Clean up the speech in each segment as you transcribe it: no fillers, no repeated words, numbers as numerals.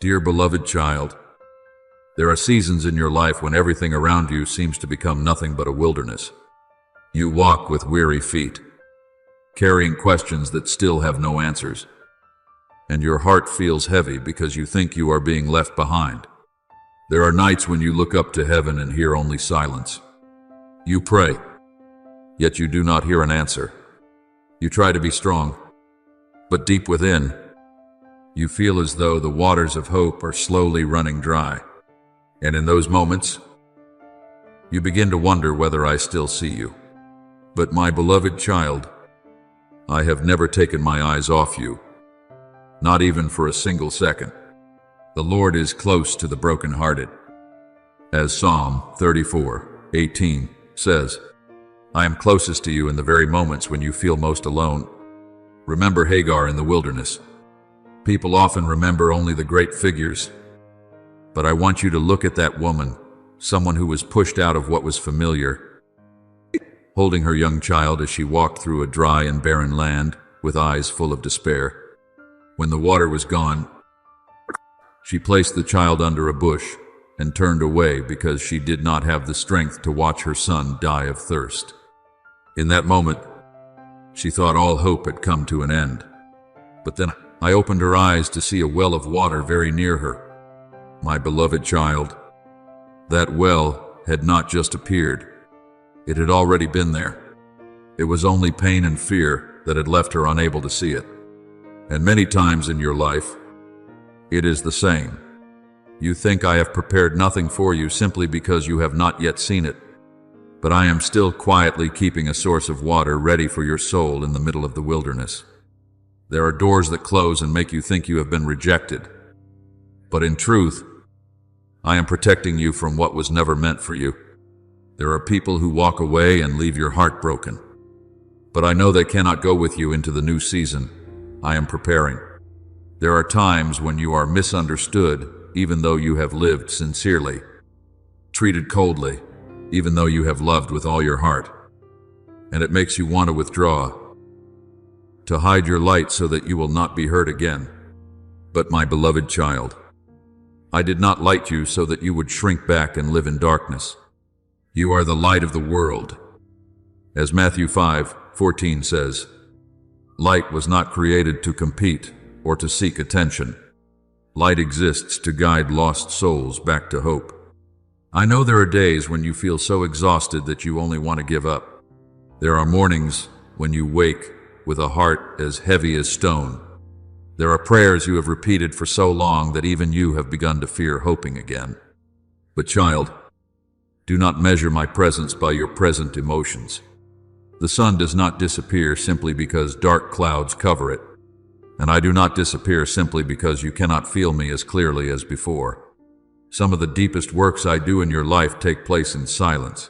Dear beloved child, there are seasons in your life when everything around you seems to become nothing but a wilderness. You walk with weary feet, carrying questions that still have no answers, and your heart feels heavy because you think you are being left behind. There are nights when you look up to heaven and hear only silence. You pray, yet you do not hear an answer. You try to be strong, but deep within, you feel as though the waters of hope are slowly running dry. And in those moments, you begin to wonder whether I still see you. But my beloved child, I have never taken my eyes off you, not even for a single second. The Lord is close to the brokenhearted. As Psalm 34:18 says, I am closest to you in the very moments when you feel most alone. Remember Hagar in the wilderness. People often remember only the great figures, but I want you to look at that woman, someone who was pushed out of what was familiar, holding her young child as she walked through a dry and barren land with eyes full of despair. When the water was gone, she placed the child under a bush and turned away because she did not have the strength to watch her son die of thirst. In that moment, she thought all hope had come to an end. But then I opened her eyes to see a well of water very near her. My beloved child, that well had not just appeared. It had already been there. It was only pain and fear that had left her unable to see it. And many times in your life, it is the same. You think I have prepared nothing for you simply because you have not yet seen it. But I am still quietly keeping a source of water ready for your soul in the middle of the wilderness. There are doors that close and make you think you have been rejected. But in truth, I am protecting you from what was never meant for you. There are people who walk away and leave your heart broken. But I know they cannot go with you into the new season I am preparing. There are times when you are misunderstood, even though you have lived sincerely, treated coldly, even though you have loved with all your heart. And it makes you want to withdraw, to hide your light so that you will not be hurt again. But my beloved child, I did not light you so that you would shrink back and live in darkness. You are the light of the world. As Matthew 5:14 says, light was not created to compete or to seek attention. Light exists to guide lost souls back to hope. I know there are days when you feel so exhausted that you only want to give up. There are mornings when you wake with a heart as heavy as stone. There are prayers you have repeated for so long that even you have begun to fear hoping again. But child, do not measure my presence by your present emotions. The sun does not disappear simply because dark clouds cover it, and I do not disappear simply because you cannot feel me as clearly as before. Some of the deepest works I do in your life take place in silence.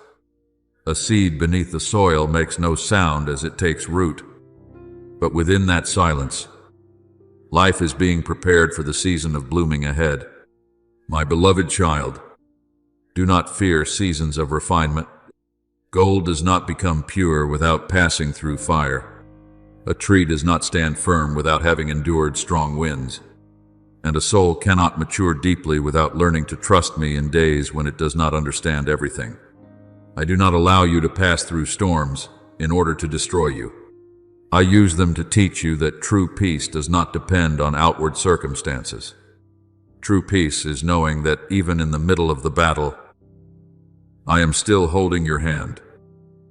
A seed beneath the soil makes no sound as it takes root. But within that silence, life is being prepared for the season of blooming ahead. My beloved child, do not fear seasons of refinement. Gold does not become pure without passing through fire. A tree does not stand firm without having endured strong winds. And a soul cannot mature deeply without learning to trust me in days when it does not understand everything. I do not allow you to pass through storms in order to destroy you. I use them to teach you that true peace does not depend on outward circumstances. True peace is knowing that even in the middle of the battle, I am still holding your hand.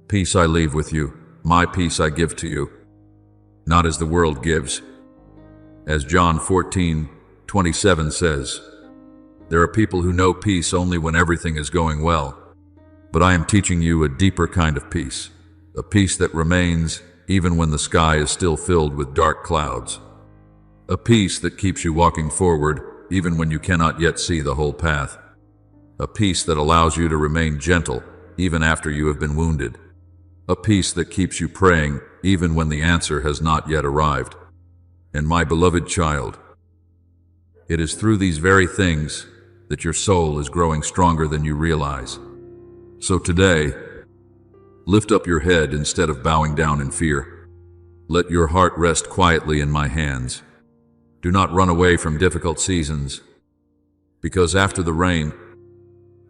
Peace I leave with you, my peace I give to you, not as the world gives. As John 14:27 says, there are people who know peace only when everything is going well. But I am teaching you a deeper kind of peace, a peace that remains even when the sky is still filled with dark clouds. A peace that keeps you walking forward even when you cannot yet see the whole path. A peace that allows you to remain gentle even after you have been wounded. A peace that keeps you praying even when the answer has not yet arrived. And my beloved child, it is through these very things that your soul is growing stronger than you realize. So today, lift up your head instead of bowing down in fear. Let your heart rest quietly in my hands. Do not run away from difficult seasons, Because after the rain,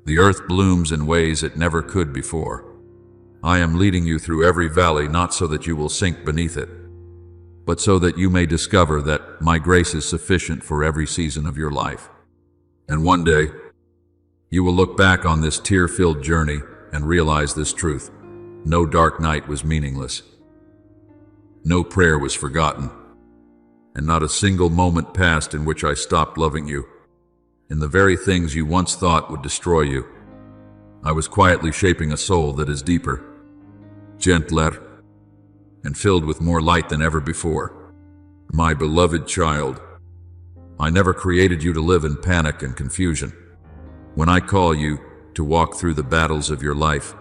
the earth blooms in ways it never could before. I am leading you through every valley, not so that you will sink beneath it, but so that you may discover that my grace is sufficient for every season of your life. And one day, you will look back on this tear-filled journey and realize this truth. No dark night was meaningless. No prayer was forgotten. And not a single moment passed in which I stopped loving you. In the very things you once thought would destroy you, I was quietly shaping a soul that is deeper, gentler, and filled with more light than ever before. My beloved child, I never created you to live in panic and confusion. When I call you to walk through the battles of your life,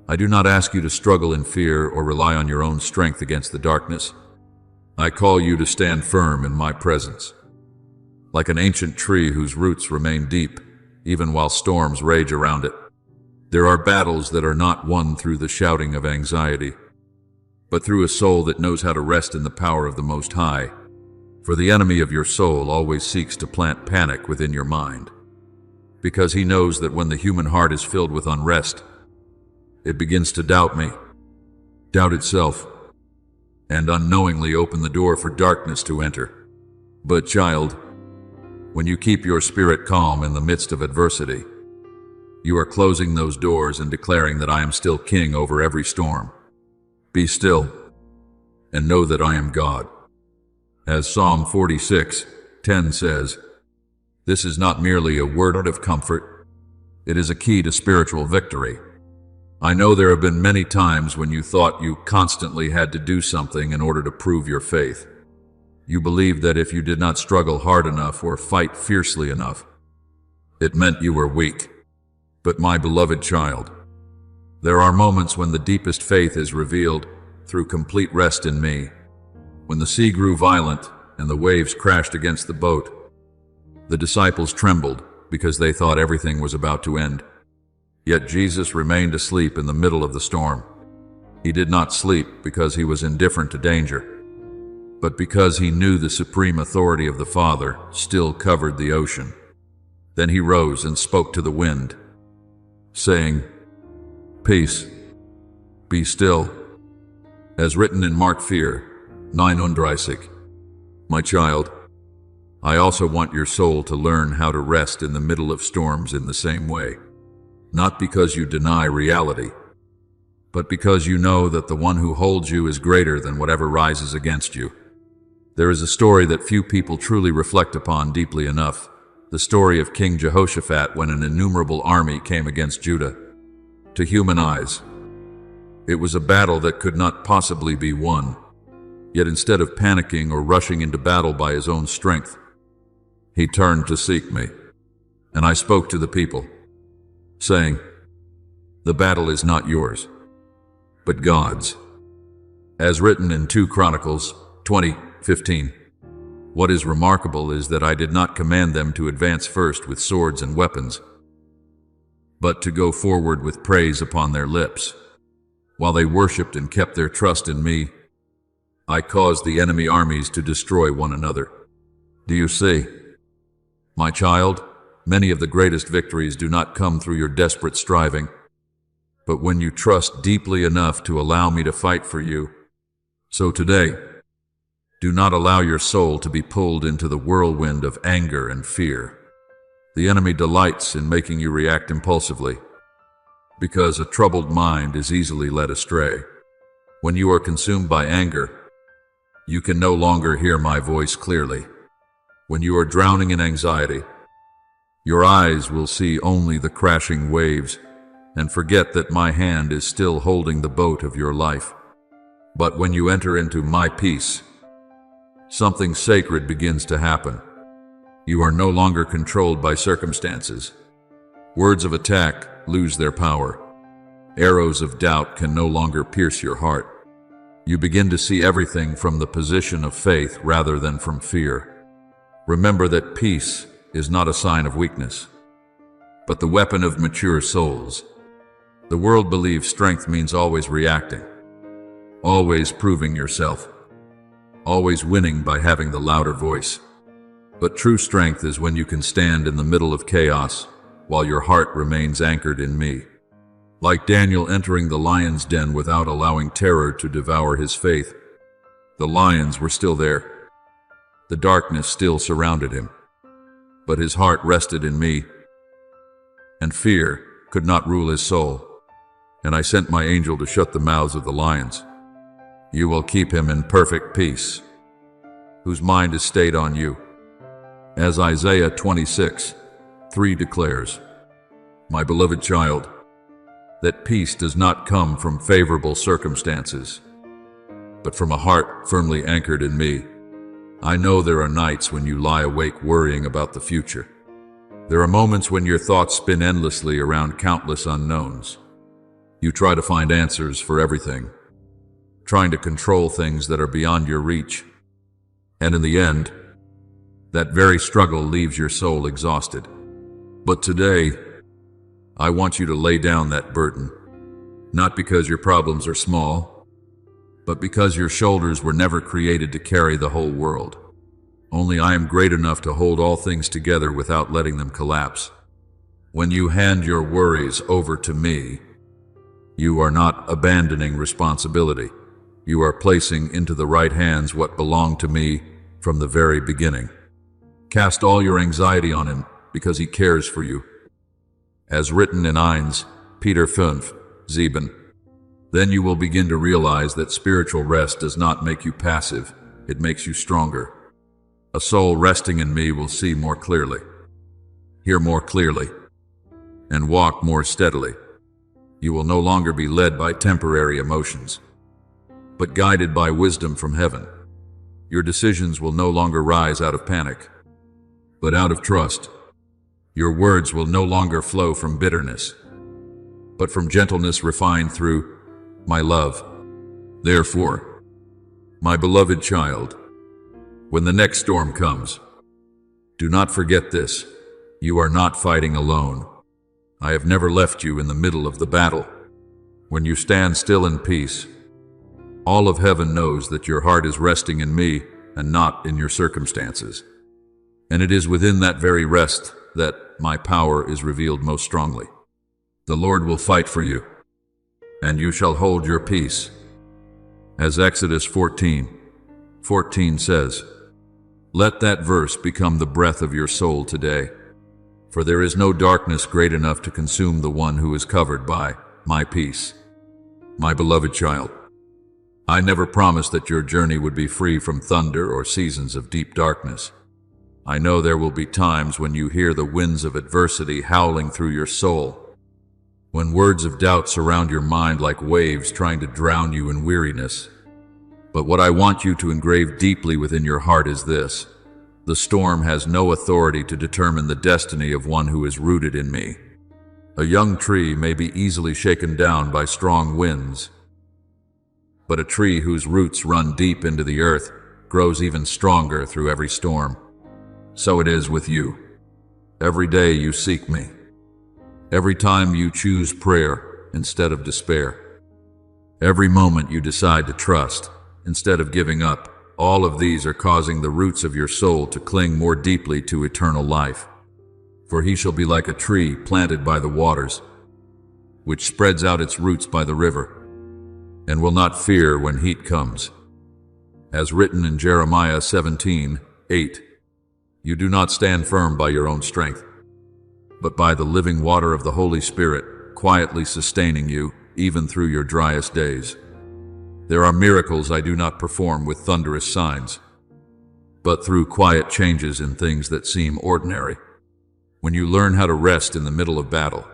I do not ask you to struggle in fear or rely on your own strength against the darkness. I call you to stand firm in my presence, like an ancient tree whose roots remain deep, even while storms rage around it. There are battles that are not won through the shouting of anxiety, but through a soul that knows how to rest in the power of the Most High. For the enemy of your soul always seeks to plant panic within your mind, because he knows that when the human heart is filled with unrest, it begins to doubt me, doubt itself, and unknowingly open the door for darkness to enter. But child, when you keep your spirit calm in the midst of adversity, you are closing those doors and declaring that I am still king over every storm. Be still and know that I am God. As Psalm 46:10 says, this is not merely a word of comfort, it is a key to spiritual victory. I know there have been many times when you thought you constantly had to do something in order to prove your faith. You believed that if you did not struggle hard enough or fight fiercely enough, it meant you were weak. But my beloved child, there are moments when the deepest faith is revealed through complete rest in me. When the sea grew violent and the waves crashed against the boat, the disciples trembled because they thought everything was about to end. Yet Jesus remained asleep in the middle of the storm. He did not sleep because he was indifferent to danger, but because he knew the supreme authority of the Father still covered the ocean. Then he rose and spoke to the wind, saying, "Peace, be still," as written in Mark 4:9. My child, I also want your soul to learn how to rest in the middle of storms in the same way. Not because you deny reality, but because you know that the one who holds you is greater than whatever rises against you. There is a story that few people truly reflect upon deeply enough, the story of King Jehoshaphat when an innumerable army came against Judah. To human eyes, it was a battle that could not possibly be won. Yet instead of panicking or rushing into battle by his own strength, he turned to seek me, and I spoke to the people, saying, "The battle is not yours, but God's." As written in 2 Chronicles 20:15. What is remarkable is that I did not command them to advance first with swords and weapons, but to go forward with praise upon their lips. While they worshipped and kept their trust in me, I caused the enemy armies to destroy one another. Do you see? My child, many of the greatest victories do not come through your desperate striving, but when you trust deeply enough to allow me to fight for you. So today, do not allow your soul to be pulled into the whirlwind of anger and fear. The enemy delights in making you react impulsively, because a troubled mind is easily led astray. When you are consumed by anger, you can no longer hear my voice clearly. When you are drowning in anxiety, your eyes will see only the crashing waves and forget that my hand is still holding the boat of your life. But when you enter into my peace, something sacred begins to happen. You are no longer controlled by circumstances. Words of attack lose their power. Arrows of doubt can no longer pierce your heart. You begin to see everything from the position of faith rather than from fear. Remember that peace is not a sign of weakness, but the weapon of mature souls. The world believes strength means always reacting, always proving yourself, always winning by having the louder voice. But true strength is when you can stand in the middle of chaos while your heart remains anchored in me. Like Daniel entering the lion's den without allowing terror to devour his faith, the lions were still there. The darkness still surrounded him, but his heart rested in me, and fear could not rule his soul. And I sent my angel to shut the mouths of the lions. You will keep him in perfect peace, whose mind is stayed on you. As Isaiah 26:3 declares, my beloved child, that peace does not come from favorable circumstances, but from a heart firmly anchored in me. I know there are nights when you lie awake worrying about the future. There are moments when your thoughts spin endlessly around countless unknowns. You try to find answers for everything, trying to control things that are beyond your reach. And in the end, that very struggle leaves your soul exhausted. But today, I want you to lay down that burden, not because your problems are small, but because your shoulders were never created to carry the whole world. Only I am great enough to hold all things together without letting them collapse. When you hand your worries over to me, you are not abandoning responsibility. You are placing into the right hands what belonged to me from the very beginning. Cast all your anxiety on him because he cares for you. As written in 1 Peter 5:7, then you will begin to realize that spiritual rest does not make you passive, it makes you stronger. A soul resting in me will see more clearly, hear more clearly, and walk more steadily. You will no longer be led by temporary emotions, but guided by wisdom from heaven. Your decisions will no longer rise out of panic, but out of trust. Your words will no longer flow from bitterness, but from gentleness refined through my love. Therefore, my beloved child, when the next storm comes, do not forget this. You are not fighting alone. I have never left you in the middle of the battle. When you stand still in peace, all of heaven knows that your heart is resting in me and not in your circumstances. And it is within that very rest that my power is revealed most strongly. The Lord will fight for you, and you shall hold your peace. As Exodus 14:14 says, let that verse become the breath of your soul today. For there is no darkness great enough to consume the one who is covered by my peace. My beloved child, I never promised that your journey would be free from thunder or seasons of deep darkness. I know there will be times when you hear the winds of adversity howling through your soul, when words of doubt surround your mind like waves trying to drown you in weariness. But what I want you to engrave deeply within your heart is this: the storm has no authority to determine the destiny of one who is rooted in me. A young tree may be easily shaken down by strong winds, but a tree whose roots run deep into the earth grows even stronger through every storm. So it is with you. Every day you seek me. Every time you choose prayer instead of despair. Every moment you decide to trust instead of giving up. All of these are causing the roots of your soul to cling more deeply to eternal life. For he shall be like a tree planted by the waters, which spreads out its roots by the river, and will not fear when heat comes. As written in Jeremiah 17:8, you do not stand firm by your own strength, but by the living water of the Holy Spirit, quietly sustaining you even through your driest days. There are miracles I do not perform with thunderous signs, but through quiet changes in things that seem ordinary. When you learn how to rest in the middle of battle,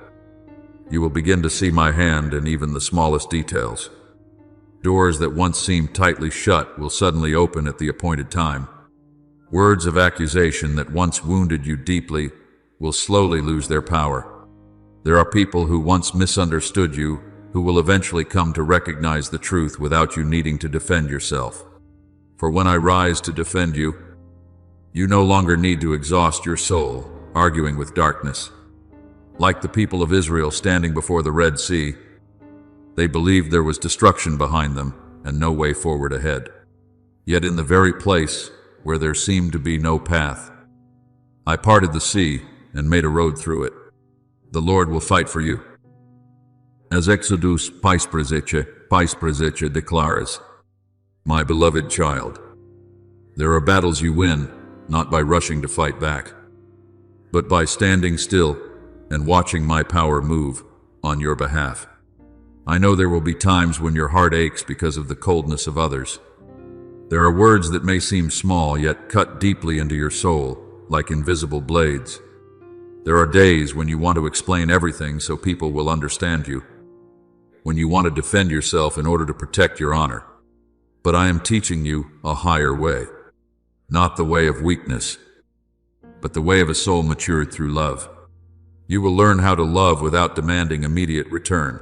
you will begin to see my hand in even the smallest details. Doors that once seemed tightly shut will suddenly open at the appointed time. Words of accusation that once wounded you deeply will slowly lose their power. There are people who once misunderstood you who will eventually come to recognize the truth without you needing to defend yourself. For when I rise to defend you, you no longer need to exhaust your soul arguing with darkness. Like the people of Israel standing before the Red Sea, they believed there was destruction behind them and no way forward ahead. Yet in the very place where there seemed to be no path, I parted the sea and made a road through it. The Lord will fight for you. As Exodus 5:13 declares, my beloved child, there are battles you win not by rushing to fight back, but by standing still and watching my power move on your behalf. I know there will be times when your heart aches because of the coldness of others. There are words that may seem small yet cut deeply into your soul like invisible blades. There are days when you want to explain everything so people will understand you, when you want to defend yourself in order to protect your honor. But I am teaching you a higher way, not the way of weakness, but the way of a soul matured through love. You will learn how to love without demanding immediate return.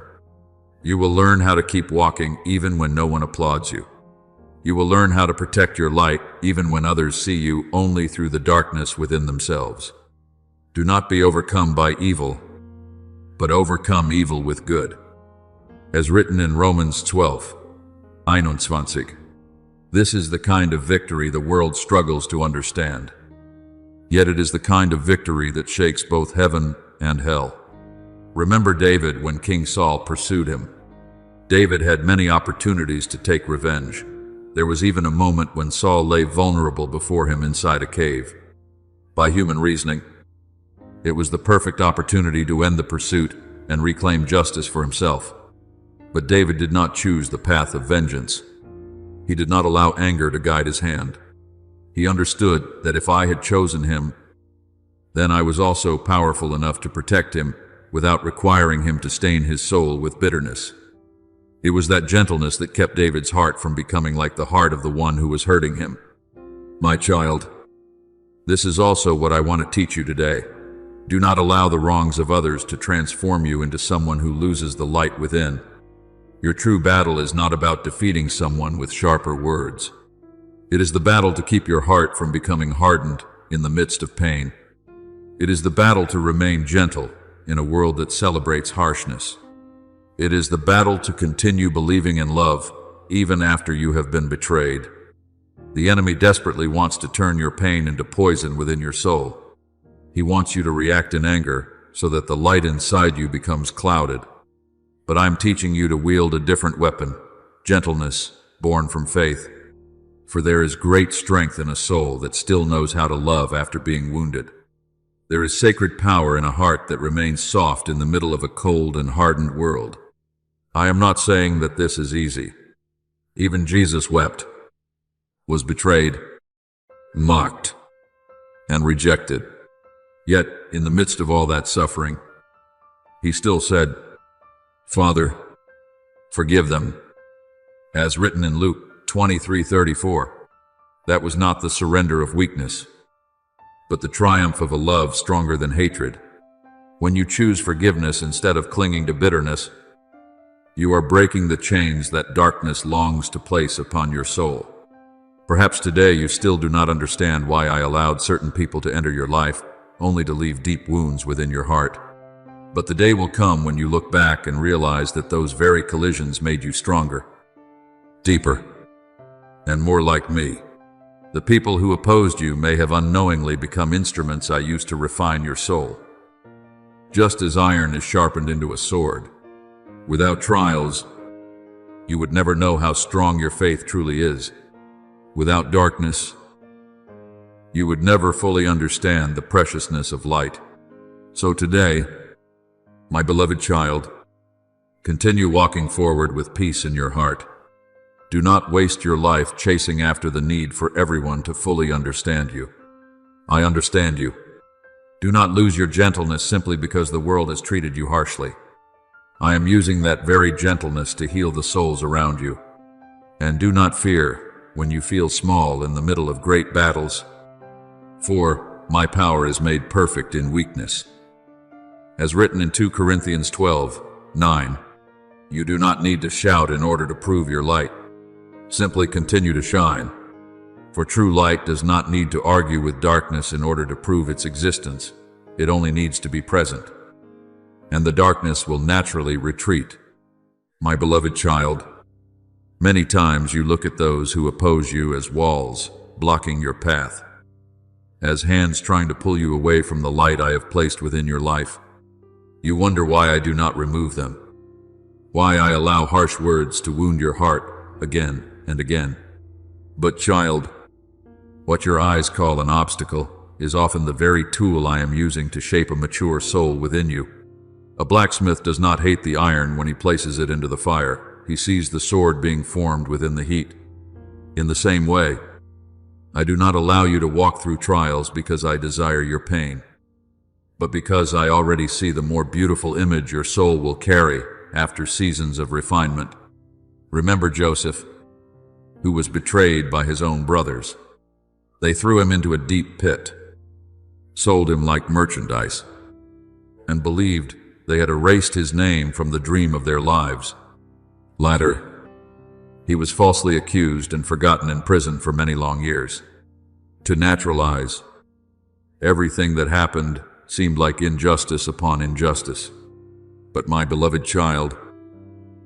You will learn how to keep walking even when no one applauds you. You will learn how to protect your light even when others see you only through the darkness within themselves. Do not be overcome by evil, but overcome evil with good. As written in Romans 12:21, this is the kind of victory the world struggles to understand. Yet it is the kind of victory that shakes both heaven and hell. Remember David when King Saul pursued him. David had many opportunities to take revenge. There was even a moment when Saul lay vulnerable before him inside a cave. By human reasoning, it was the perfect opportunity to end the pursuit and reclaim justice for himself. But David did not choose the path of vengeance. He did not allow anger to guide his hand. He understood that if I had chosen him, then I was also powerful enough to protect him without requiring him to stain his soul with bitterness. It was that gentleness that kept David's heart from becoming like the heart of the one who was hurting him. My child, this is also what I want to teach you today. Do not allow the wrongs of others to transform you into someone who loses the light within. Your true battle is not about defeating someone with sharper words. It is the battle to keep your heart from becoming hardened in the midst of pain. It is the battle to remain gentle in a world that celebrates harshness. It is the battle to continue believing in love even after you have been betrayed. The enemy desperately wants to turn your pain into poison within your soul. He wants you to react in anger so that the light inside you becomes clouded. But I'm teaching you to wield a different weapon, gentleness born from faith. For there is great strength in a soul that still knows how to love after being wounded. There is sacred power in a heart that remains soft in the middle of a cold and hardened world. I am not saying that this is easy. Even Jesus wept, was betrayed, mocked, and rejected. Yet, in the midst of all that suffering, he still said, Father, forgive them. As written in Luke 23:34, that was not the surrender of weakness, but the triumph of a love stronger than hatred. When you choose forgiveness instead of clinging to bitterness, you are breaking the chains that darkness longs to place upon your soul. Perhaps today you still do not understand why I allowed certain people to enter your life, only to leave deep wounds within your heart. But the day will come when you look back and realize that those very collisions made you stronger, deeper, and more like me. The people who opposed you may have unknowingly become instruments I used to refine your soul. Just as iron is sharpened into a sword, without trials, you would never know how strong your faith truly is. Without darkness, you would never fully understand the preciousness of light. So today, my beloved child, continue walking forward with peace in your heart. Do not waste your life chasing after the need for everyone to fully understand you. I understand you. Do not lose your gentleness simply because the world has treated you harshly. I am using that very gentleness to heal the souls around you. And do not fear when you feel small in the middle of great battles, for my power is made perfect in weakness. As written in 2 Corinthians 12:9, you do not need to shout in order to prove your light. Simply continue to shine. For true light does not need to argue with darkness in order to prove its existence. It only needs to be present, and the darkness will naturally retreat. My beloved child, many times you look at those who oppose you as walls blocking your path. as hands trying to pull you away from the light I have placed within your life. You wonder why I do not remove them, why I allow harsh words to wound your heart again and again. But child, what your eyes call an obstacle is often the very tool I am using to shape a mature soul within you. A blacksmith does not hate the iron when he places it into the fire. He sees the sword being formed within the heat. In the same way, I do not allow you to walk through trials because I desire your pain, but because I already see the more beautiful image your soul will carry after seasons of refinement. Remember Joseph, who was betrayed by his own brothers. They threw him into a deep pit, sold him like merchandise, and believed they had erased his name from the dream of their lives. Later, he was falsely accused and forgotten in prison for many long years. To naturalize, everything that happened seemed like injustice upon injustice. But my beloved child,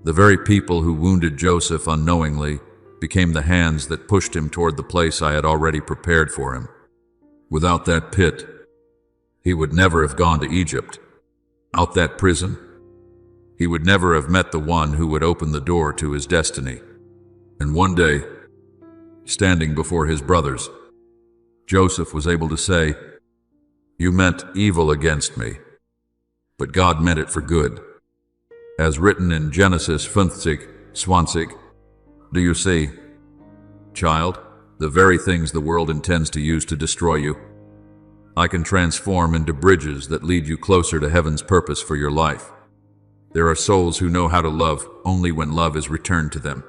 the very people who wounded Joseph unknowingly became the hands that pushed him toward the place I had already prepared for him. Without that pit, he would never have gone to Egypt. Out that prison, he would never have met the one who would open the door to his destiny. And one day, standing before his brothers, Joseph was able to say, "You meant evil against me, but God meant it for good." As written in Genesis 50:20. Do you see, child, the very things the world intends to use to destroy you, I can transform into bridges that lead you closer to heaven's purpose for your life. There are souls who know how to love only when love is returned to them.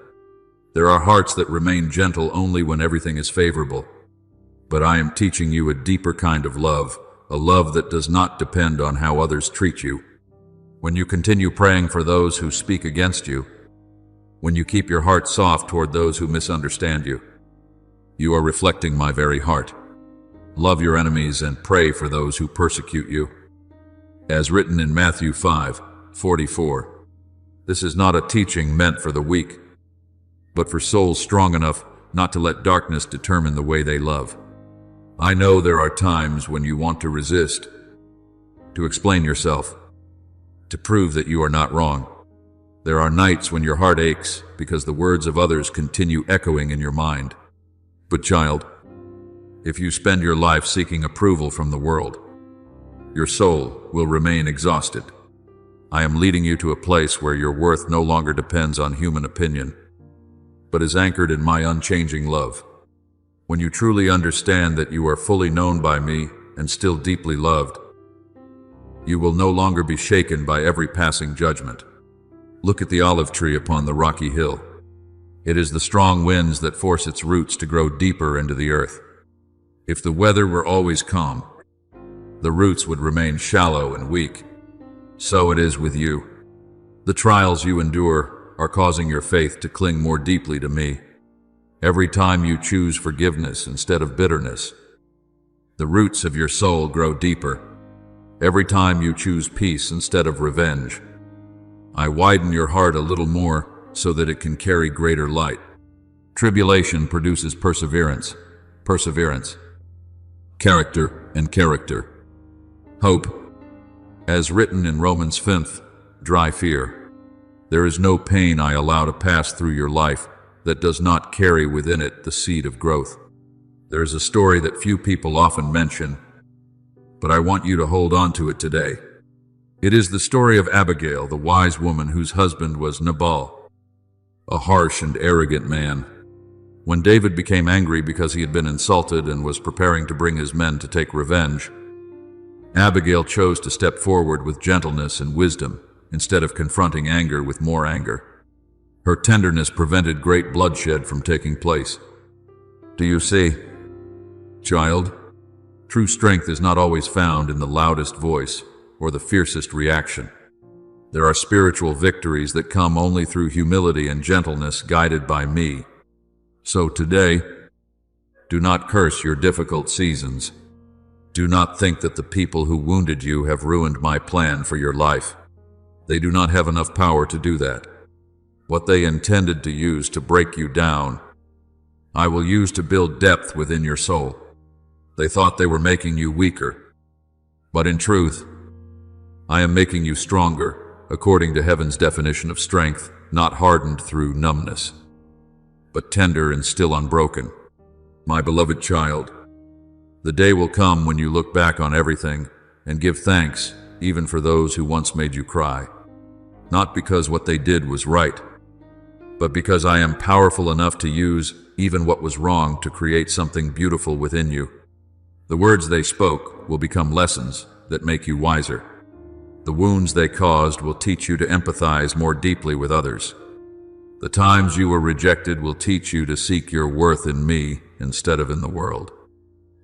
There are hearts that remain gentle only when everything is favorable. But I am teaching you a deeper kind of love, a love that does not depend on how others treat you. When you continue praying for those who speak against you, when you keep your heart soft toward those who misunderstand you, you are reflecting my very heart. Love your enemies and pray for those who persecute you. As written in Matthew 5:44, this is not a teaching meant for the weak, but for souls strong enough not to let darkness determine the way they love. I know there are times when you want to resist, to explain yourself, to prove that you are not wrong. There are nights when your heart aches because the words of others continue echoing in your mind. But child, if you spend your life seeking approval from the world, your soul will remain exhausted. I am leading you to a place where your worth no longer depends on human opinion, but is anchored in my unchanging love. When you truly understand that you are fully known by me and still deeply loved, you will no longer be shaken by every passing judgment. Look at the olive tree upon the rocky hill. It is the strong winds that force its roots to grow deeper into the earth. If the weather were always calm, the roots would remain shallow and weak. So it is with you. The trials you endure are causing your faith to cling more deeply to me. Every time you choose forgiveness instead of bitterness, the roots of your soul grow deeper. Every time you choose peace instead of revenge, I widen your heart a little more so that it can carry greater light. Tribulation produces perseverance, perseverance, character, and character. Hope, as written in Romans 5, dry fear. There is no pain I allow to pass through your life that does not carry within it the seed of growth. There is a story that few people often mention, but I want you to hold on to it today. It is the story of Abigail, the wise woman whose husband was Nabal, a harsh and arrogant man. When David became angry because he had been insulted and was preparing to bring his men to take revenge, Abigail chose to step forward with gentleness and wisdom instead of confronting anger with more anger. Her tenderness prevented great bloodshed from taking place. Do you see, child? True strength is not always found in the loudest voice or the fiercest reaction. There are spiritual victories that come only through humility and gentleness guided by me. So today, do not curse your difficult seasons. Do not think that the people who wounded you have ruined my plan for your life. They do not have enough power to do that. What they intended to use to break you down, I will use to build depth within your soul. They thought they were making you weaker. But in truth, I am making you stronger, according to heaven's definition of strength, not hardened through numbness, but tender and still unbroken. My beloved child, the day will come when you look back on everything and give thanks even for those who once made you cry. Not because what they did was right, but because I am powerful enough to use even what was wrong to create something beautiful within you. The words they spoke will become lessons that make you wiser. The wounds they caused will teach you to empathize more deeply with others. The times you were rejected will teach you to seek your worth in me instead of in the world.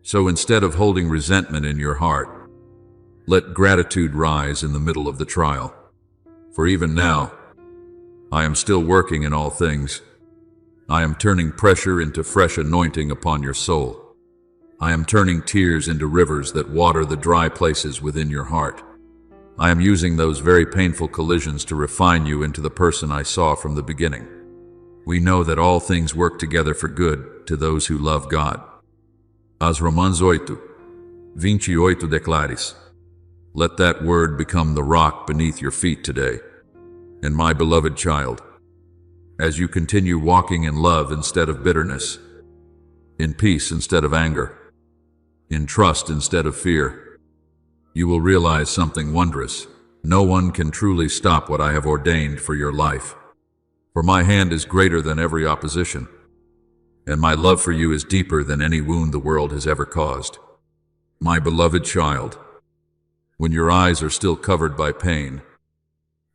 So instead of holding resentment in your heart, let gratitude rise in the middle of the trial. For even now, I am still working in all things. I am turning pressure into fresh anointing upon your soul. I am turning tears into rivers that water the dry places within your heart. I am using those very painful collisions to refine you into the person I saw from the beginning. We know that all things work together for good to those who love God. As Romans 8:28 declares, let that word become the rock beneath your feet today. And my beloved child, as you continue walking in love instead of bitterness, in peace instead of anger, in trust instead of fear, you will realize something wondrous. No one can truly stop what I have ordained for your life. For my hand is greater than every opposition, and my love for you is deeper than any wound the world has ever caused. My beloved child, when your eyes are still covered by pain,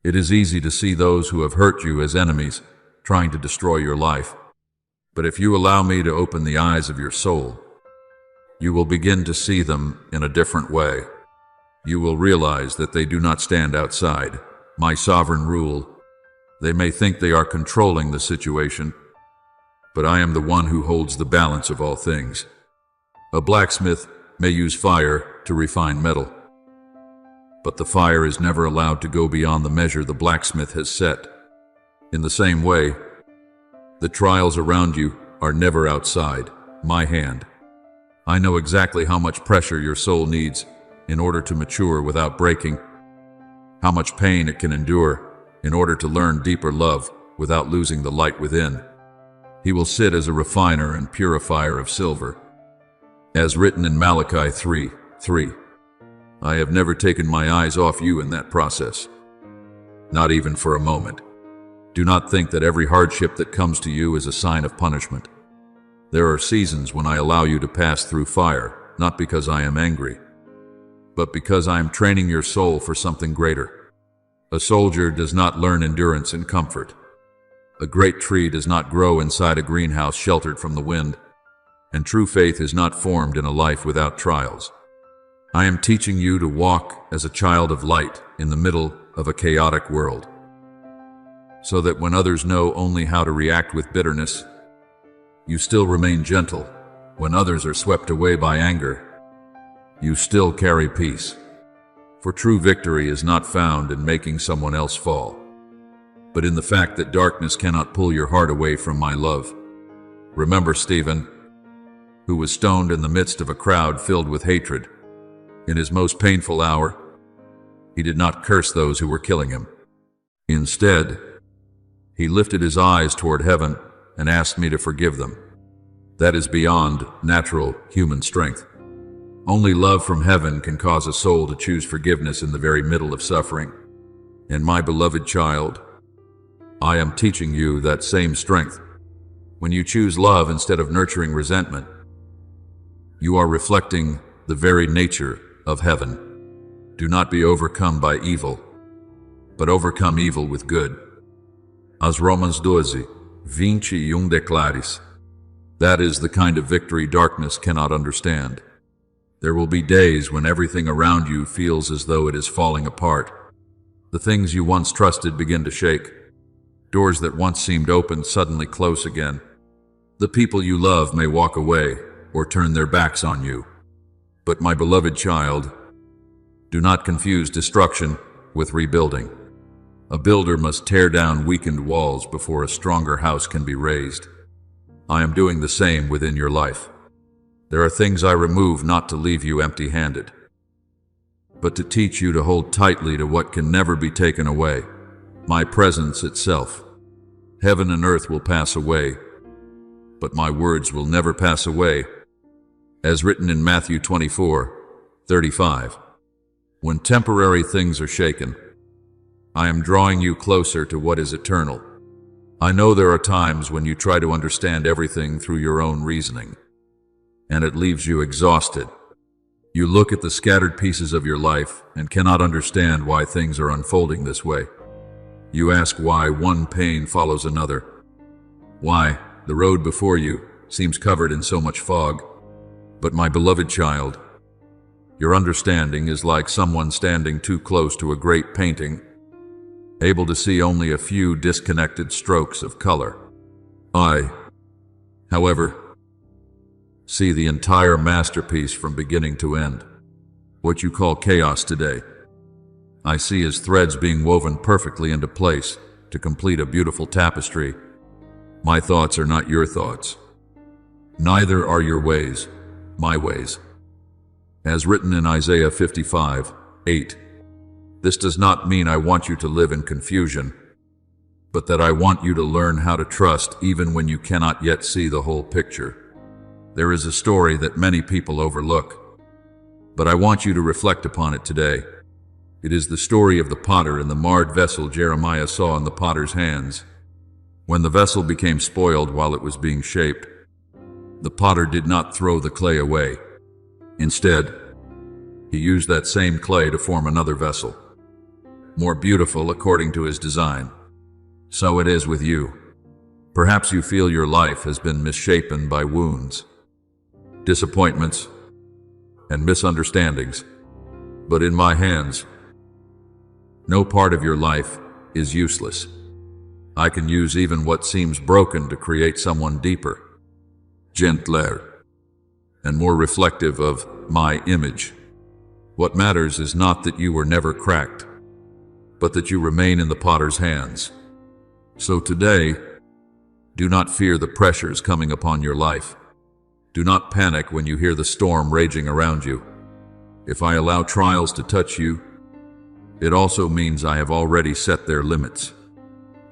it is easy to see those who have hurt you as enemies trying to destroy your life. But if you allow me to open the eyes of your soul, you will begin to see them in a different way. You will realize that they do not stand outside my sovereign rule. They may think they are controlling the situation, but I am the one who holds the balance of all things. A blacksmith may use fire to refine metal, but the fire is never allowed to go beyond the measure the blacksmith has set. In the same way, the trials around you are never outside my hand. I know exactly how much pressure your soul needs in order to mature without breaking, how much pain it can endure in order to learn deeper love without losing the light within. He will sit as a refiner and purifier of silver. As written in Malachi 3:3, I have never taken my eyes off you in that process, not even for a moment. Do not think that every hardship that comes to you is a sign of punishment. There are seasons when I allow you to pass through fire, not because I am angry, but because I am training your soul for something greater. A soldier does not learn endurance in comfort. A great tree does not grow inside a greenhouse sheltered from the wind, and true faith is not formed in a life without trials. I am teaching you to walk as a child of light in the middle of a chaotic world, so that when others know only how to react with bitterness, you still remain gentle. When others are swept away by anger, you still carry peace. For true victory is not found in making someone else fall, but in the fact that darkness cannot pull your heart away from my love. Remember Stephen, who was stoned in the midst of a crowd filled with hatred. In his most painful hour, he did not curse those who were killing him. Instead, he lifted his eyes toward heaven and asked me to forgive them. That is beyond natural human strength. Only love from heaven can cause a soul to choose forgiveness in the very middle of suffering. And my beloved child, I am teaching you that same strength. When you choose love instead of nurturing resentment, you are reflecting the very nature of heaven. Do not be overcome by evil, but overcome evil with good. As Romans 12:21 declares, that is the kind of victory darkness cannot understand. There will be days when everything around you feels as though it is falling apart. The things you once trusted begin to shake. Doors that once seemed open suddenly close again. The people you love may walk away or turn their backs on you. But my beloved child, do not confuse destruction with rebuilding. A builder must tear down weakened walls before a stronger house can be raised. I am doing the same within your life. There are things I remove not to leave you empty-handed, but to teach you to hold tightly to what can never be taken away, my presence itself. Heaven and earth will pass away, but my words will never pass away, as written in Matthew 24:35. When temporary things are shaken, I am drawing you closer to what is eternal. I know there are times when you try to understand everything through your own reasoning, and it leaves you exhausted. You look at the scattered pieces of your life and cannot understand why things are unfolding this way. You ask why one pain follows another, why the road before you seems covered in so much fog. But my beloved child, your understanding is like someone standing too close to a great painting, able to see only a few disconnected strokes of color. I, however, see the entire masterpiece from beginning to end. What you call chaos today, I see as threads being woven perfectly into place to complete a beautiful tapestry. My thoughts are not your thoughts. Neither are your ways my ways. As written in Isaiah 55:8, this does not mean I want you to live in confusion, but that I want you to learn how to trust even when you cannot yet see the whole picture. There is a story that many people overlook, but I want you to reflect upon it today. It is the story of the potter and the marred vessel Jeremiah saw in the potter's hands. When the vessel became spoiled while it was being shaped, the potter did not throw the clay away. Instead, he used that same clay to form another vessel, more beautiful according to his design. So it is with you. Perhaps you feel your life has been misshapen by wounds, disappointments, and misunderstandings. But in my hands, no part of your life is useless. I can use even what seems broken to create someone deeper, gentler, and more reflective of my image. What matters is not that you were never cracked, but that you remain in the potter's hands. So today, do not fear the pressures coming upon your life. Do not panic when you hear the storm raging around you. If I allow trials to touch you, it also means I have already set their limits.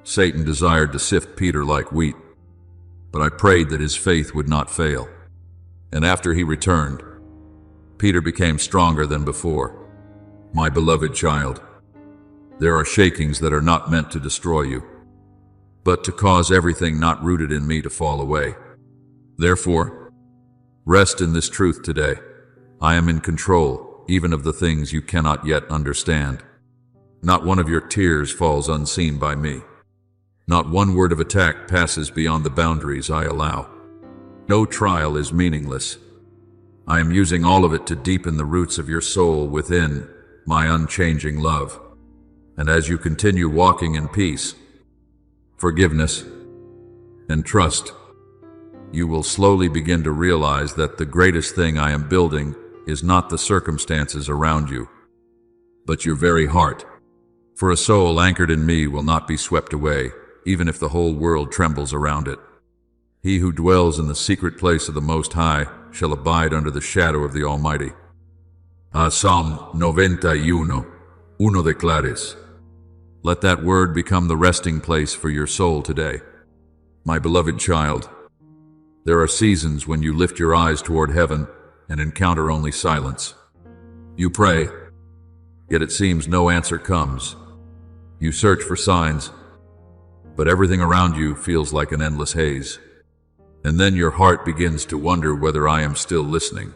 Satan desired to sift Peter like wheat, but I prayed that his faith would not fail. And after he returned, Peter became stronger than before. My beloved child, there are shakings that are not meant to destroy you, but to cause everything not rooted in me to fall away. Therefore, rest in this truth today. I am in control, even of the things you cannot yet understand. Not one of your tears falls unseen by me. Not one word of attack passes beyond the boundaries I allow. No trial is meaningless. I am using all of it to deepen the roots of your soul within my unchanging love. And as you continue walking in peace, forgiveness, and trust, you will slowly begin to realize that the greatest thing I am building is not the circumstances around you, but your very heart. For a soul anchored in me will not be swept away, even if the whole world trembles around it. He who dwells in the secret place of the Most High shall abide under the shadow of the Almighty. Psalm 91, 1 declares. Let that word become the resting place for your soul today. My beloved child, there are seasons when you lift your eyes toward heaven and encounter only silence. You pray, yet it seems no answer comes. You search for signs, but everything around you feels like an endless haze. And then your heart begins to wonder whether I am still listening.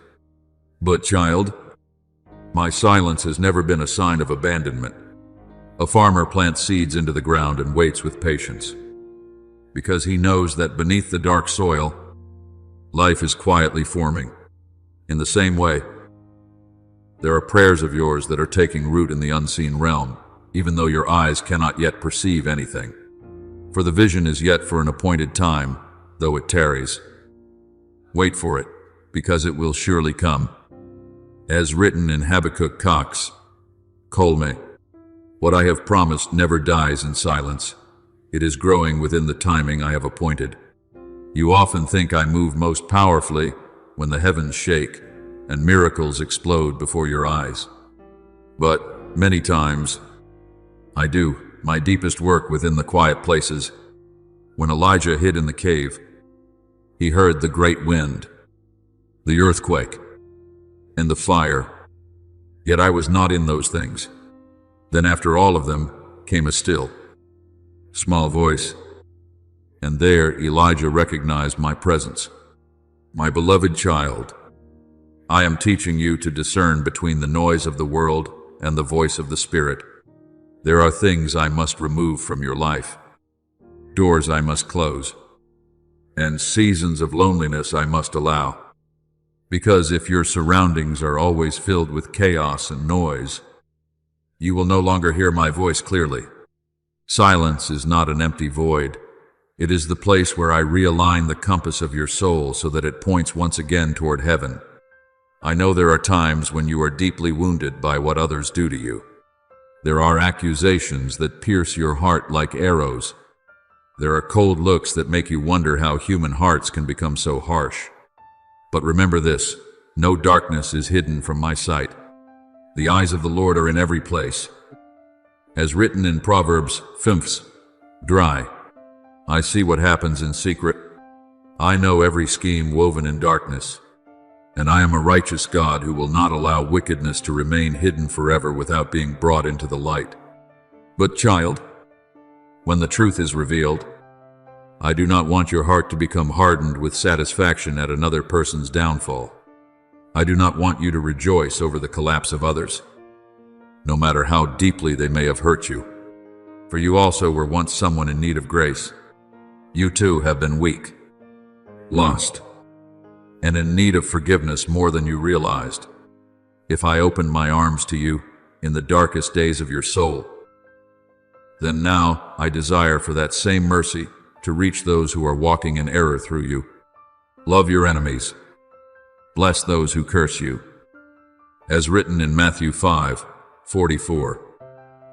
But child, my silence has never been a sign of abandonment. A farmer plants seeds into the ground and waits with patience, because he knows that beneath the dark soil, life is quietly forming. In the same way, there are prayers of yours that are taking root in the unseen realm, even though your eyes cannot yet perceive anything. For the vision is yet for an appointed time, though it tarries. Wait for it, because it will surely come. As written in Habakkuk Cox, Colme, what I have promised never dies in silence. It is growing within the timing I have appointed. You often think I move most powerfully when the heavens shake and miracles explode before your eyes. But many times, I do my deepest work within the quiet places. When Elijah hid in the cave, he heard the great wind, the earthquake, and the fire. Yet I was not in those things. Then after all of them came a still, small voice, and there Elijah recognized my presence. My beloved child, I am teaching you to discern between the noise of the world and the voice of the Spirit. There are things I must remove from your life, doors I must close, and seasons of loneliness I must allow. Because if your surroundings are always filled with chaos and noise, you will no longer hear my voice clearly. Silence is not an empty void. It is the place where I realign the compass of your soul so that it points once again toward heaven. I know there are times when you are deeply wounded by what others do to you. There are accusations that pierce your heart like arrows. There are cold looks that make you wonder how human hearts can become so harsh. But remember this, no darkness is hidden from my sight. The eyes of the Lord are in every place. As written in Proverbs 5:3, I see what happens in secret. I know every scheme woven in darkness. And I am a righteous God who will not allow wickedness to remain hidden forever without being brought into the light. But child, when the truth is revealed, I do not want your heart to become hardened with satisfaction at another person's downfall. I do not want you to rejoice over the collapse of others, no matter how deeply they may have hurt you. For you also were once someone in need of grace. You too have been weak, lost, and in need of forgiveness more than you realized. If I opened my arms to you in the darkest days of your soul, then now I desire for that same mercy to reach those who are walking in error through you. Love your enemies. Bless those who curse you. As written in Matthew 5:44,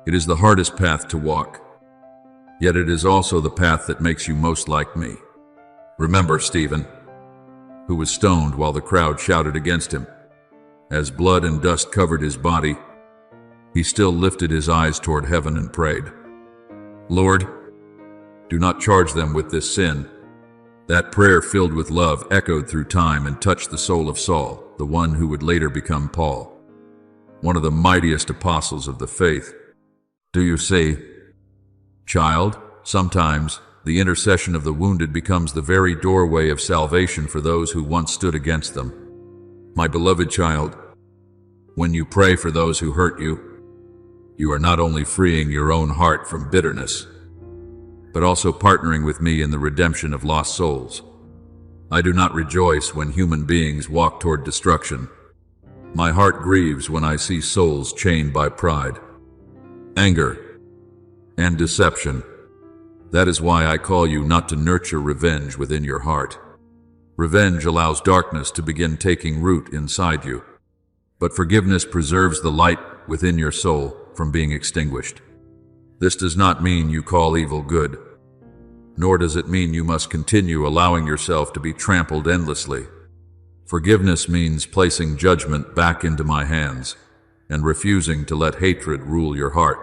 it is the hardest path to walk, yet it is also the path that makes you most like me. Remember Stephen, who was stoned while the crowd shouted against him. As blood and dust covered his body, he still lifted his eyes toward heaven and prayed, Lord, do not charge them with this sin. That prayer, filled with love, echoed through time and touched the soul of Saul, the one who would later become Paul, one of the mightiest apostles of the faith. Do you see, child, sometimes the intercession of the wounded becomes the very doorway of salvation for those who once stood against them. My beloved child, when you pray for those who hurt you, you are not only freeing your own heart from bitterness, but also partnering with me in the redemption of lost souls. I do not rejoice when human beings walk toward destruction. My heart grieves when I see souls chained by pride, anger, and deception. That is why I call you not to nurture revenge within your heart. Revenge allows darkness to begin taking root inside you, but forgiveness preserves the light within your soul from being extinguished. This does not mean you call evil good, nor does it mean you must continue allowing yourself to be trampled endlessly. Forgiveness means placing judgment back into my hands and refusing to let hatred rule your heart.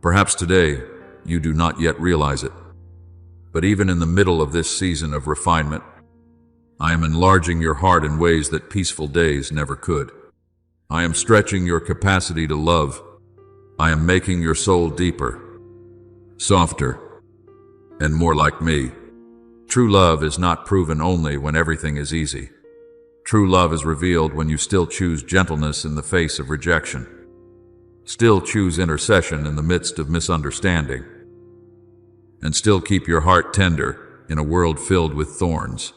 Perhaps today you do not yet realize it, but even in the middle of this season of refinement, I am enlarging your heart in ways that peaceful days never could. I am stretching your capacity to love. I am making your soul deeper, softer, and more like me. True love is not proven only when everything is easy. True love is revealed when you still choose gentleness in the face of rejection, still choose intercession in the midst of misunderstanding, and still keep your heart tender in a world filled with thorns.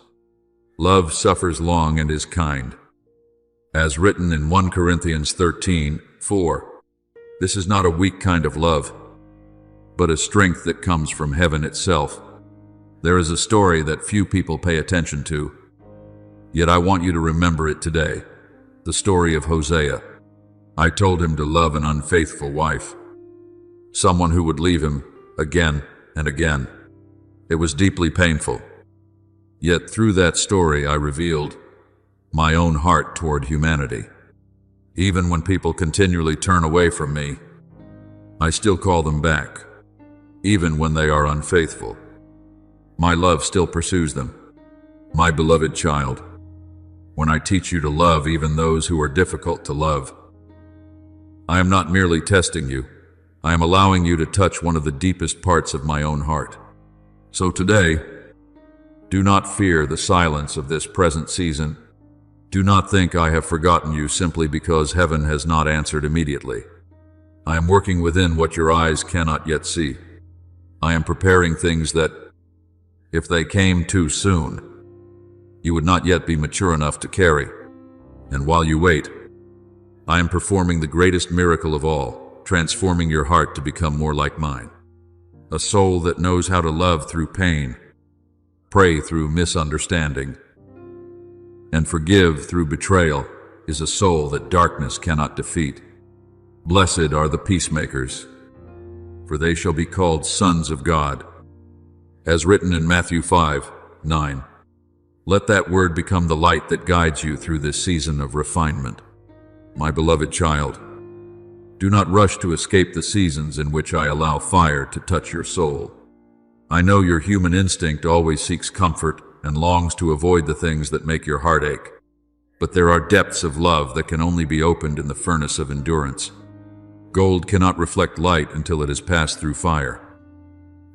Love suffers long and is kind. As written in 1 Corinthians 13:4, this is not a weak kind of love, but a strength that comes from heaven itself. There is a story that few people pay attention to, yet I want you to remember it today. The story of Hosea. I told him to love an unfaithful wife, someone who would leave him again and again. It was deeply painful. Yet through that story I revealed, my own heart toward humanity. Even when people continually turn away from me, I still call them back. Even when they are unfaithful, my love still pursues them. My beloved child, when I teach you to love even those who are difficult to love, I am not merely testing you. I am allowing you to touch one of the deepest parts of my own heart. So today, do not fear the silence of this present season. Do not think I have forgotten you simply because heaven has not answered immediately. I am working within what your eyes cannot yet see. I am preparing things that, if they came too soon, you would not yet be mature enough to carry. And while you wait, I am performing the greatest miracle of all, transforming your heart to become more like mine. A soul that knows how to love through pain, pray through misunderstanding, and forgive through betrayal is a soul that darkness cannot defeat. Blessed are the peacemakers, for they shall be called sons of God. As written in Matthew 5:9, let that word become the light that guides you through this season of refinement. My beloved child, do not rush to escape the seasons in which I allow fire to touch your soul. I know your human instinct always seeks comfort and longs to avoid the things that make your heart ache. But there are depths of love that can only be opened in the furnace of endurance. Gold cannot reflect light until it has passed through fire.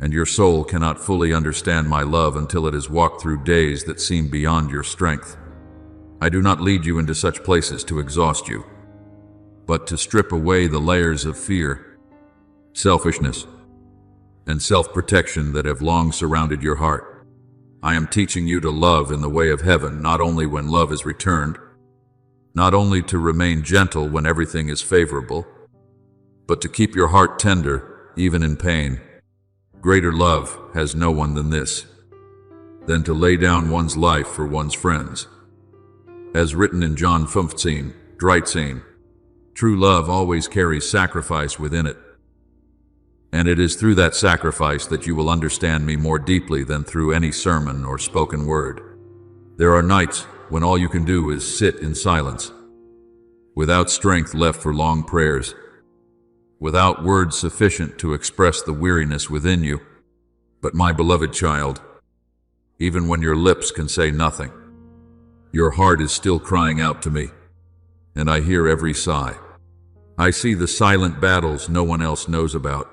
And your soul cannot fully understand my love until it has walked through days that seem beyond your strength. I do not lead you into such places to exhaust you, but to strip away the layers of fear, selfishness, and self-protection that have long surrounded your heart. I am teaching you to love in the way of heaven, not only when love is returned, not only to remain gentle when everything is favorable, but to keep your heart tender, even in pain. Greater love has no one than this, than to lay down one's life for one's friends. As written in John 15:13, true love always carries sacrifice within it. And it is through that sacrifice that you will understand me more deeply than through any sermon or spoken word. There are nights when all you can do is sit in silence, without strength left for long prayers, without words sufficient to express the weariness within you. But my beloved child, even when your lips can say nothing, your heart is still crying out to me, and I hear every sigh. I see the silent battles no one else knows about.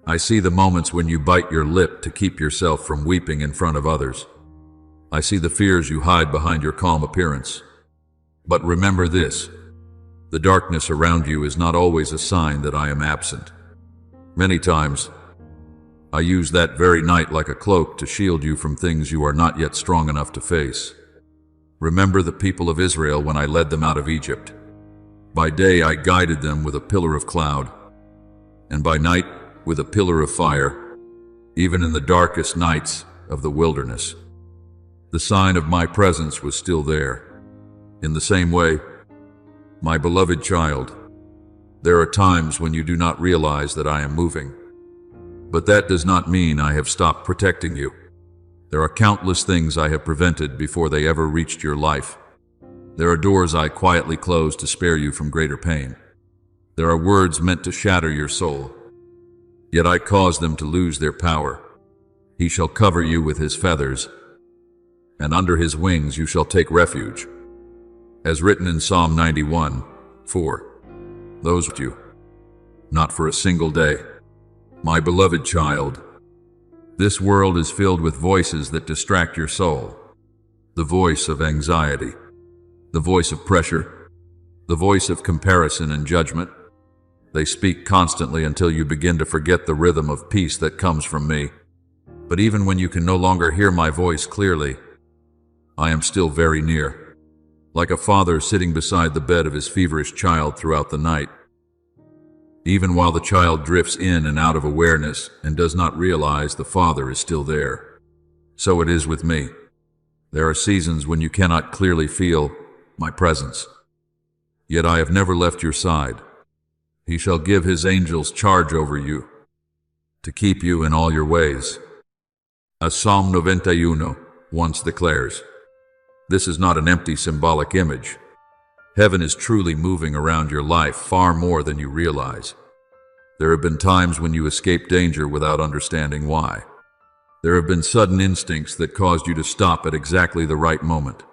I see the moments when you bite your lip to keep yourself from weeping in front of others. I see the fears you hide behind your calm appearance. But remember this, the darkness around you is not always a sign that I am absent. Many times, I use that very night like a cloak to shield you from things you are not yet strong enough to face. Remember the people of Israel when I led them out of Egypt. By day I guided them with a pillar of cloud, and by night with a pillar of fire, even in the darkest nights of the wilderness. The sign of my presence was still there. In the same way, my beloved child, there are times when you do not realize that I am moving. But that does not mean I have stopped protecting you. There are countless things I have prevented before they ever reached your life. There are doors I quietly closed to spare you from greater pain. There are words meant to shatter your soul, yet I caused them to lose their power. He shall cover you with his feathers, and under his wings you shall take refuge. As written in Psalm 91:4, those with you, not for a single day. My beloved child, this world is filled with voices that distract your soul. The voice of anxiety, the voice of pressure, the voice of comparison and judgment. They speak constantly until you begin to forget the rhythm of peace that comes from me. But even when you can no longer hear my voice clearly, I am still very near, like a father sitting beside the bed of his feverish child throughout the night. Even while the child drifts in and out of awareness and does not realize the father is still there. So it is with me. There are seasons when you cannot clearly feel my presence. Yet I have never left your side. He shall give his angels charge over you, to keep you in all your ways. As Psalm 91 once declares, This is not an empty symbolic image. Heaven is truly moving around your life far more than you realize. There have been times when you escaped danger without understanding why. There have been sudden instincts that caused you to stop at exactly the right moment.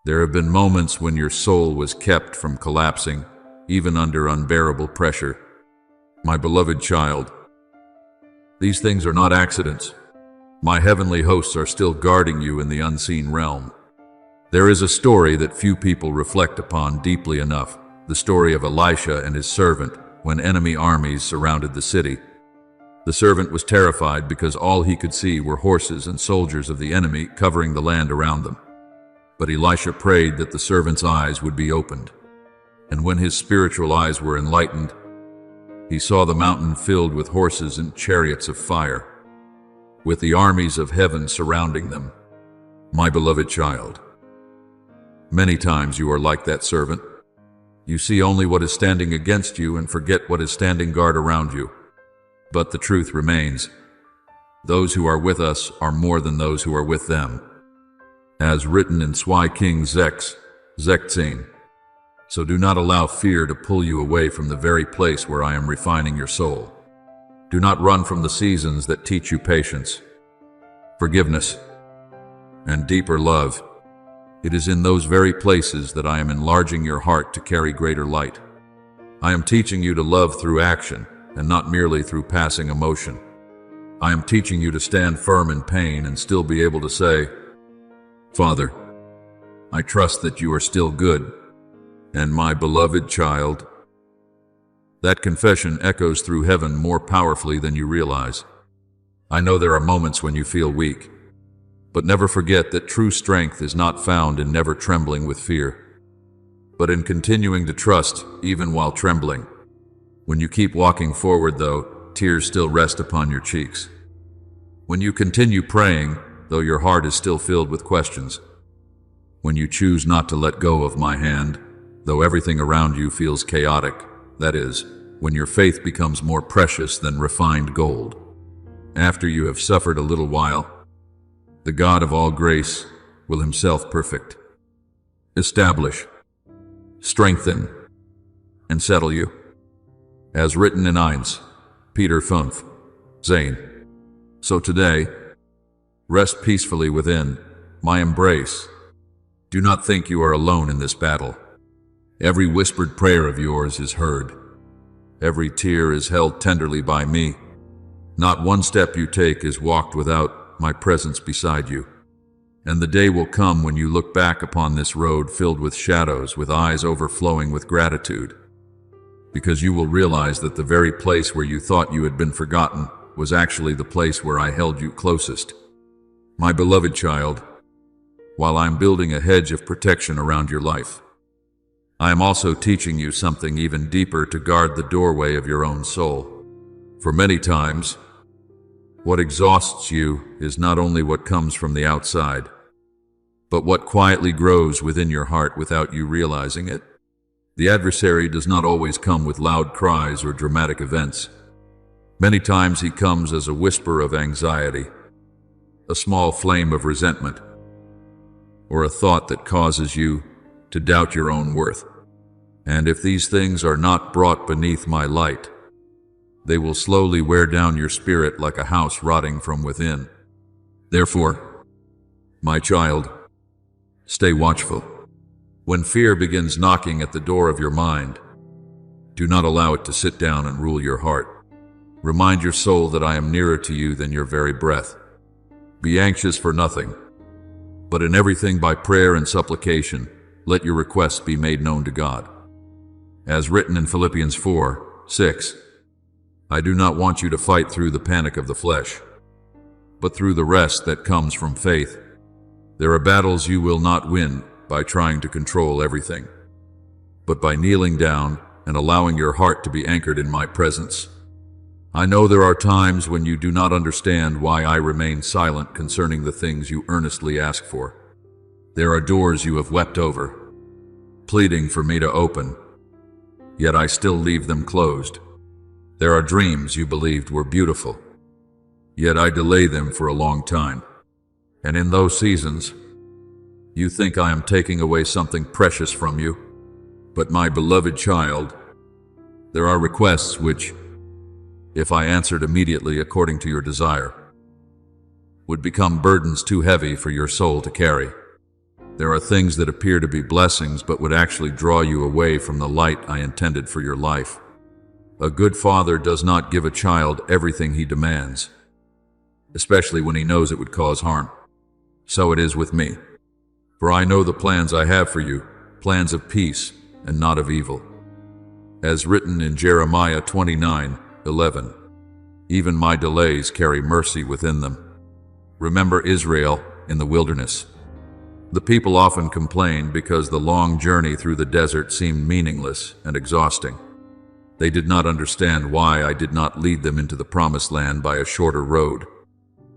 There have been moments when your soul was kept from collapsing, even under unbearable pressure. My beloved child, these things are not accidents. My heavenly hosts are still guarding you in the unseen realm. There is a story that few people reflect upon deeply enough, the story of Elisha and his servant when enemy armies surrounded the city. The servant was terrified because all he could see were horses and soldiers of the enemy covering the land around them. But Elisha prayed that the servant's eyes would be opened. And when his spiritual eyes were enlightened, he saw the mountain filled with horses and chariots of fire, with the armies of heaven surrounding them. My beloved child, many times you are like that servant. You see only what is standing against you and forget what is standing guard around you. But the truth remains. Those who are with us are more than those who are with them. As written in Swy King Zexine. So do not allow fear to pull you away from the very place where I am refining your soul. Do not run from the seasons that teach you patience, forgiveness, and deeper love. It is in those very places that I am enlarging your heart to carry greater light. I am teaching you to love through action and not merely through passing emotion. I am teaching you to stand firm in pain and still be able to say, Father, I trust that you are still good, and my beloved child. That confession echoes through heaven more powerfully than you realize. I know there are moments when you feel weak, but never forget that true strength is not found in never trembling with fear, but in continuing to trust even while trembling. When you keep walking forward, though, tears still rest upon your cheeks. When you continue praying, though your heart is still filled with questions. When you choose not to let go of my hand, though everything around you feels chaotic, that is, when your faith becomes more precious than refined gold. After you have suffered a little while, the God of all grace will himself perfect, establish, strengthen, and settle you. As written in 1 Peter 5, Zane. So today, rest peacefully within my embrace. Do not think you are alone in this battle. Every whispered prayer of yours is heard. Every tear is held tenderly by me. Not one step you take is walked without my presence beside you. And the day will come when you look back upon this road filled with shadows, with eyes overflowing with gratitude, because you will realize that the very place where you thought you had been forgotten was actually the place where I held you closest. My beloved child, while I am building a hedge of protection around your life, I am also teaching you something even deeper to guard the doorway of your own soul. For many times, what exhausts you is not only what comes from the outside, but what quietly grows within your heart without you realizing it. The adversary does not always come with loud cries or dramatic events. Many times he comes as a whisper of anxiety, a small flame of resentment, or a thought that causes you to doubt your own worth. And if these things are not brought beneath my light, they will slowly wear down your spirit like a house rotting from within. Therefore, my child, stay watchful. When fear begins knocking at the door of your mind, do not allow it to sit down and rule your heart. Remind your soul that I am nearer to you than your very breath. Be anxious for nothing, but in everything by prayer and supplication, let your requests be made known to God. As written in Philippians 4:6, I do not want you to fight through the panic of the flesh, but through the rest that comes from faith. There are battles you will not win by trying to control everything, but by kneeling down and allowing your heart to be anchored in my presence. I know there are times when you do not understand why I remain silent concerning the things you earnestly ask for. There are doors you have wept over, pleading for me to open, yet I still leave them closed. There are dreams you believed were beautiful, yet I delay them for a long time. And in those seasons, You think I am taking away something precious from you, but my beloved child, there are requests which, if I answered immediately according to your desire, would become burdens too heavy for your soul to carry. There are things that appear to be blessings but would actually draw you away from the light I intended for your life. A good father does not give a child everything he demands, especially when he knows it would cause harm. So it is with me. For I know the plans I have for you, plans of peace and not of evil. As written in Jeremiah 29:11, even my delays carry mercy within them. Remember Israel in the wilderness. The people often complained because the long journey through the desert seemed meaningless and exhausting. They did not understand why I did not lead them into the promised land by a shorter road.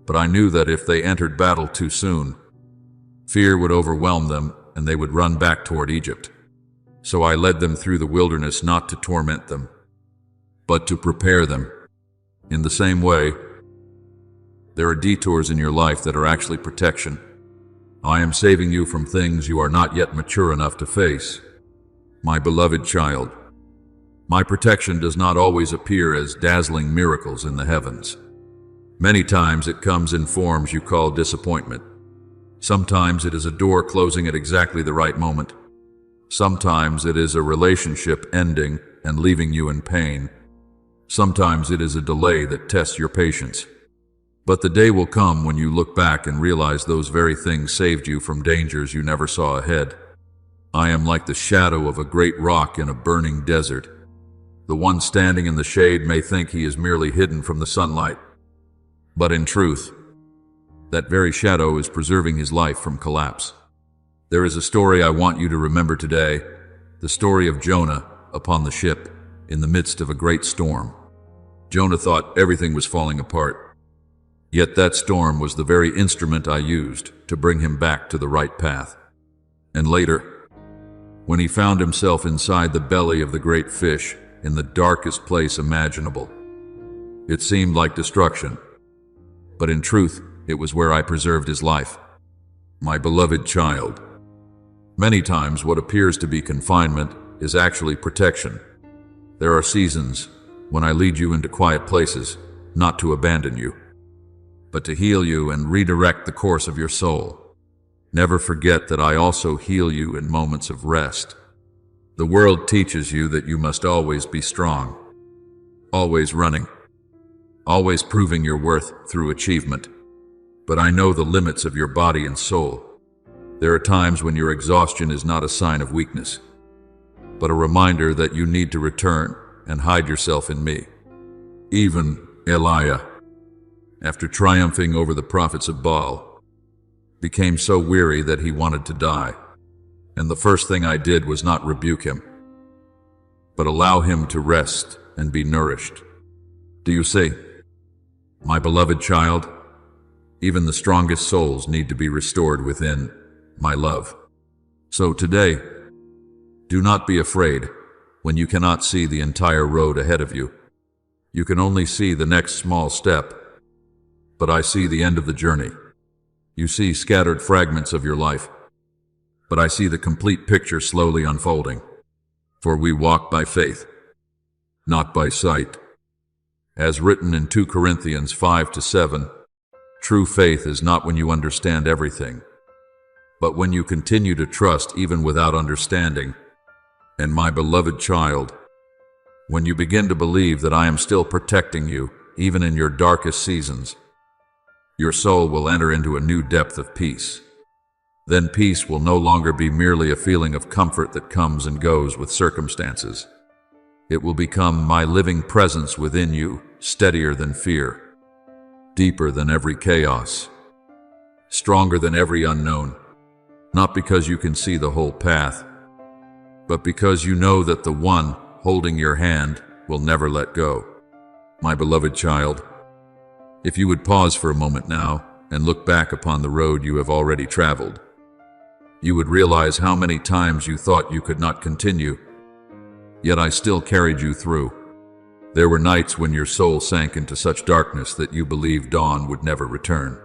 But I knew that if they entered battle too soon, fear would overwhelm them and they would run back toward Egypt. So I led them through the wilderness not to torment them, but to prepare them. In the same way, there are detours in your life that are actually protection. I am saving you from things you are not yet mature enough to face. My beloved child, my protection does not always appear as dazzling miracles in the heavens. Many times it comes in forms you call disappointment. Sometimes it is a door closing at exactly the right moment. Sometimes it is a relationship ending and leaving you in pain. Sometimes it is a delay that tests your patience. But the day will come when you look back and realize those very things saved you from dangers you never saw ahead. I am like the shadow of a great rock in a burning desert. The one standing in the shade may think he is merely hidden from the sunlight. But in truth, that very shadow is preserving his life from collapse. There is a story I want you to remember today, the story of Jonah upon the ship in the midst of a great storm. Jonah thought everything was falling apart. Yet that storm was the very instrument I used to bring him back to the right path. And later, when he found himself inside the belly of the great fish in the darkest place imaginable, it seemed like destruction. But in truth, it was where I preserved his life. My beloved child, many times what appears to be confinement is actually protection. There are seasons when I lead you into quiet places, not to abandon you, but to heal you and redirect the course of your soul. Never forget that I also heal you in moments of rest. The world teaches you that you must always be strong, always running, always proving your worth through achievement. But I know the limits of your body and soul. There are times when your exhaustion is not a sign of weakness, but a reminder that you need to return and hide yourself in me. Even Elijah, after triumphing over the prophets of Baal, became so weary that he wanted to die. And the first thing I did was not rebuke him, but allow him to rest and be nourished. Do you see? My beloved child, even the strongest souls need to be restored within my love. So today, do not be afraid when you cannot see the entire road ahead of you. You can only see the next small step, but I see the end of the journey. You see scattered fragments of your life, but I see the complete picture slowly unfolding. For we walk by faith, not by sight. As written in 2 Corinthians 5-7, true faith is not when you understand everything, but when you continue to trust even without understanding. And my beloved child, when you begin to believe that I am still protecting you, even in your darkest seasons, your soul will enter into a new depth of peace. Then peace will no longer be merely a feeling of comfort that comes and goes with circumstances. It will become my living presence within you, steadier than fear, deeper than every chaos, stronger than every unknown, not because you can see the whole path, but because you know that the one holding your hand will never let go. My beloved child, if you would pause for a moment now and look back upon the road you have already traveled, you would realize how many times you thought you could not continue, yet I still carried you through. There were nights when your soul sank into such darkness that you believed dawn would never return.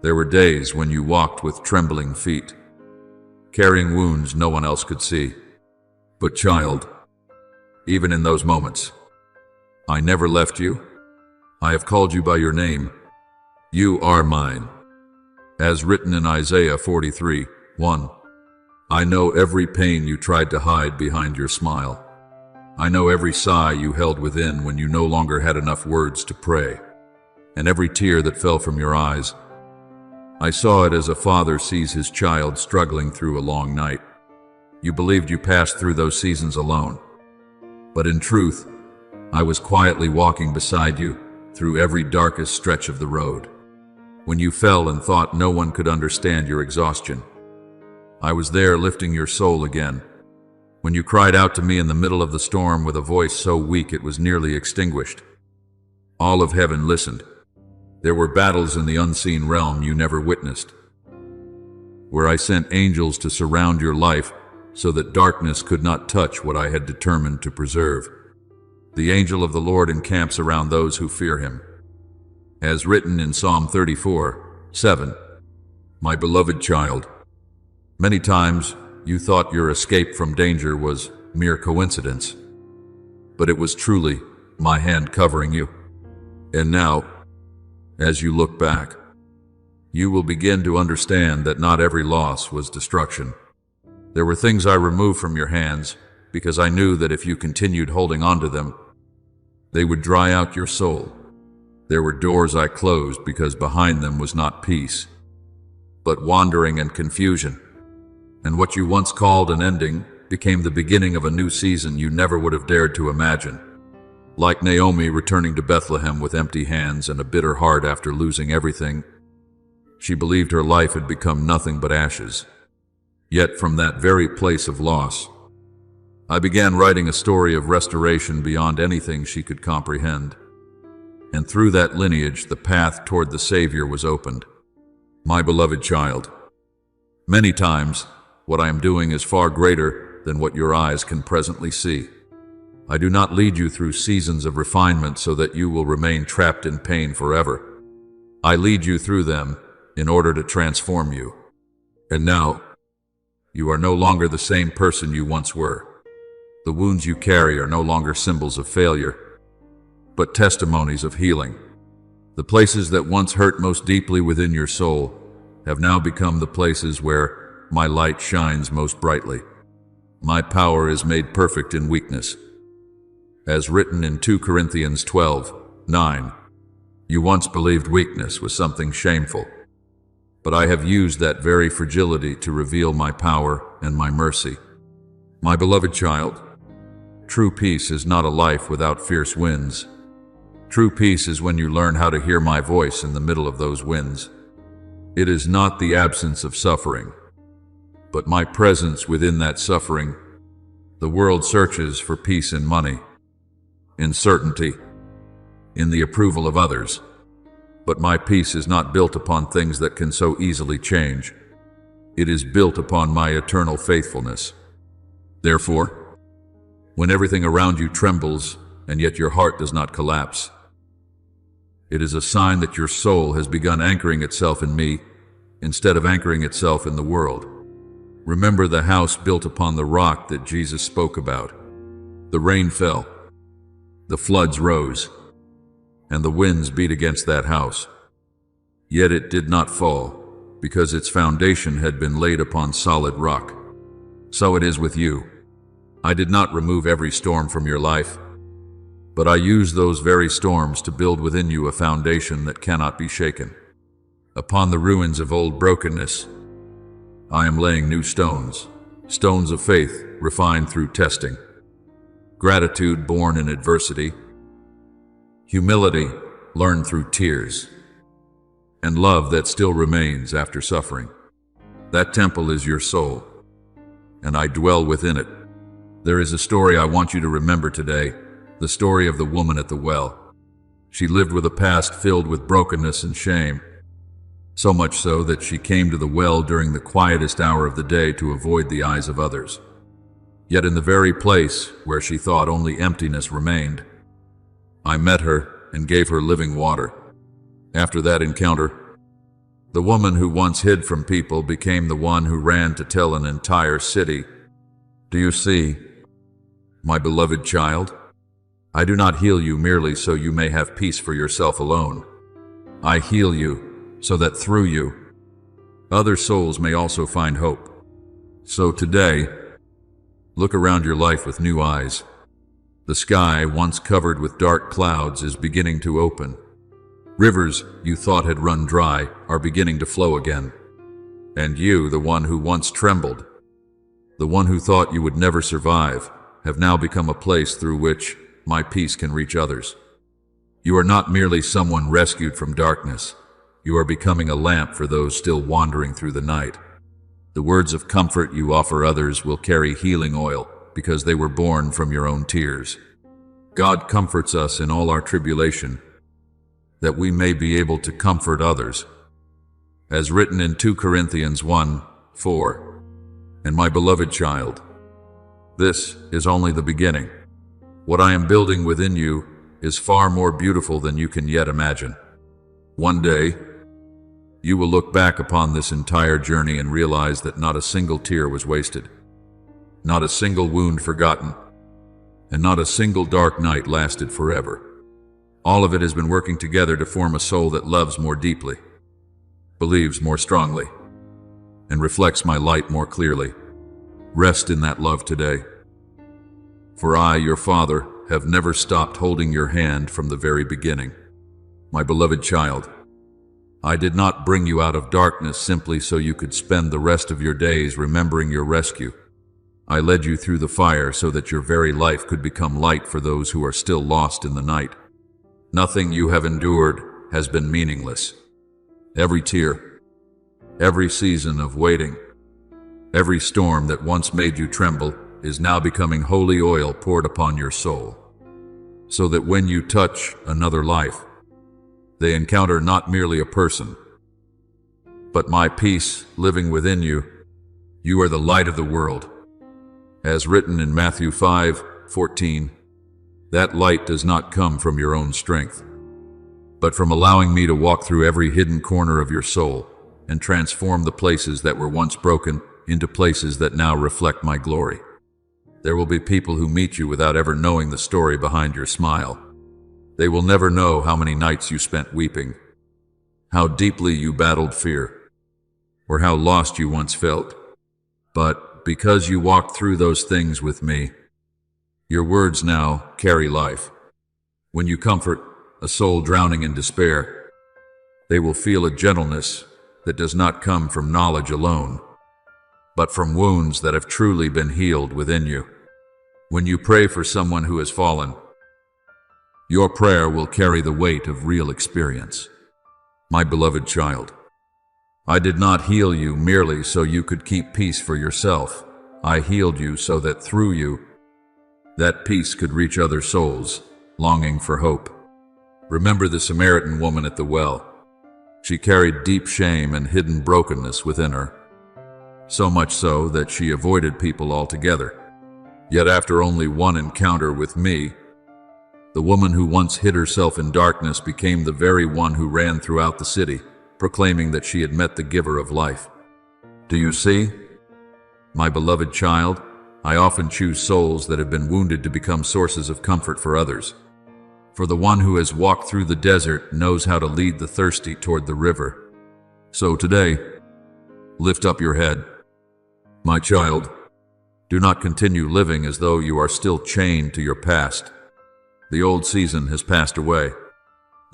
There were days when you walked with trembling feet, carrying wounds no one else could see. But child, even in those moments, I never left you. I have called you by your name. You are mine. As written in Isaiah 43:1, I know every pain you tried to hide behind your smile. I know every sigh you held within when you no longer had enough words to pray, and every tear that fell from your eyes. I saw it as a father sees his child struggling through a long night. You believed you passed through those seasons alone. But in truth, I was quietly walking beside you through every darkest stretch of the road. When you fell and thought no one could understand your exhaustion, I was there lifting your soul again. When you cried out to me in the middle of the storm with a voice so weak it was nearly extinguished, all of heaven listened. There were battles in the unseen realm you never witnessed, where I sent angels to surround your life so that darkness could not touch what I had determined to preserve. The angel of the Lord encamps around those who fear him. As written in Psalm 34:7, my beloved child, many times you thought your escape from danger was mere coincidence, but it was truly my hand covering you. And now, as you look back, you will begin to understand that not every loss was destruction. There were things I removed from your hands because I knew that if you continued holding on to them, they would dry out your soul. There were doors I closed because behind them was not peace, but wandering and confusion. And what you once called an ending became the beginning of a new season you never would have dared to imagine. Like Naomi returning to Bethlehem with empty hands and a bitter heart after losing everything, she believed her life had become nothing but ashes. Yet from that very place of loss, I began writing a story of restoration beyond anything she could comprehend. And through that lineage, the path toward the Savior was opened. My beloved child, many times, what I am doing is far greater than what your eyes can presently see. I do not lead you through seasons of refinement so that you will remain trapped in pain forever. I lead you through them in order to transform you. And now, you are no longer the same person you once were. The wounds you carry are no longer symbols of failure, but testimonies of healing. The places that once hurt most deeply within your soul have now become the places where my light shines most brightly. My power is made perfect in weakness. As written in 2 Corinthians 12:9, you once believed weakness was something shameful, but I have used that very fragility to reveal my power and my mercy. My beloved child, true peace is not a life without fierce winds. True peace is when you learn how to hear my voice in the middle of those winds. It is not the absence of suffering, but my presence within that suffering. The world searches for peace in money, in certainty, in the approval of others. But my peace is not built upon things that can so easily change. It is built upon my eternal faithfulness. Therefore, when everything around you trembles and yet your heart does not collapse, it is a sign that your soul has begun anchoring itself in me instead of anchoring itself in the world. Remember the house built upon the rock that Jesus spoke about. The rain fell, the floods rose, and the winds beat against that house. Yet it did not fall, because its foundation had been laid upon solid rock. So it is with you. I did not remove every storm from your life, but I used those very storms to build within you a foundation that cannot be shaken. Upon the ruins of old brokenness, I am laying new stones, stones of faith refined through testing, gratitude born in adversity, humility learned through tears, and love that still remains after suffering. That temple is your soul, and I dwell within it. There is a story I want you to remember today, the story of the woman at the well. She lived with a past filled with brokenness and shame, so much so that she came to the well during the quietest hour of the day to avoid the eyes of others. Yet in the very place where she thought only emptiness remained, I met her and gave her living water. After that encounter, The woman who once hid from people became the one who ran to tell an entire city. Do you see, my beloved child? I do not heal you merely so you may have peace for yourself alone. I heal you so that through you, other souls may also find hope. So today, look around your life with new eyes. The sky, once covered with dark clouds, is beginning to open. Rivers you thought had run dry are beginning to flow again. And you, the one who once trembled, the one who thought you would never survive, have now become a place through which my peace can reach others. You are not merely someone rescued from darkness. You are becoming a lamp for those still wandering through the night. The words of comfort you offer others will carry healing oil because they were born from your own tears. God comforts us in all our tribulation, that we may be able to comfort others. As written in 2 Corinthians 1:4, and my beloved child, this is only the beginning. What I am building within you is far more beautiful than you can yet imagine. One day, you will look back upon this entire journey and realize that not a single tear was wasted, not a single wound forgotten, and not a single dark night lasted forever. All of it has been working together to form a soul that loves more deeply, believes more strongly, and reflects my light more clearly. Rest in that love today. For I, your Father, have never stopped holding your hand from the very beginning. My beloved child, I did not bring you out of darkness simply so you could spend the rest of your days remembering your rescue. I led you through the fire so that your very life could become light for those who are still lost in the night. Nothing you have endured has been meaningless. Every tear, every season of waiting, every storm that once made you tremble is now becoming holy oil poured upon your soul, so that when you touch another life, they encounter not merely a person, but my peace living within you. You are the light of the world. As written in Matthew 5:14, that light does not come from your own strength, but from allowing me to walk through every hidden corner of your soul and transform the places that were once broken into places that now reflect my glory. There will be people who meet you without ever knowing the story behind your smile. They will never know how many nights you spent weeping, how deeply you battled fear, or how lost you once felt. But because you walked through those things with me, your words now carry life. When you comfort a soul drowning in despair, they will feel a gentleness that does not come from knowledge alone, but from wounds that have truly been healed within you. When you pray for someone who has fallen, your prayer will carry the weight of real experience. My beloved child, I did not heal you merely so you could keep peace for yourself. I healed you so that through you, that peace could reach other souls longing for hope. Remember the Samaritan woman at the well. She carried deep shame and hidden brokenness within her, so much so that she avoided people altogether. Yet after only one encounter with me, the woman who once hid herself in darkness became the very one who ran throughout the city, proclaiming that she had met the giver of life. Do you see? My beloved child, I often choose souls that have been wounded to become sources of comfort for others. For the one who has walked through the desert knows how to lead the thirsty toward the river. So today, lift up your head. My child, do not continue living as though you are still chained to your past. The old season has passed away.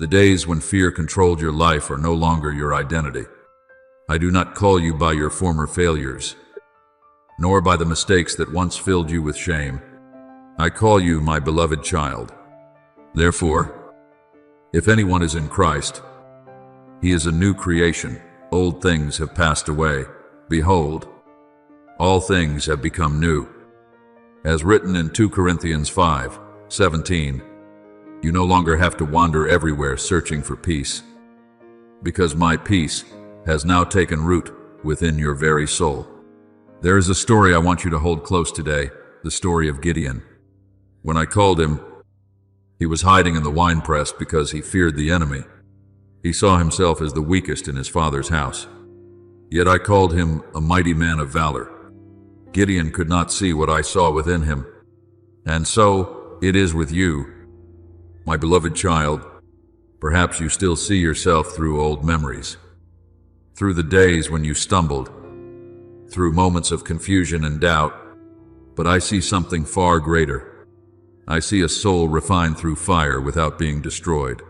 The days when fear controlled your life are no longer your identity. I do not call you by your former failures, nor by the mistakes that once filled you with shame. I call you my beloved child. Therefore, if anyone is in Christ, he is a new creation. Old things have passed away. Behold, all things have become new. As written in 2 Corinthians 5:17, you no longer have to wander everywhere searching for peace, because my peace has now taken root within your very soul. There is a story I want you to hold close today, the story of Gideon. When I called him, he was hiding in the winepress because he feared the enemy. He saw himself as the weakest in his father's house. Yet I called him a mighty man of valor. Gideon could not see what I saw within him. And so it is with you, my beloved child. Perhaps you still see yourself through old memories, through the days when you stumbled, through moments of confusion and doubt. But I see something far greater. I see a soul refined through fire without being destroyed.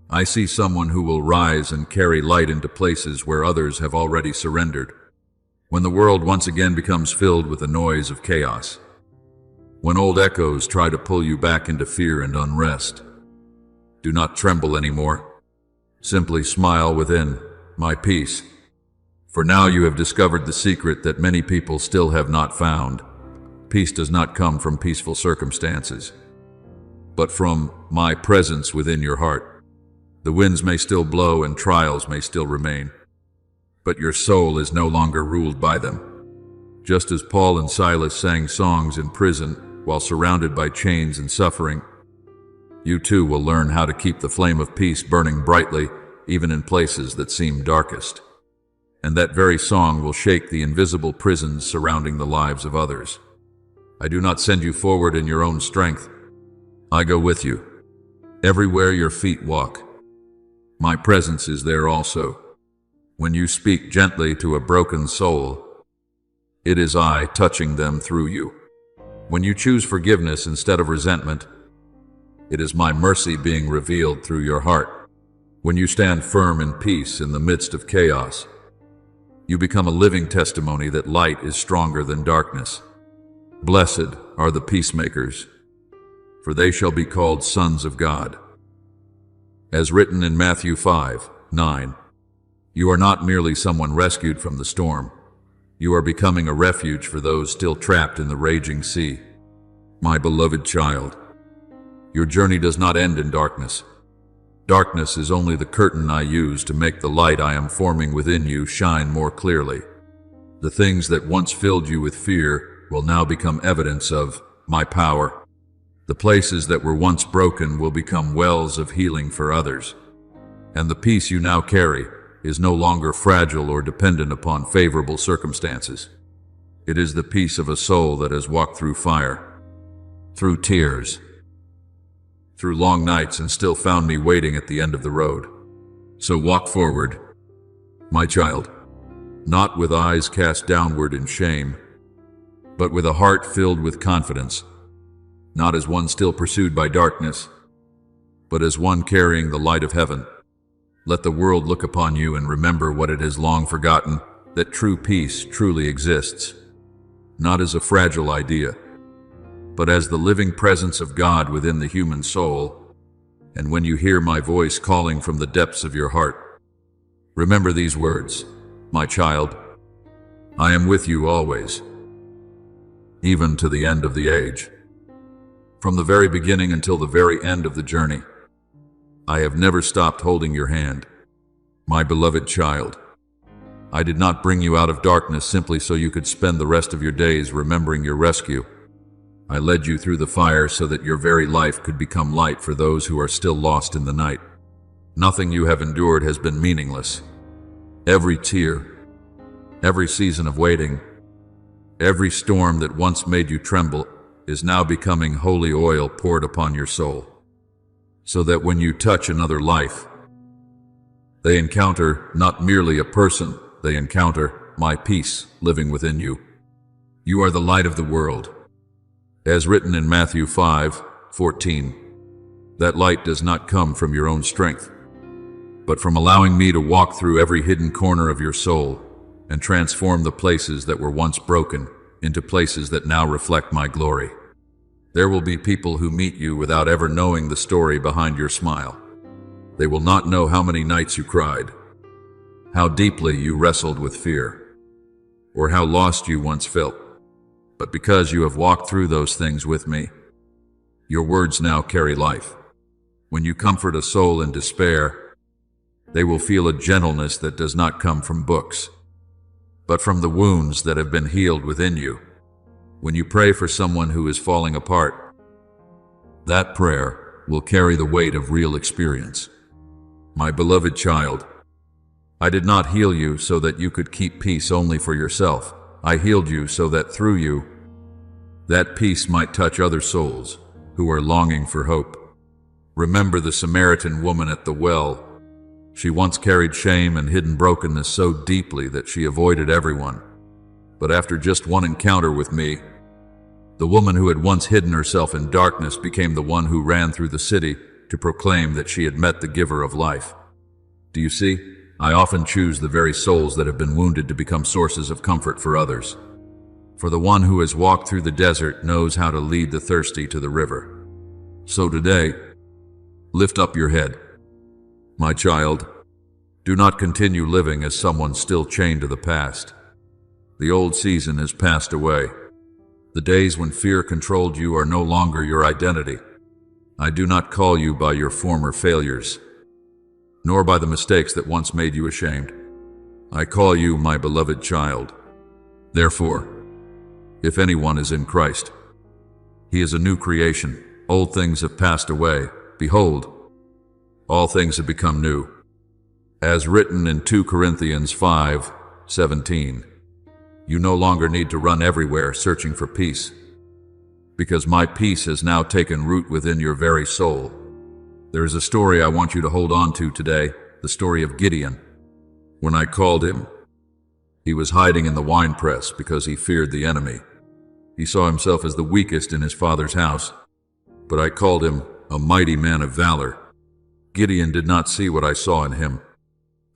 I see someone who will rise and carry light into places where others have already surrendered. When the world once again becomes filled with the noise of chaos, when old echoes try to pull you back into fear and unrest, do not tremble anymore. Simply smile within, my peace. For now you have discovered the secret that many people still have not found. Peace does not come from peaceful circumstances, but from my presence within your heart. The winds may still blow and trials may still remain, but your soul is no longer ruled by them. Just as Paul and Silas sang songs in prison while surrounded by chains and suffering, you too will learn how to keep the flame of peace burning brightly even in places that seem darkest. And that very song will shake the invisible prisons surrounding the lives of others. I do not send you forward in your own strength. I go with you. Everywhere your feet walk, my presence is there also. When you speak gently to a broken soul, it is I touching them through you. When you choose forgiveness instead of resentment, it is my mercy being revealed through your heart. When you stand firm in peace in the midst of chaos, you become a living testimony that light is stronger than darkness. Blessed are the peacemakers, for they shall be called sons of God. As written in Matthew 5:9, you are not merely someone rescued from the storm. You are becoming a refuge for those still trapped in the raging sea. My beloved child, your journey does not end in darkness. Darkness is only the curtain I use to make the light I am forming within you shine more clearly. The things that once filled you with fear will now become evidence of my power. The places that were once broken will become wells of healing for others. And the peace you now carry is no longer fragile or dependent upon favorable circumstances. It is the peace of a soul that has walked through fire, through tears, through long nights, and still found me waiting at the end of the road. So walk forward, my child, not with eyes cast downward in shame, but with a heart filled with confidence, not as one still pursued by darkness, but as one carrying the light of heaven. Let the world look upon you and remember what it has long forgotten, that true peace truly exists, not as a fragile idea, but as the living presence of God within the human soul. And when you hear my voice calling from the depths of your heart, remember these words, my child, I am with you always, even to the end of the age. From the very beginning until the very end of the journey, I have never stopped holding your hand. My beloved child, I did not bring you out of darkness simply so you could spend the rest of your days remembering your rescue. I led you through the fire so that your very life could become light for those who are still lost in the night. Nothing you have endured has been meaningless. Every tear, every season of waiting, every storm that once made you tremble is now becoming holy oil poured upon your soul, so that when you touch another life, they encounter not merely a person, they encounter my peace living within you. You are the light of the world. As written in Matthew 5:14, that light does not come from your own strength, but from allowing me to walk through every hidden corner of your soul and transform the places that were once broken into places that now reflect my glory. There will be people who meet you without ever knowing the story behind your smile. They will not know how many nights you cried, how deeply you wrestled with fear, or how lost you once felt. But because you have walked through those things with me, your words now carry life. When you comfort a soul in despair, they will feel a gentleness that does not come from books, but from the wounds that have been healed within you. When you pray for someone who is falling apart, that prayer will carry the weight of real experience. My beloved child, I did not heal you so that you could keep peace only for yourself. I healed you so that through you, that peace might touch other souls who are longing for hope. Remember the Samaritan woman at the well. She once carried shame and hidden brokenness so deeply that she avoided everyone. But after just one encounter with me, the woman who had once hidden herself in darkness became the one who ran through the city to proclaim that she had met the giver of life. Do you see? I often choose the very souls that have been wounded to become sources of comfort for others. For the one who has walked through the desert knows how to lead the thirsty to the river. So today, lift up your head. My child, do not continue living as someone still chained to the past. The old season has passed away. The days when fear controlled you are no longer your identity. I do not call you by your former failures, nor by the mistakes that once made you ashamed. I call you my beloved child. Therefore, if anyone is in Christ, he is a new creation. Old things have passed away. Behold, all things have become new. As written in 2 Corinthians 5:17, you no longer need to run everywhere searching for peace, because my peace has now taken root within your very soul. There is a story I want you to hold on to today, the story of Gideon. When I called him, he was hiding in the winepress because he feared the enemy. He saw himself as the weakest in his father's house, but I called him a mighty man of valor. Gideon did not see what I saw in him,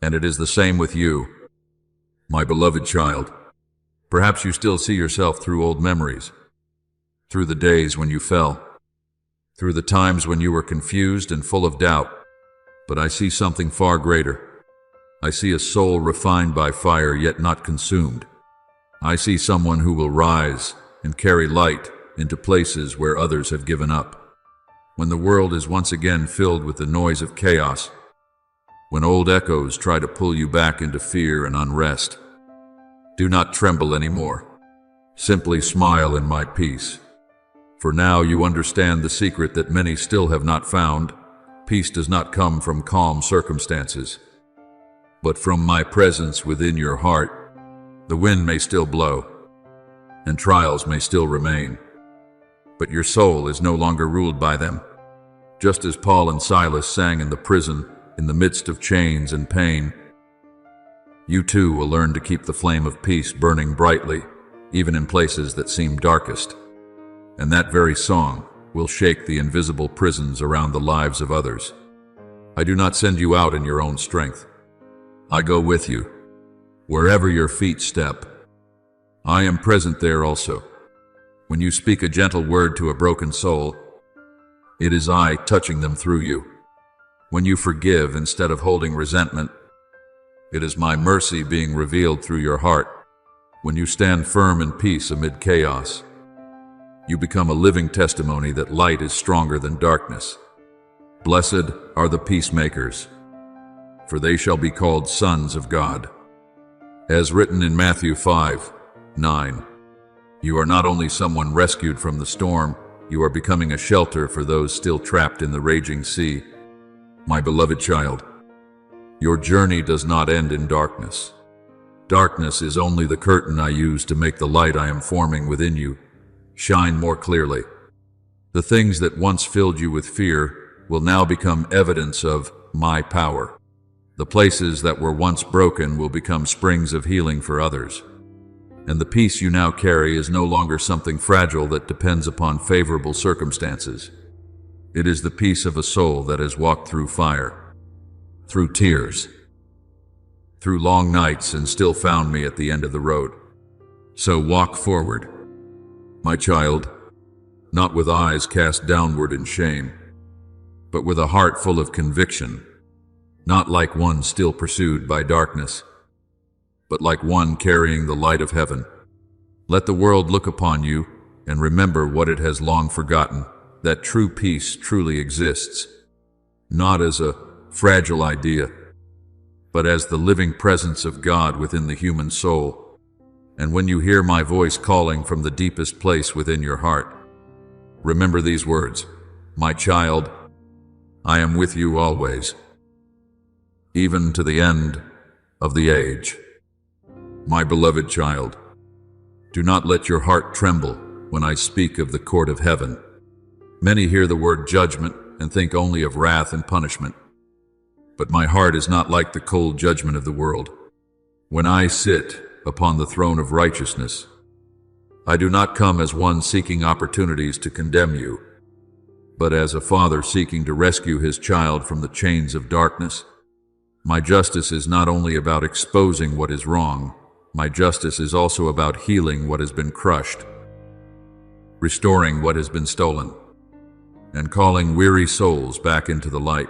and it is the same with you, my beloved child. Perhaps you still see yourself through old memories, through the days when you fell, through the times when you were confused and full of doubt. But I see something far greater. I see a soul refined by fire yet not consumed. I see someone who will rise and carry light into places where others have given up. When the world is once again filled with the noise of chaos, when old echoes try to pull you back into fear and unrest, do not tremble anymore. Simply smile in my peace. For now you understand the secret that many still have not found. Peace does not come from calm circumstances, but from my presence within your heart. The wind may still blow, and trials may still remain, but your soul is no longer ruled by them. Just as Paul and Silas sang in the prison, in the midst of chains and pain, you too will learn to keep the flame of peace burning brightly, even in places that seem darkest. And that very song will shake the invisible prisons around the lives of others. I do not send you out in your own strength. I go with you. Wherever your feet step, I am present there also. When you speak a gentle word to a broken soul, it is I touching them through you. When you forgive instead of holding resentment, it is my mercy being revealed through your heart. When you stand firm in peace amid chaos, you become a living testimony that light is stronger than darkness. Blessed are the peacemakers, for they shall be called sons of God. As written in Matthew 5:9, you are not only someone rescued from the storm, you are becoming a shelter for those still trapped in the raging sea. My beloved child, your journey does not end in darkness. Darkness is only the curtain I use to make the light I am forming within you shine more clearly. The things that once filled you with fear will now become evidence of my power. The places that were once broken will become springs of healing for others. And the peace you now carry is no longer something fragile that depends upon favorable circumstances. It is the peace of a soul that has walked through fire, through tears, through long nights, and still found me at the end of the road. So walk forward, my child, not with eyes cast downward in shame, but with a heart full of conviction, not like one still pursued by darkness, but like one carrying the light of heaven. Let the world look upon you and remember what it has long forgotten, that true peace truly exists, not as a fragile idea, but as the living presence of God within the human soul. And when you hear my voice calling from the deepest place within your heart, remember these words: my child, I am with you always. even to the end of the age. My beloved child, do not let your heart tremble when I speak of the court of heaven. Many hear the word judgment and think only of wrath and punishment. But my heart is not like the cold judgment of the world. When I sit upon the throne of righteousness, I do not come as one seeking opportunities to condemn you, but as a father seeking to rescue his child from the chains of darkness. My justice is not only about exposing what is wrong, my justice is also about healing what has been crushed, restoring what has been stolen, and calling weary souls back into the light.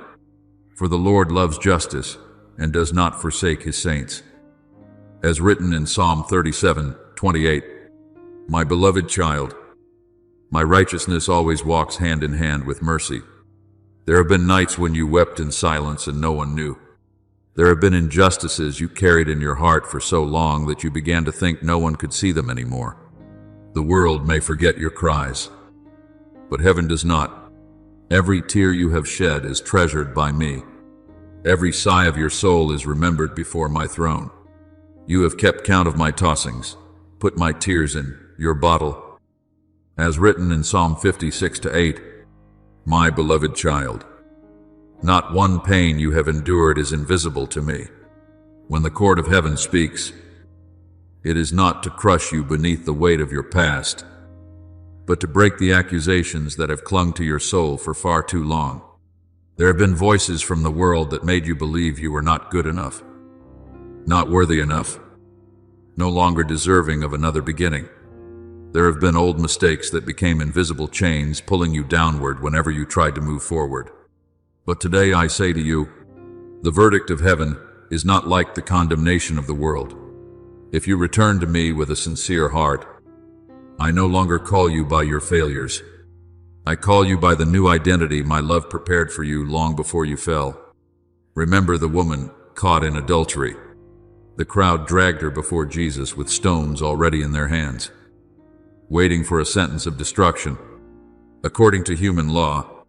For the Lord loves justice and does not forsake his saints. As written in Psalm 37:28, my beloved child, my righteousness always walks hand in hand with mercy. There have been nights when you wept in silence and no one knew. There have been injustices you carried in your heart for so long that you began to think no one could see them anymore. The world may forget your cries, but heaven does not. Every tear you have shed is treasured by me. Every sigh of your soul is remembered before my throne. You have kept count of my tossings, put my tears in your bottle. As written in Psalm 56:8, my beloved child, not one pain you have endured is invisible to me. When the court of heaven speaks, it is not to crush you beneath the weight of your past, but to break the accusations that have clung to your soul for far too long. There have been voices from the world that made you believe you were not good enough, not worthy enough, no longer deserving of another beginning. There have been old mistakes that became invisible chains pulling you downward whenever you tried to move forward. But today I say to you, the verdict of heaven is not like the condemnation of the world. If you return to me with a sincere heart, I no longer call you by your failures. I call you by the new identity my love prepared for you long before you fell. Remember the woman caught in adultery. The crowd dragged her before Jesus with stones already in their hands, waiting for a sentence of destruction. According to human law,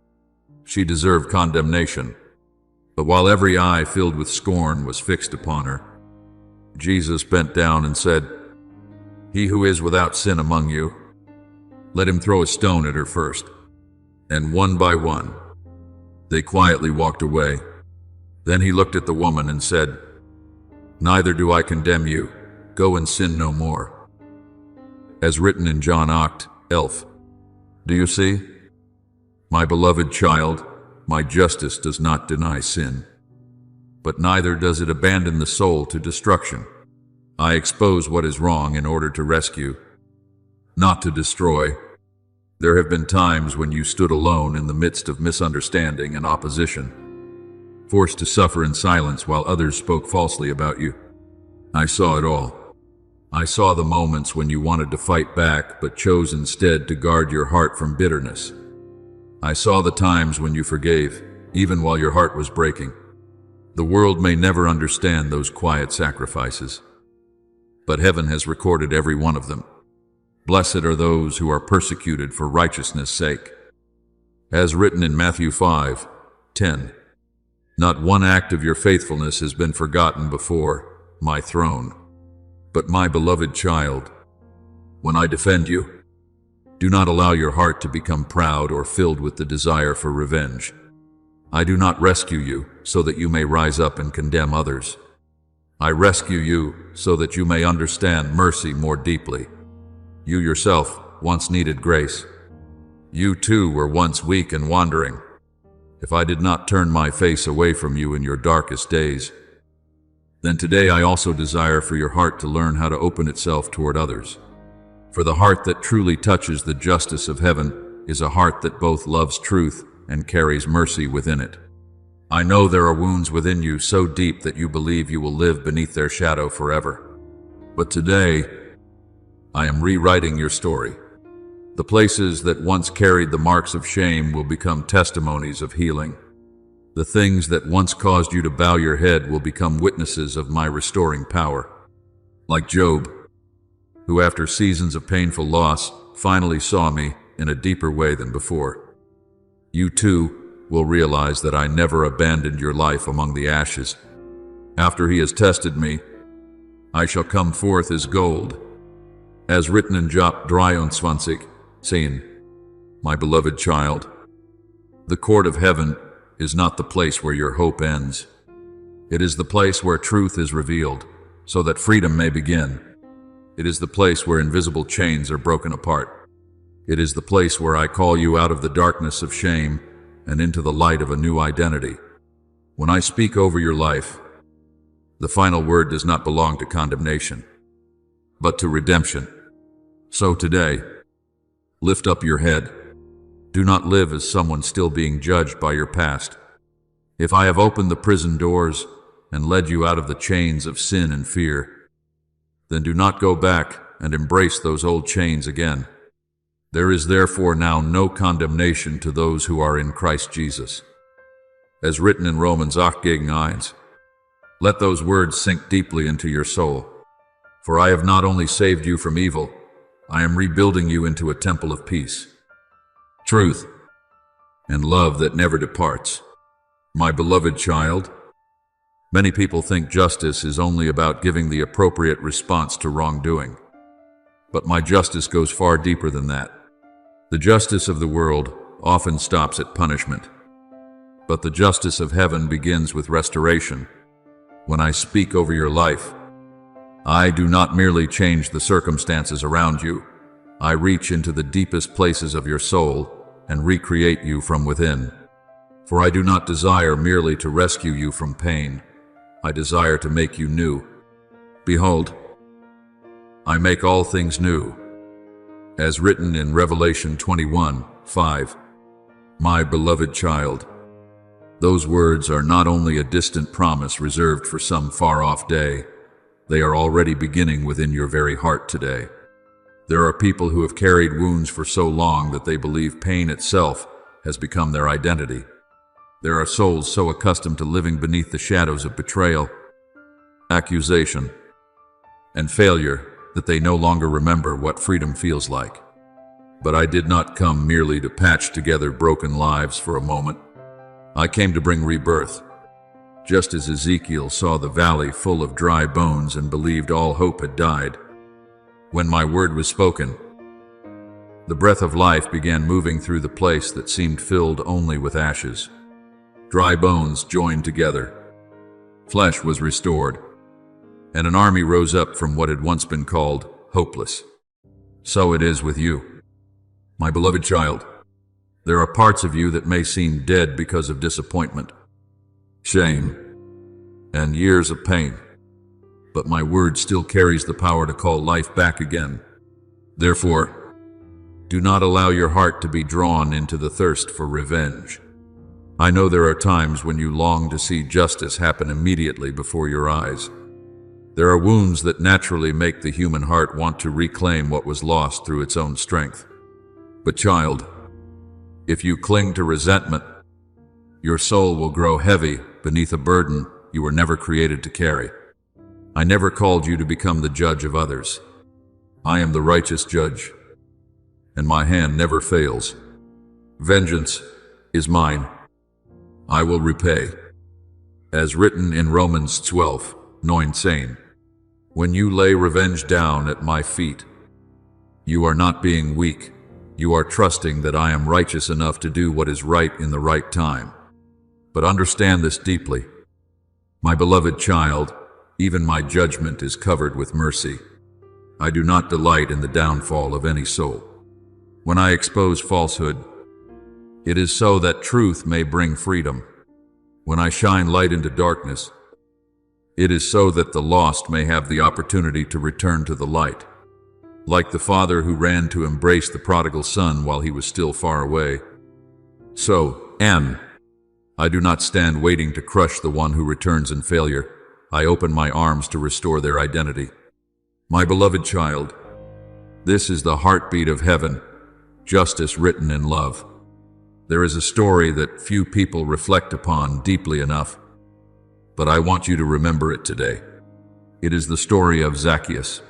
she deserved condemnation, but while every eye filled with scorn was fixed upon her, Jesus bent down and said, "He who is without sin among you, let him throw a stone at her first." And one by one, they quietly walked away. Then he looked at the woman and said, "Neither do I condemn you. Go and sin no more." As written in John 8:11. Do you see? My beloved child, my justice does not deny sin, but neither does it abandon the soul to destruction. I expose what is wrong in order to rescue, not to destroy. There have been times when you stood alone in the midst of misunderstanding and opposition, forced to suffer in silence while others spoke falsely about you. I saw it all. I saw the moments when you wanted to fight back but chose instead to guard your heart from bitterness. I saw the times when you forgave, even while your heart was breaking. The world may never understand those quiet sacrifices, but heaven has recorded every one of them. Blessed are those who are persecuted for righteousness' sake. As written in Matthew 5:10, not one act of your faithfulness has been forgotten before my throne. But my beloved child, when I defend you, do not allow your heart to become proud or filled with the desire for revenge. I do not rescue you so that you may rise up and condemn others. I rescue you so that you may understand mercy more deeply. You yourself once needed grace. You too were once weak and wandering. If I did not turn my face away from you in your darkest days, then today I also desire for your heart to learn how to open itself toward others. For the heart that truly touches the justice of heaven is a heart that both loves truth and carries mercy within it. I know there are wounds within you so deep that you believe you will live beneath their shadow forever. But today, I am rewriting your story. The places that once carried the marks of shame will become testimonies of healing. The things that once caused you to bow your head will become witnesses of my restoring power. Like Job, who after seasons of painful loss finally saw me in a deeper way than before. You too will realize that I never abandoned your life among the ashes. After he has tested me, I shall come forth as gold. As written in Job 23, saying, My beloved child, the court of heaven is not the place where your hope ends. It is the place where truth is revealed, so that freedom may begin. It is the place where invisible chains are broken apart. It is the place where I call you out of the darkness of shame and into the light of a new identity. When I speak over your life, the final word does not belong to condemnation, but to redemption. So today, lift up your head. Do not live as someone still being judged by your past. If I have opened the prison doors and led you out of the chains of sin and fear, then do not go back and embrace those old chains again. There is therefore now no condemnation to those who are in Christ Jesus. As written in Romans 8:9, let those words sink deeply into your soul. For I have not only saved you from evil, I am rebuilding you into a temple of peace, truth, and love that never departs. My beloved child, many people think justice is only about giving the appropriate response to wrongdoing. But my justice goes far deeper than that. The justice of the world often stops at punishment. But the justice of heaven begins with restoration. When I speak over your life, I do not merely change the circumstances around you. I reach into the deepest places of your soul and recreate you from within. For I do not desire merely to rescue you from pain. I desire to make you new. Behold, I make all things new. As written in Revelation 21:5, my beloved child. Those words are not only a distant promise reserved for some far-off day, they are already beginning within your very heart today. There are people who have carried wounds for so long that they believe pain itself has become their identity. There are souls so accustomed to living beneath the shadows of betrayal, accusation, and failure that they no longer remember what freedom feels like. But I did not come merely to patch together broken lives for a moment. I came to bring rebirth. Just as Ezekiel saw the valley full of dry bones and believed all hope had died, when my word was spoken, the breath of life began moving through the place that seemed filled only with ashes. Dry bones joined together. Flesh was restored, and an army rose up from what had once been called hopeless. So it is with you, my beloved child. There are parts of you that may seem dead because of disappointment, shame, and years of pain. But my word still carries the power to call life back again. Therefore, do not allow your heart to be drawn into the thirst for revenge. I know there are times when you long to see justice happen immediately before your eyes. There are wounds that naturally make the human heart want to reclaim what was lost through its own strength. But child, if you cling to resentment, your soul will grow heavy beneath a burden you were never created to carry. I never called you to become the judge of others. I am the righteous judge, and my hand never fails. Vengeance is mine. I will repay. As written in Romans 12:9, saying, when you lay revenge down at my feet, you are not being weak. You are trusting that I am righteous enough to do what is right in the right time. But understand this deeply. My beloved child, even my judgment is covered with mercy. I do not delight in the downfall of any soul. When I expose falsehood, it is so that truth may bring freedom. When I shine light into darkness, it is so that the lost may have the opportunity to return to the light. Like the father who ran to embrace the prodigal son while he was still far away, so I do not stand waiting to crush the one who returns in failure. I open my arms to restore their identity. My beloved child, this is the heartbeat of heaven, justice written in love. There is a story that few people reflect upon deeply enough, but I want you to remember it today. It is the story of Zacchaeus,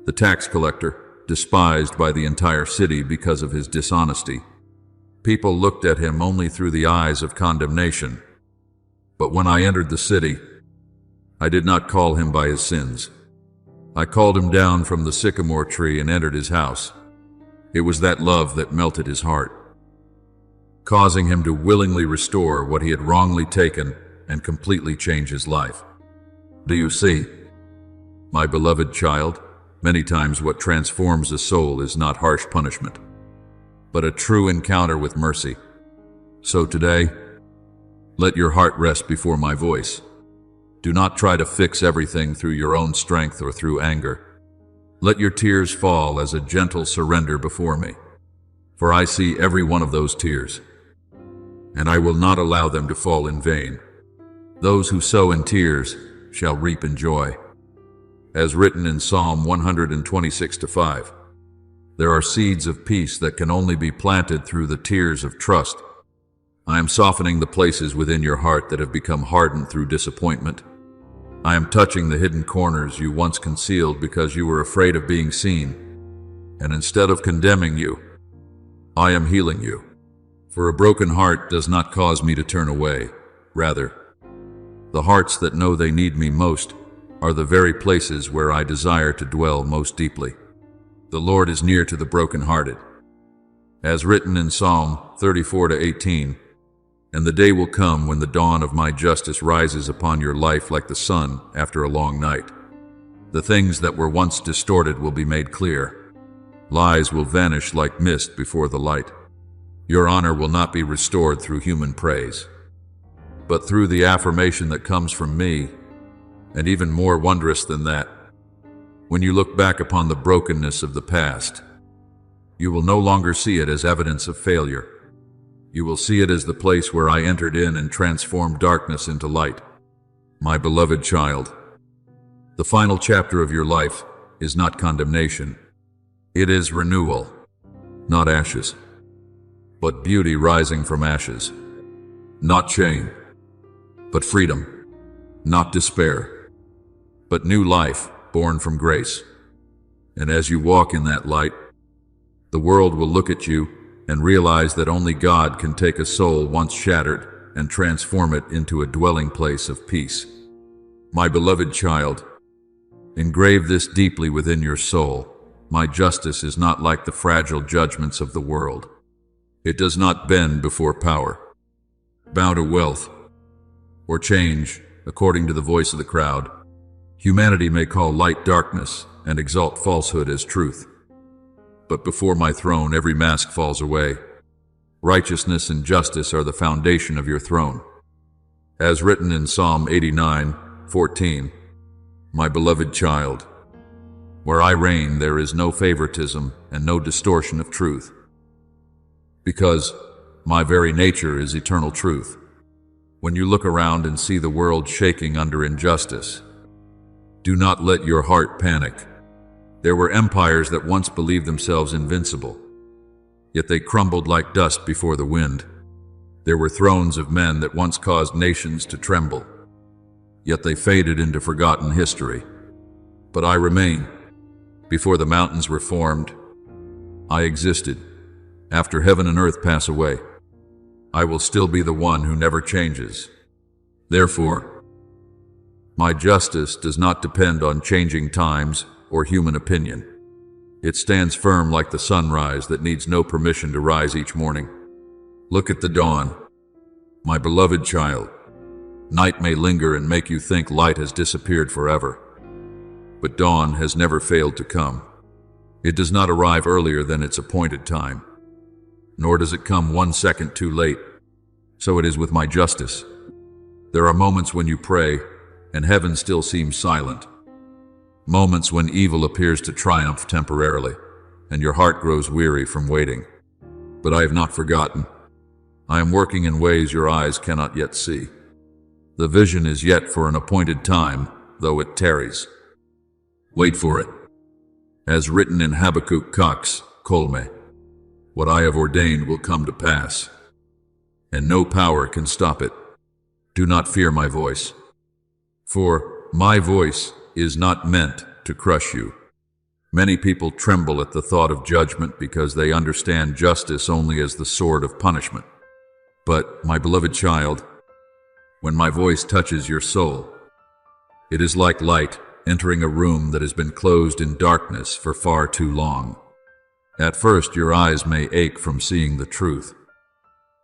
the tax collector, despised by the entire city because of his dishonesty. People looked at him only through the eyes of condemnation. But when I entered the city, I did not call him by his sins. I called him down from the sycamore tree and entered his house. It was that love that melted his heart, causing him to willingly restore what he had wrongly taken and completely change his life. Do you see? My beloved child, many times what transforms a soul is not harsh punishment, but a true encounter with mercy. So today, let your heart rest before my voice. Do not try to fix everything through your own strength or through anger. Let your tears fall as a gentle surrender before me, for I see every one of those tears, and I will not allow them to fall in vain. Those who sow in tears shall reap in joy. As written in Psalm 126:5, there are seeds of peace that can only be planted through the tears of trust. I am softening the places within your heart that have become hardened through disappointment. I am touching the hidden corners you once concealed because you were afraid of being seen. And instead of condemning you, I am healing you. For a broken heart does not cause me to turn away. Rather, the hearts that know they need me most are the very places where I desire to dwell most deeply. The Lord is near to the brokenhearted. As written in Psalm 34:18, and the day will come when the dawn of my justice rises upon your life like the sun after a long night. The things that were once distorted will be made clear. Lies will vanish like mist before the light. Your honor will not be restored through human praise, but through the affirmation that comes from me, and even more wondrous than that. When you look back upon the brokenness of the past, you will no longer see it as evidence of failure. You will see it as the place where I entered in and transformed darkness into light. My beloved child, the final chapter of your life is not condemnation. It is renewal, not ashes, but beauty rising from ashes. Not shame, but freedom. Not despair, but new life born from grace. And as you walk in that light, the world will look at you and realize that only God can take a soul once shattered and transform it into a dwelling place of peace. My beloved child, engrave this deeply within your soul. My justice is not like the fragile judgments of the world. It does not bend before power, bow to wealth, or change according to the voice of the crowd. Humanity may call light darkness and exalt falsehood as truth. But before my throne, every mask falls away. Righteousness and justice are the foundation of your throne. As written in Psalm 89:14, my beloved child, where I reign, there is no favoritism and no distortion of truth, because my very nature is eternal truth. When you look around and see the world shaking under injustice, do not let your heart panic. There were empires that once believed themselves invincible, yet they crumbled like dust before the wind. There were thrones of men that once caused nations to tremble, yet they faded into forgotten history. But I remain. Before the mountains were formed, I existed. After heaven and earth pass away, I will still be the one who never changes. Therefore, my justice does not depend on changing times or human opinion. It stands firm like the sunrise that needs no permission to rise each morning. Look at the dawn, my beloved child. Night may linger and make you think light has disappeared forever, but dawn has never failed to come. It does not arrive earlier than its appointed time, nor does it come 1 second too late. So it is with my justice. There are moments when you pray, and heaven still seems silent. Moments when evil appears to triumph temporarily, and your heart grows weary from waiting. But I have not forgotten. I am working in ways your eyes cannot yet see. The vision is yet for an appointed time, though it tarries. Wait for it. As written in Habakkuk Cox, Colme, what I have ordained will come to pass, and no power can stop it. Do not fear my voice, for my voice is not meant to crush you. Many people tremble at the thought of judgment because they understand justice only as the sword of punishment. But, my beloved child, when my voice touches your soul, It is like light entering a room that has been closed in darkness for far too long. At first, your eyes may ache from seeing the truth,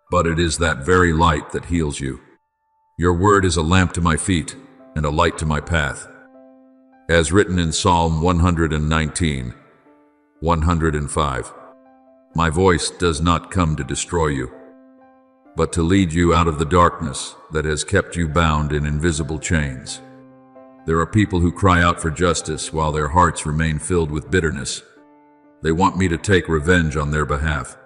but it is that very light that heals you. Your word is a lamp to my feet and a light to my path. As written in Psalm 119, 105, my voice does not come to destroy you, but to lead you out of the darkness that has kept you bound in invisible chains. There are people who cry out for justice while their hearts remain filled with bitterness. They want me to take revenge on their behalf.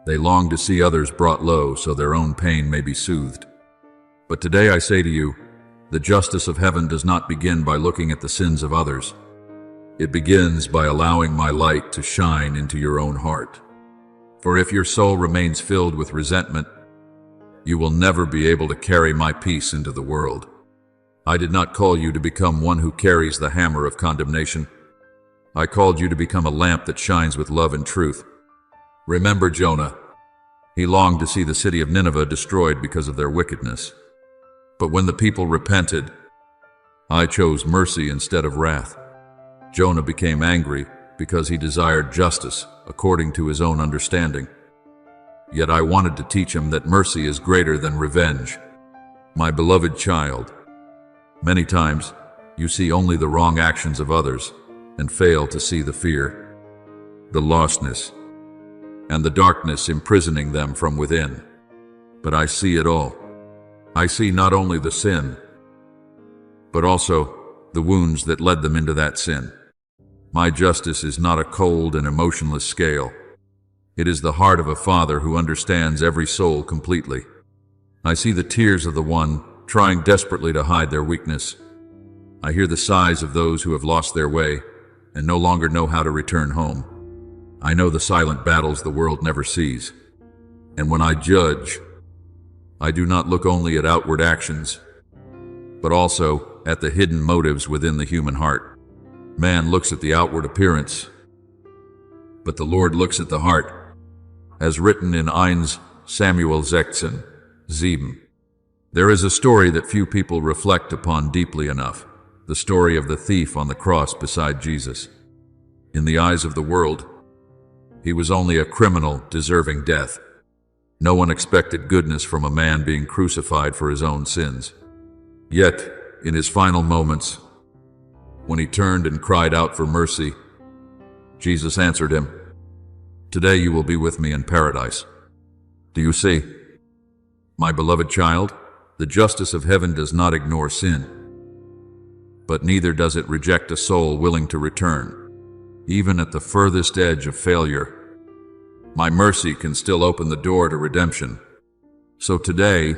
They long to see others brought low so their own pain may be soothed. But today I say to you, the justice of heaven does not begin by looking at the sins of others. It begins by allowing my light to shine into your own heart. For if your soul remains filled with resentment, you will never be able to carry my peace into the world. I did not call you to become one who carries the hammer of condemnation. I called you to become a lamp that shines with love and truth. Remember Jonah. He longed to see the city of Nineveh destroyed because of their wickedness. But when the people repented, I chose mercy instead of wrath. Jonah became angry because he desired justice according to his own understanding. Yet I wanted to teach him that mercy is greater than revenge. My beloved child, many times you see only the wrong actions of others and fail to see the fear, the lostness, and the darkness imprisoning them from within. But I see it all. I see not only the sin, but also the wounds that led them into that sin. My justice is not a cold and emotionless scale. It is the heart of a father who understands every soul completely. I see the tears of the one trying desperately to hide their weakness. I hear the sighs of those who have lost their way and no longer know how to return home. I know the silent battles the world never sees. And when I judge, I do not look only at outward actions, but also at the hidden motives within the human heart. Man looks at the outward appearance, but the Lord looks at the heart, as written in 1 Samuel 16:7. There is a story that few people reflect upon deeply enough, the story of the thief on the cross beside Jesus. In the eyes of the world, he was only a criminal deserving death. No one expected goodness from a man being crucified for his own sins. Yet, in his final moments, when he turned and cried out for mercy, Jesus answered him, "Today you will be with me in paradise." Do you see? My beloved child, the justice of heaven does not ignore sin, but neither does it reject a soul willing to return. Even at the furthest edge of failure, my mercy can still open the door to redemption. So today,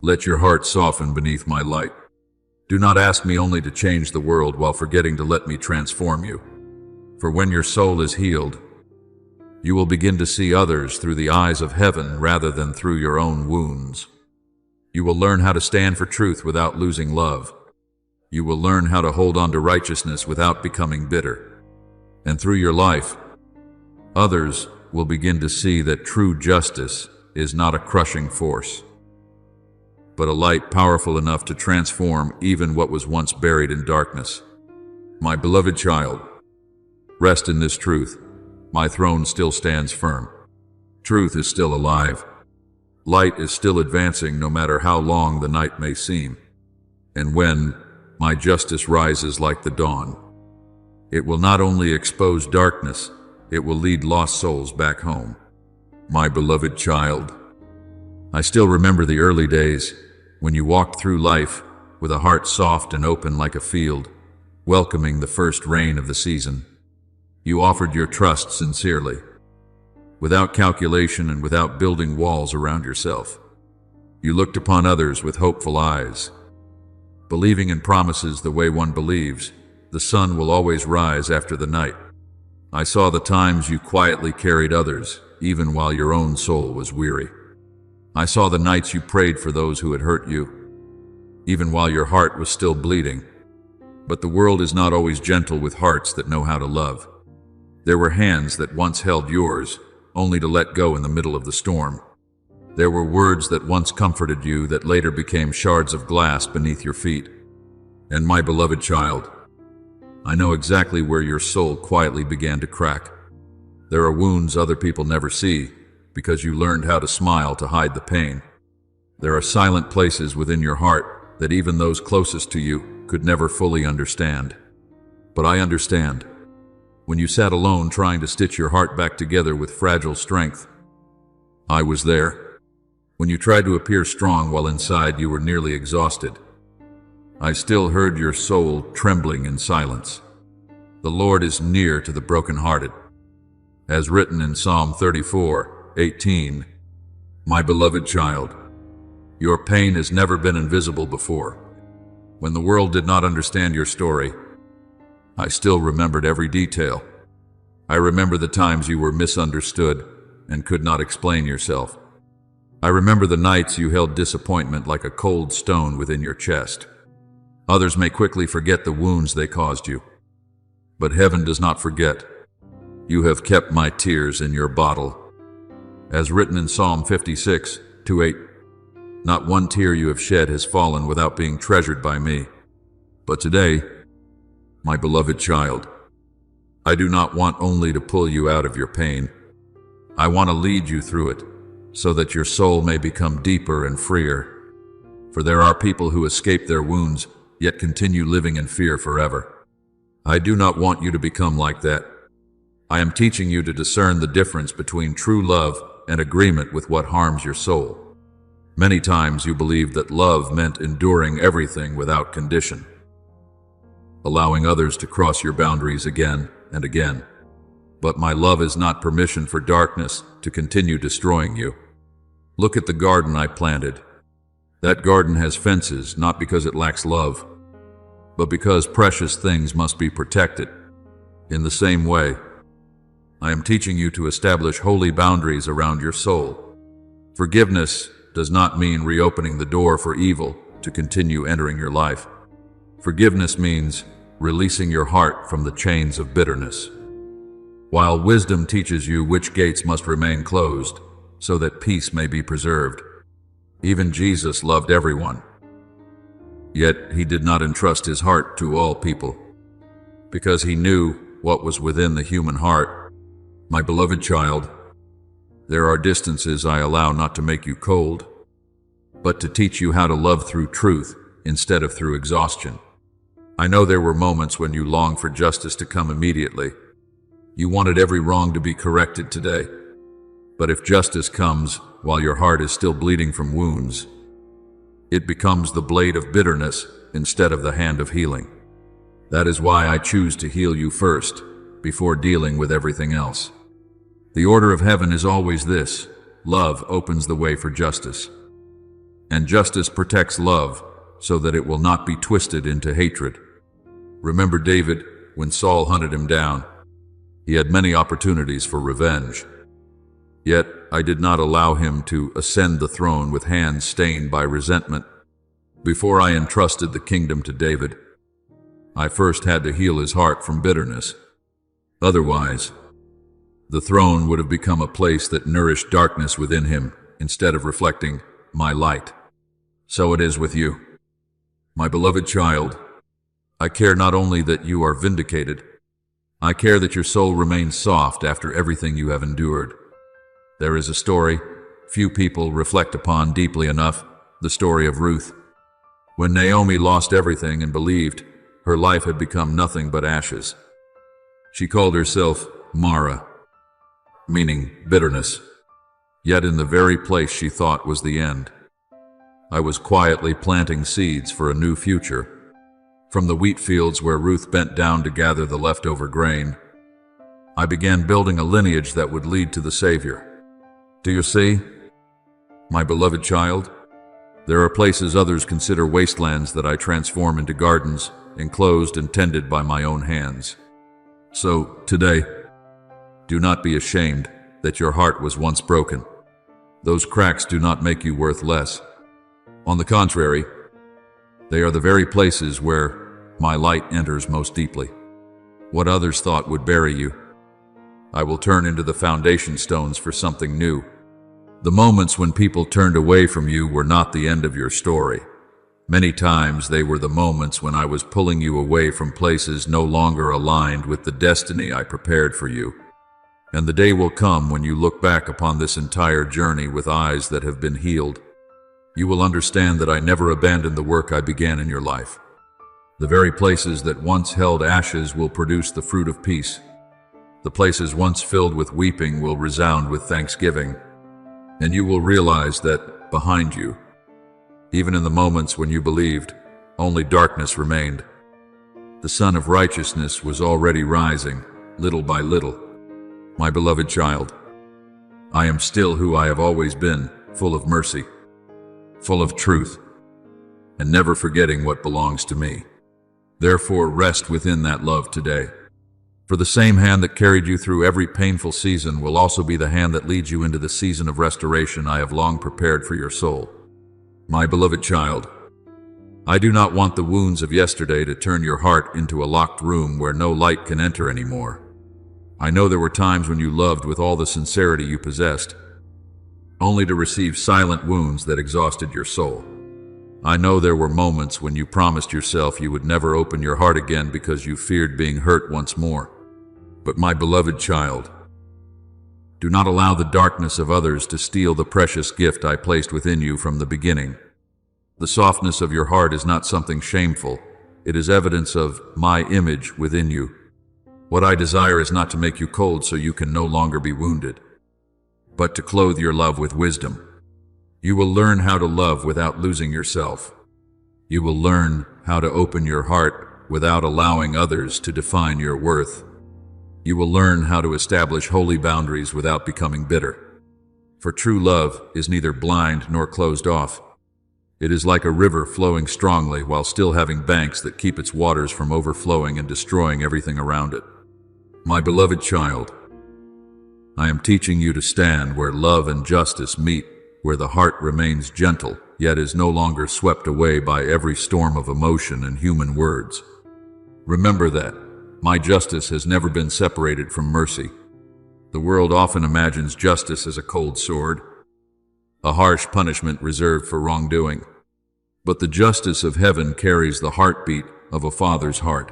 let your heart soften beneath my light. Do not ask me only to change the world while forgetting to let me transform you. For when your soul is healed, you will begin to see others through the eyes of heaven rather than through your own wounds. You will learn how to stand for truth without losing love. You will learn how to hold on to righteousness without becoming bitter. And through your life, others will begin to see that true justice is not a crushing force, but a light powerful enough to transform even what was once buried in darkness. My beloved child, rest in this truth. My throne still stands firm. Truth is still alive. Light is still advancing no matter how long the night may seem. And when my justice rises like the dawn, it will not only expose darkness, it will lead lost souls back home. My beloved child, I still remember the early days when you walked through life with a heart soft and open like a field, welcoming the first rain of the season. You offered your trust sincerely, without calculation and without building walls around yourself. You looked upon others with hopeful eyes, believing in promises the way one believes the sun will always rise after the night. I saw the times you quietly carried others, even while your own soul was weary. I saw the nights you prayed for those who had hurt you, even while your heart was still bleeding. But the world is not always gentle with hearts that know how to love. There were hands that once held yours, only to let go in the middle of the storm. There were words that once comforted you that later became shards of glass beneath your feet. And my beloved child, I know exactly where your soul quietly began to crack. There are wounds other people never see because you learned how to smile to hide the pain. There are silent places within your heart that even those closest to you could never fully understand. But I understand. When you sat alone trying to stitch your heart back together with fragile strength, I was there. When you tried to appear strong while inside you were nearly exhausted, I still heard your soul trembling in silence. The Lord is near to the brokenhearted. As written in Psalm 34:18, my beloved child, your pain has never been invisible before. When the world did not understand your story, I still remembered every detail. I remember the times you were misunderstood and could not explain yourself. I remember the nights you held disappointment like a cold stone within your chest. Others may quickly forget the wounds they caused you, but heaven does not forget. You have kept my tears in your bottle. As written in Psalm 56:8, not one tear you have shed has fallen without being treasured by me. But today, my beloved child, I do not want only to pull you out of your pain. I want to lead you through it so that your soul may become deeper and freer. For there are people who escape their wounds yet continue living in fear forever. I do not want you to become like that. I am teaching you to discern the difference between true love and agreement with what harms your soul. Many times you believed that love meant enduring everything without condition, allowing others to cross your boundaries again and again. But my love is not permission for darkness to continue destroying you. Look at the garden I planted. That garden has fences not because it lacks love, but because precious things must be protected. In the same way, I am teaching you to establish holy boundaries around your soul. Forgiveness does not mean reopening the door for evil to continue entering your life. Forgiveness means releasing your heart from the chains of bitterness. While wisdom teaches you which gates must remain closed so that peace may be preserved. Even Jesus loved everyone. Yet he did not entrust his heart to all people, because he knew what was within the human heart. My beloved child, there are distances I allow not to make you cold, but to teach you how to love through truth instead of through exhaustion. I know there were moments when you longed for justice to come immediately. You wanted every wrong to be corrected today. But if justice comes while your heart is still bleeding from wounds, it becomes the blade of bitterness instead of the hand of healing. That is why I choose to heal you first, before dealing with everything else. The order of heaven is always this: love opens the way for justice. And justice protects love so that it will not be twisted into hatred. Remember David, when Saul hunted him down. He had many opportunities for revenge. Yet I did not allow him to ascend the throne with hands stained by resentment. Before I entrusted the kingdom to David, I first had to heal his heart from bitterness. Otherwise, the throne would have become a place that nourished darkness within him instead of reflecting my light. So it is with you. My beloved child, I care not only that you are vindicated, I care that your soul remains soft after everything you have endured. There is a story few people reflect upon deeply enough, the story of Ruth. When Naomi lost everything and believed her life had become nothing but ashes, she called herself Mara, meaning bitterness. Yet in the very place she thought was the end, I was quietly planting seeds for a new future. From the wheat fields where Ruth bent down to gather the leftover grain, I began building a lineage that would lead to the Savior. Do you see? My beloved child, there are places others consider wastelands that I transform into gardens, enclosed and tended by my own hands. So, today, do not be ashamed that your heart was once broken. Those cracks do not make you worth less. On the contrary, they are the very places where my light enters most deeply. What others thought would bury you, I will turn into the foundation stones for something new. The moments when people turned away from you were not the end of your story. Many times they were the moments when I was pulling you away from places no longer aligned with the destiny I prepared for you. And the day will come when you look back upon this entire journey with eyes that have been healed. You will understand that I never abandoned the work I began in your life. The very places that once held ashes will produce the fruit of peace. The places once filled with weeping will resound with thanksgiving. And you will realize that behind you, even in the moments when you believed, only darkness remained. The sun of righteousness was already rising, little by little. My beloved child, I am still who I have always been, full of mercy, full of truth, and never forgetting what belongs to me. Therefore, rest within that love today. For the same hand that carried you through every painful season will also be the hand that leads you into the season of restoration I have long prepared for your soul. My beloved child, I do not want the wounds of yesterday to turn your heart into a locked room where no light can enter anymore. I know there were times when you loved with all the sincerity you possessed, only to receive silent wounds that exhausted your soul. I know there were moments when you promised yourself you would never open your heart again because you feared being hurt once more. But my beloved child, do not allow the darkness of others to steal the precious gift I placed within you from the beginning. The softness of your heart is not something shameful. It is evidence of my image within you. What I desire is not to make you cold so you can no longer be wounded, but to clothe your love with wisdom. You will learn how to love without losing yourself. You will learn how to open your heart without allowing others to define your worth. You will learn how to establish holy boundaries without becoming bitter. For true love is neither blind nor closed off. It is like a river flowing strongly while still having banks that keep its waters from overflowing and destroying everything around it. My beloved child, I am teaching you to stand where love and justice meet, where the heart remains gentle, yet is no longer swept away by every storm of emotion and human words. Remember that my justice has never been separated from mercy. The world often imagines justice as a cold sword, a harsh punishment reserved for wrongdoing. But the justice of heaven carries the heartbeat of a father's heart.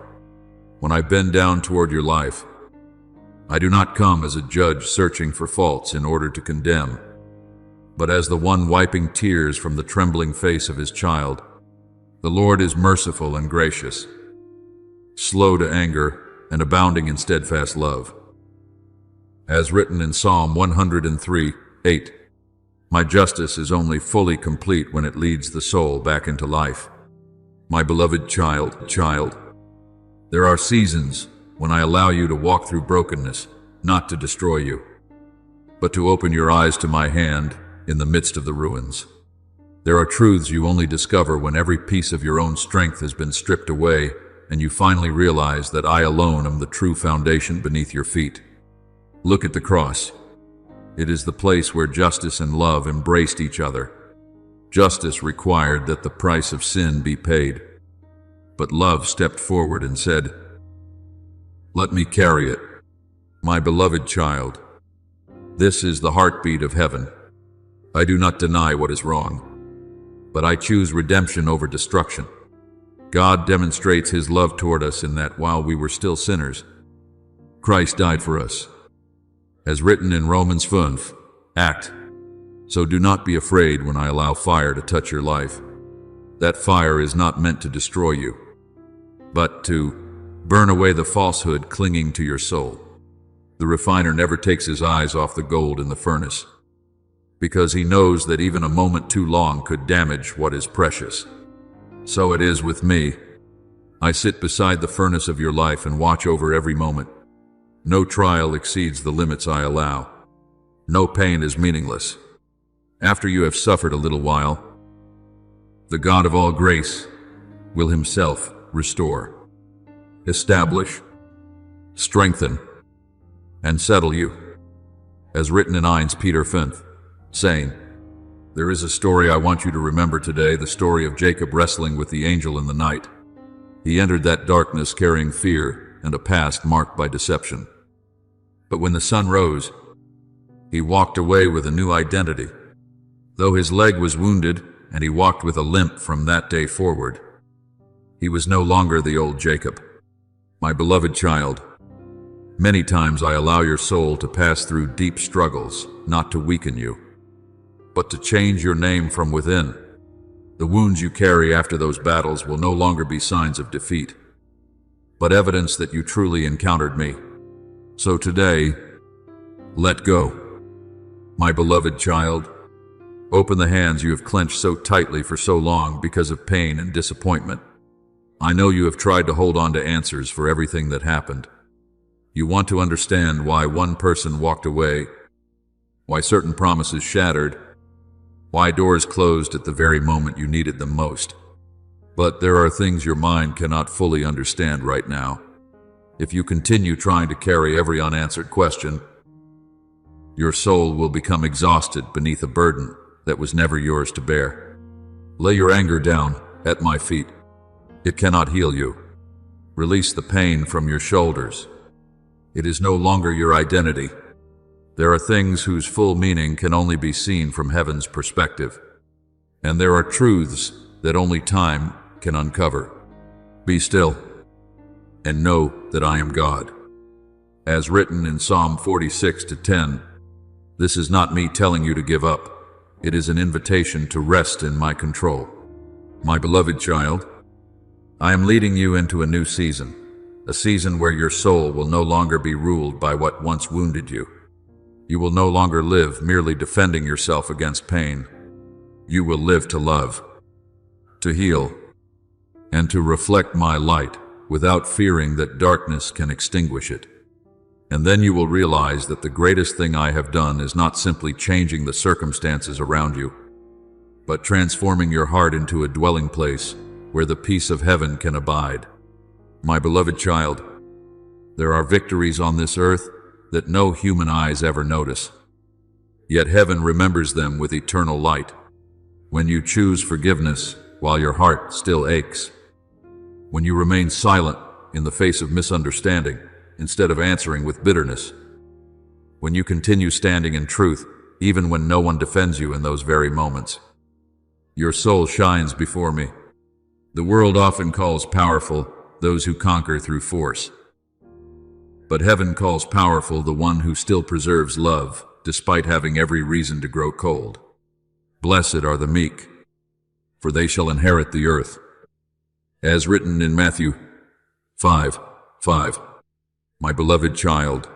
When I bend down toward your life, I do not come as a judge searching for faults in order to condemn, but as the one wiping tears from the trembling face of his child. The Lord is merciful and gracious, slow to anger, and abounding in steadfast love. As written in Psalm 103:8, my justice is only fully complete when it leads the soul back into life. My beloved child, there are seasons when I allow you to walk through brokenness, not to destroy you, but to open your eyes to my hand in the midst of the ruins. There are truths you only discover when every piece of your own strength has been stripped away and you finally realize that I alone am the true foundation beneath your feet. Look at the cross. It is the place where justice and love embraced each other. Justice required that the price of sin be paid, but love stepped forward and said, "Let me carry it." My beloved child, this is the heartbeat of heaven. I do not deny what is wrong, but I choose redemption over destruction. God demonstrates his love toward us in that while we were still sinners, Christ died for us. As written in Romans 5, act. So do not be afraid when I allow fire to touch your life. That fire is not meant to destroy you, but to burn away the falsehood clinging to your soul. The refiner never takes his eyes off the gold in the furnace, because he knows that even a moment too long could damage what is precious. So it is with me. I sit beside the furnace of your life and watch over every moment. No trial exceeds the limits I allow. No pain is meaningless. After you have suffered a little while, the God of all grace will himself restore, establish, strengthen, and settle you. As written in 1 Peter 5, saying, there is a story I want you to remember today, the story of Jacob wrestling with the angel in the night. He entered that darkness carrying fear and a past marked by deception. But when the sun rose, he walked away with a new identity. Though his leg was wounded and he walked with a limp from that day forward. He was no longer the old Jacob. My beloved child, many times I allow your soul to pass through deep struggles, not to weaken you, but to change your name from within. The wounds you carry after those battles will no longer be signs of defeat, but evidence that you truly encountered me. So today, let go. My beloved child, open the hands you have clenched so tightly for so long because of pain and disappointment. I know you have tried to hold on to answers for everything that happened. You want to understand why one person walked away, why certain promises shattered, why doors closed at the very moment you needed them most. But there are things your mind cannot fully understand right now. If you continue trying to carry every unanswered question, your soul will become exhausted beneath a burden that was never yours to bear. Lay your anger down at my feet. It cannot heal you. Release the pain from your shoulders. It is no longer your identity. There are things whose full meaning can only be seen from heaven's perspective, and there are truths that only time can uncover. Be still and know that I am God. As written in Psalm 46:10, this is not me telling you to give up. It is an invitation to rest in my control. My beloved child, I am leading you into a new season, a season where your soul will no longer be ruled by what once wounded you. You will no longer live merely defending yourself against pain. You will live to love, to heal, and to reflect my light without fearing that darkness can extinguish it. And then you will realize that the greatest thing I have done is not simply changing the circumstances around you, but transforming your heart into a dwelling place where the peace of heaven can abide. My beloved child, there are victories on this earth that no human eyes ever notice. Yet heaven remembers them with eternal light. When you choose forgiveness while your heart still aches, when you remain silent in the face of misunderstanding instead of answering with bitterness, when you continue standing in truth even when no one defends you in those very moments, your soul shines before me. The world often calls powerful those who conquer through force, but heaven calls powerful the one who still preserves love despite having every reason to grow cold. Blessed are the meek, for they shall inherit the earth. As written in Matthew 5:5, my beloved child,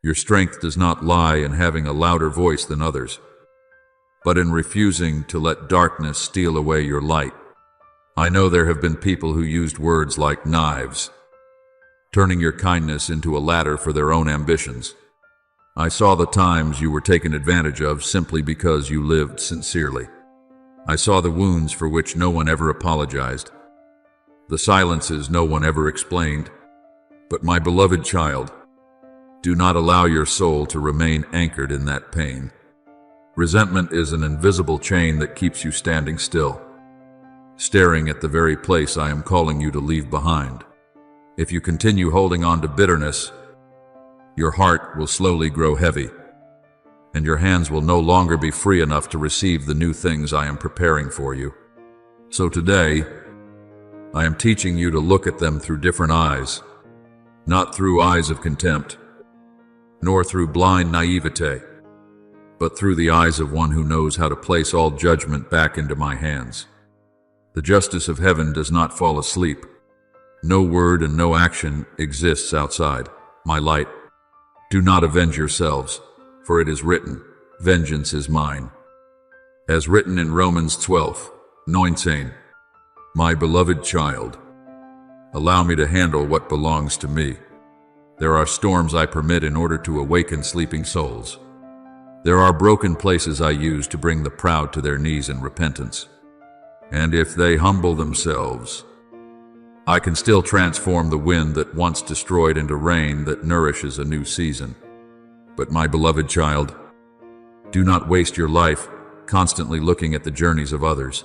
your strength does not lie in having a louder voice than others, but in refusing to let darkness steal away your light. I know there have been people who used words like knives, turning your kindness into a ladder for their own ambitions. I saw the times you were taken advantage of simply because you lived sincerely. I saw the wounds for which no one ever apologized, the silences no one ever explained. But my beloved child, do not allow your soul to remain anchored in that pain. Resentment is an invisible chain that keeps you standing still, staring at the very place I am calling you to leave behind. If you continue holding on to bitterness, your heart will slowly grow heavy, and your hands will no longer be free enough to receive the new things I am preparing for you. So today, I am teaching you to look at them through different eyes, not through eyes of contempt, nor through blind naivete, but through the eyes of one who knows how to place all judgment back into my hands. The justice of heaven does not fall asleep. No word and no action exists outside my light. Do not avenge yourselves, for it is written, vengeance is mine. As written in Romans 12:19, my beloved child, allow me to handle what belongs to me. There are storms I permit in order to awaken sleeping souls. There are broken places I use to bring the proud to their knees in repentance. And if they humble themselves, I can still transform the wind that once destroyed into rain that nourishes a new season. But my beloved child, do not waste your life constantly looking at the journeys of others.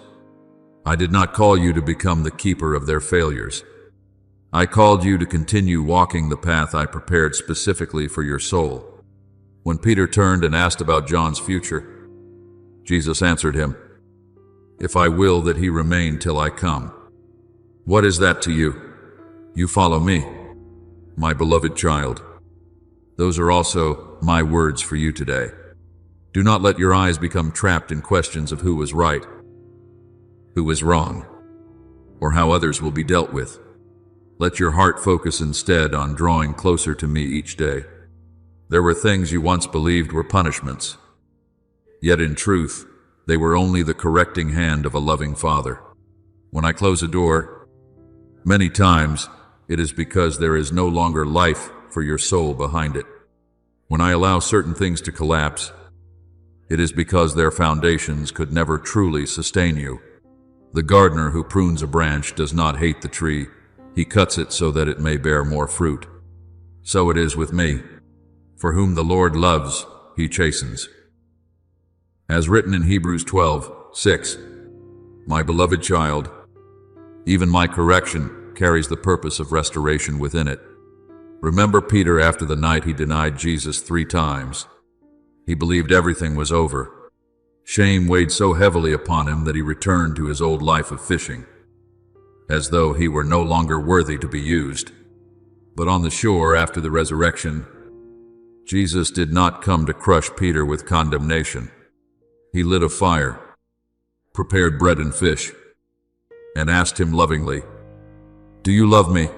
I did not call you to become the keeper of their failures. I called you to continue walking the path I prepared specifically for your soul. When Peter turned and asked about John's future, Jesus answered him, if I will that he remain till I come. What is that to you? You follow me, my beloved child. Those are also my words for you today. Do not let your eyes become trapped in questions of who was right, who was wrong, or how others will be dealt with. Let your heart focus instead on drawing closer to me each day. There were things you once believed were punishments, yet in truth, they were only the correcting hand of a loving Father. When I close a door, many times it is because there is no longer life for your soul behind it. When I allow certain things to collapse, it is because their foundations could never truly sustain you. The gardener who prunes a branch does not hate the tree. He cuts it so that it may bear more fruit. So it is with me. For whom the Lord loves, he chastens. As written in Hebrews 12:6, my beloved child, even my correction carries the purpose of restoration within it. Remember Peter after the night he denied Jesus 3 times. He believed everything was over. Shame weighed so heavily upon him that he returned to his old life of fishing, as though he were no longer worthy to be used. But on the shore after the resurrection, Jesus did not come to crush Peter with condemnation. He lit a fire, prepared bread and fish, and asked him lovingly, "Do you love me?"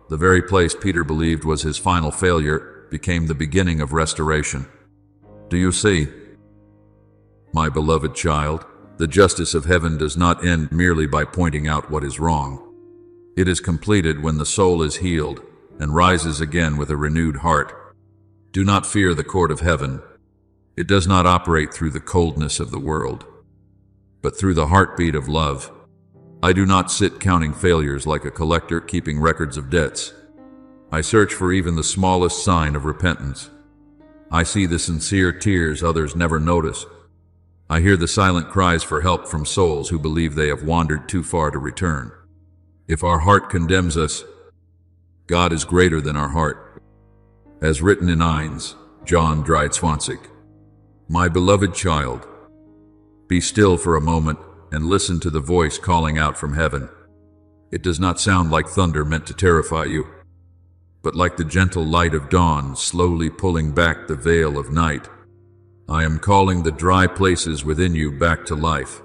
The very place Peter believed was his final failure became the beginning of restoration. Do you see? My beloved child, the justice of heaven does not end merely by pointing out what is wrong. It is completed when the soul is healed and rises again with a renewed heart. Do not fear the court of heaven. It does not operate through the coldness of the world, but through the heartbeat of love. I do not sit counting failures like a collector keeping records of debts. I search for even the smallest sign of repentance. I see the sincere tears others never notice. I hear the silent cries for help from souls who believe they have wandered too far to return. If our heart condemns us, God is greater than our heart. As written in Eins, John 3:20. My beloved child, be still for a moment and listen to the voice calling out from heaven. It does not sound like thunder meant to terrify you, but like the gentle light of dawn slowly pulling back the veil of night. I am calling the dry places within you back to life.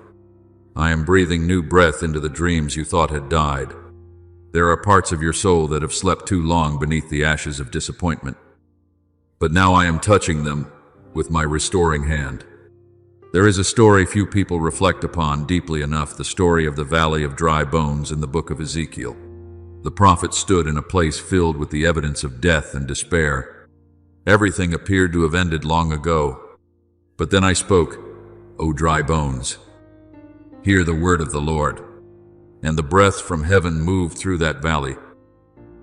I am breathing new breath into the dreams you thought had died. There are parts of your soul that have slept too long beneath the ashes of disappointment. But now I am touching them with my restoring hand. There is a story few people reflect upon deeply enough, the story of the valley of dry bones in the book of Ezekiel. The prophet stood in a place filled with the evidence of death and despair. Everything appeared to have ended long ago. But then I spoke, "O dry bones, hear the word of the Lord." And the breath from heaven moved through that valley,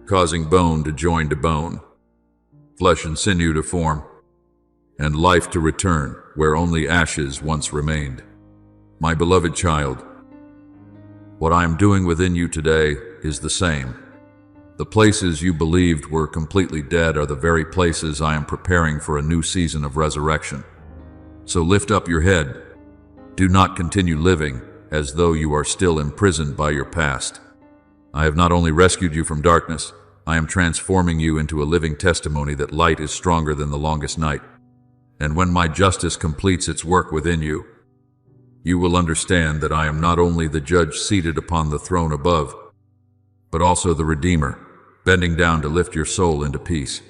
causing bone to join to bone, flesh and sinew to form, and life to return where only ashes once remained. My beloved child, what I am doing within you today is the same. The places you believed were completely dead are the very places I am preparing for a new season of resurrection. So lift up your head. Do not continue living as though you are still imprisoned by your past. I have not only rescued you from darkness, I am transforming you into a living testimony that light is stronger than the longest night. And when my justice completes its work within you, you will understand that I am not only the judge seated upon the throne above, but also the Redeemer, bending down to lift your soul into peace,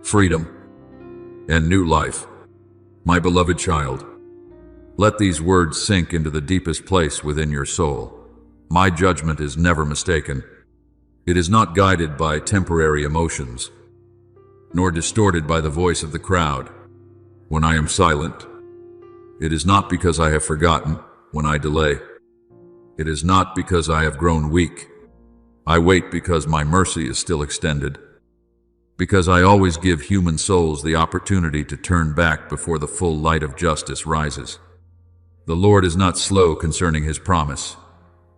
freedom, and new life. My beloved child, let these words sink into the deepest place within your soul. My judgment is never mistaken. It is not guided by temporary emotions, nor distorted by the voice of the crowd. When I am silent, it is not because I have forgotten. When I delay, it is not because I have grown weak. I wait because my mercy is still extended, because I always give human souls the opportunity to turn back before the full light of justice rises. The Lord is not slow concerning his promise,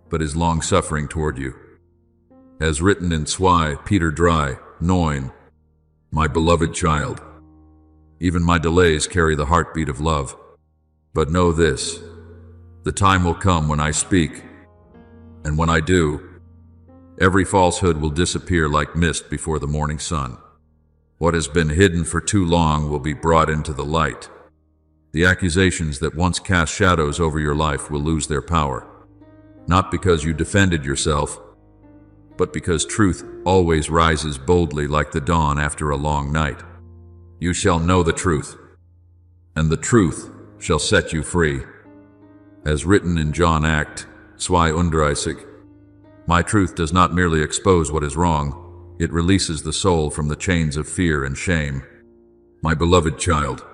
but is long-suffering toward you. As written in Peter 3:9, my beloved child, even my delays carry the heartbeat of love. But know this, The time will come when I speak, and when I do, every falsehood will disappear like mist before the morning sun. What has been hidden for too long will be brought into the light. The accusations that once cast shadows over your life will lose their power, not because you defended yourself, but because truth always rises boldly like the dawn after a long night. You shall know the truth, and the truth shall set you free. As written in John Act 2:31, my truth does not merely expose what is wrong, it releases the soul from the chains of fear and shame. My beloved child,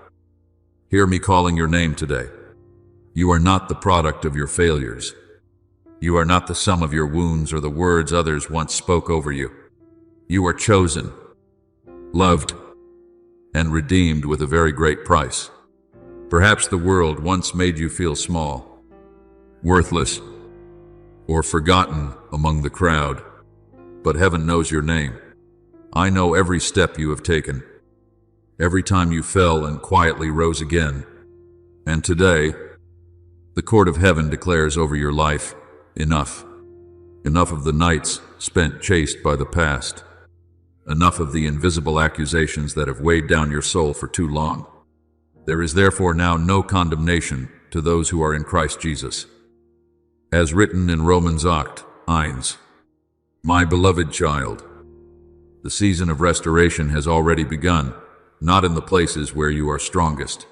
hear me calling your name today. You are not the product of your failures. You are not the sum of your wounds or the words others once spoke over you. You are chosen, loved, and redeemed with a very great price. Perhaps the world once made you feel small, worthless, or forgotten among the crowd, but heaven knows your name. I know every step you have taken, every time you fell and quietly rose again. And today, the court of heaven declares over your life, enough. Enough of the nights spent chased by the past. Enough of the invisible accusations that have weighed down your soul for too long. There is therefore now no condemnation to those who are in Christ Jesus. As written in Romans 8:1, my beloved child, the season of restoration has already begun, not in the places where you are strongest,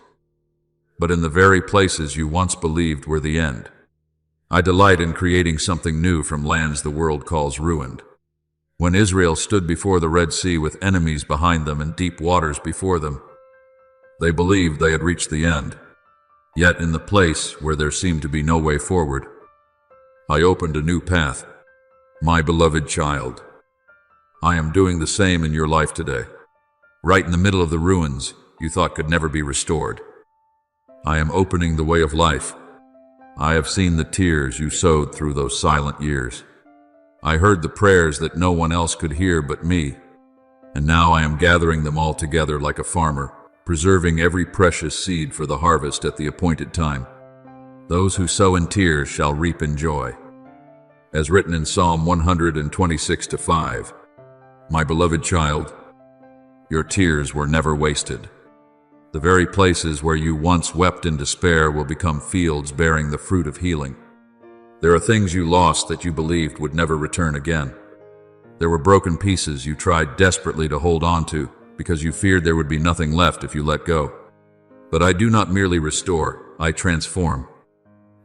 but in the very places you once believed were the end. I delight in creating something new from lands the world calls ruined. When Israel stood before the Red Sea with enemies behind them and deep waters before them, they believed they had reached the end. Yet in the place where there seemed to be no way forward, I opened a new path. My beloved child, I am doing the same in your life today. Right in the middle of the ruins you thought could never be restored, I am opening the way of life. I have seen the tears you sowed through those silent years. I heard the prayers that no one else could hear but me, and now I am gathering them all together like a farmer, preserving every precious seed for the harvest at the appointed time. Those who sow in tears shall reap in joy. As written in Psalm 126:5, my beloved child, your tears were never wasted. The very places where you once wept in despair will become fields bearing the fruit of healing. There are things you lost that you believed would never return again. There were broken pieces you tried desperately to hold on to because you feared there would be nothing left if you let go. But I do not merely restore, I transform.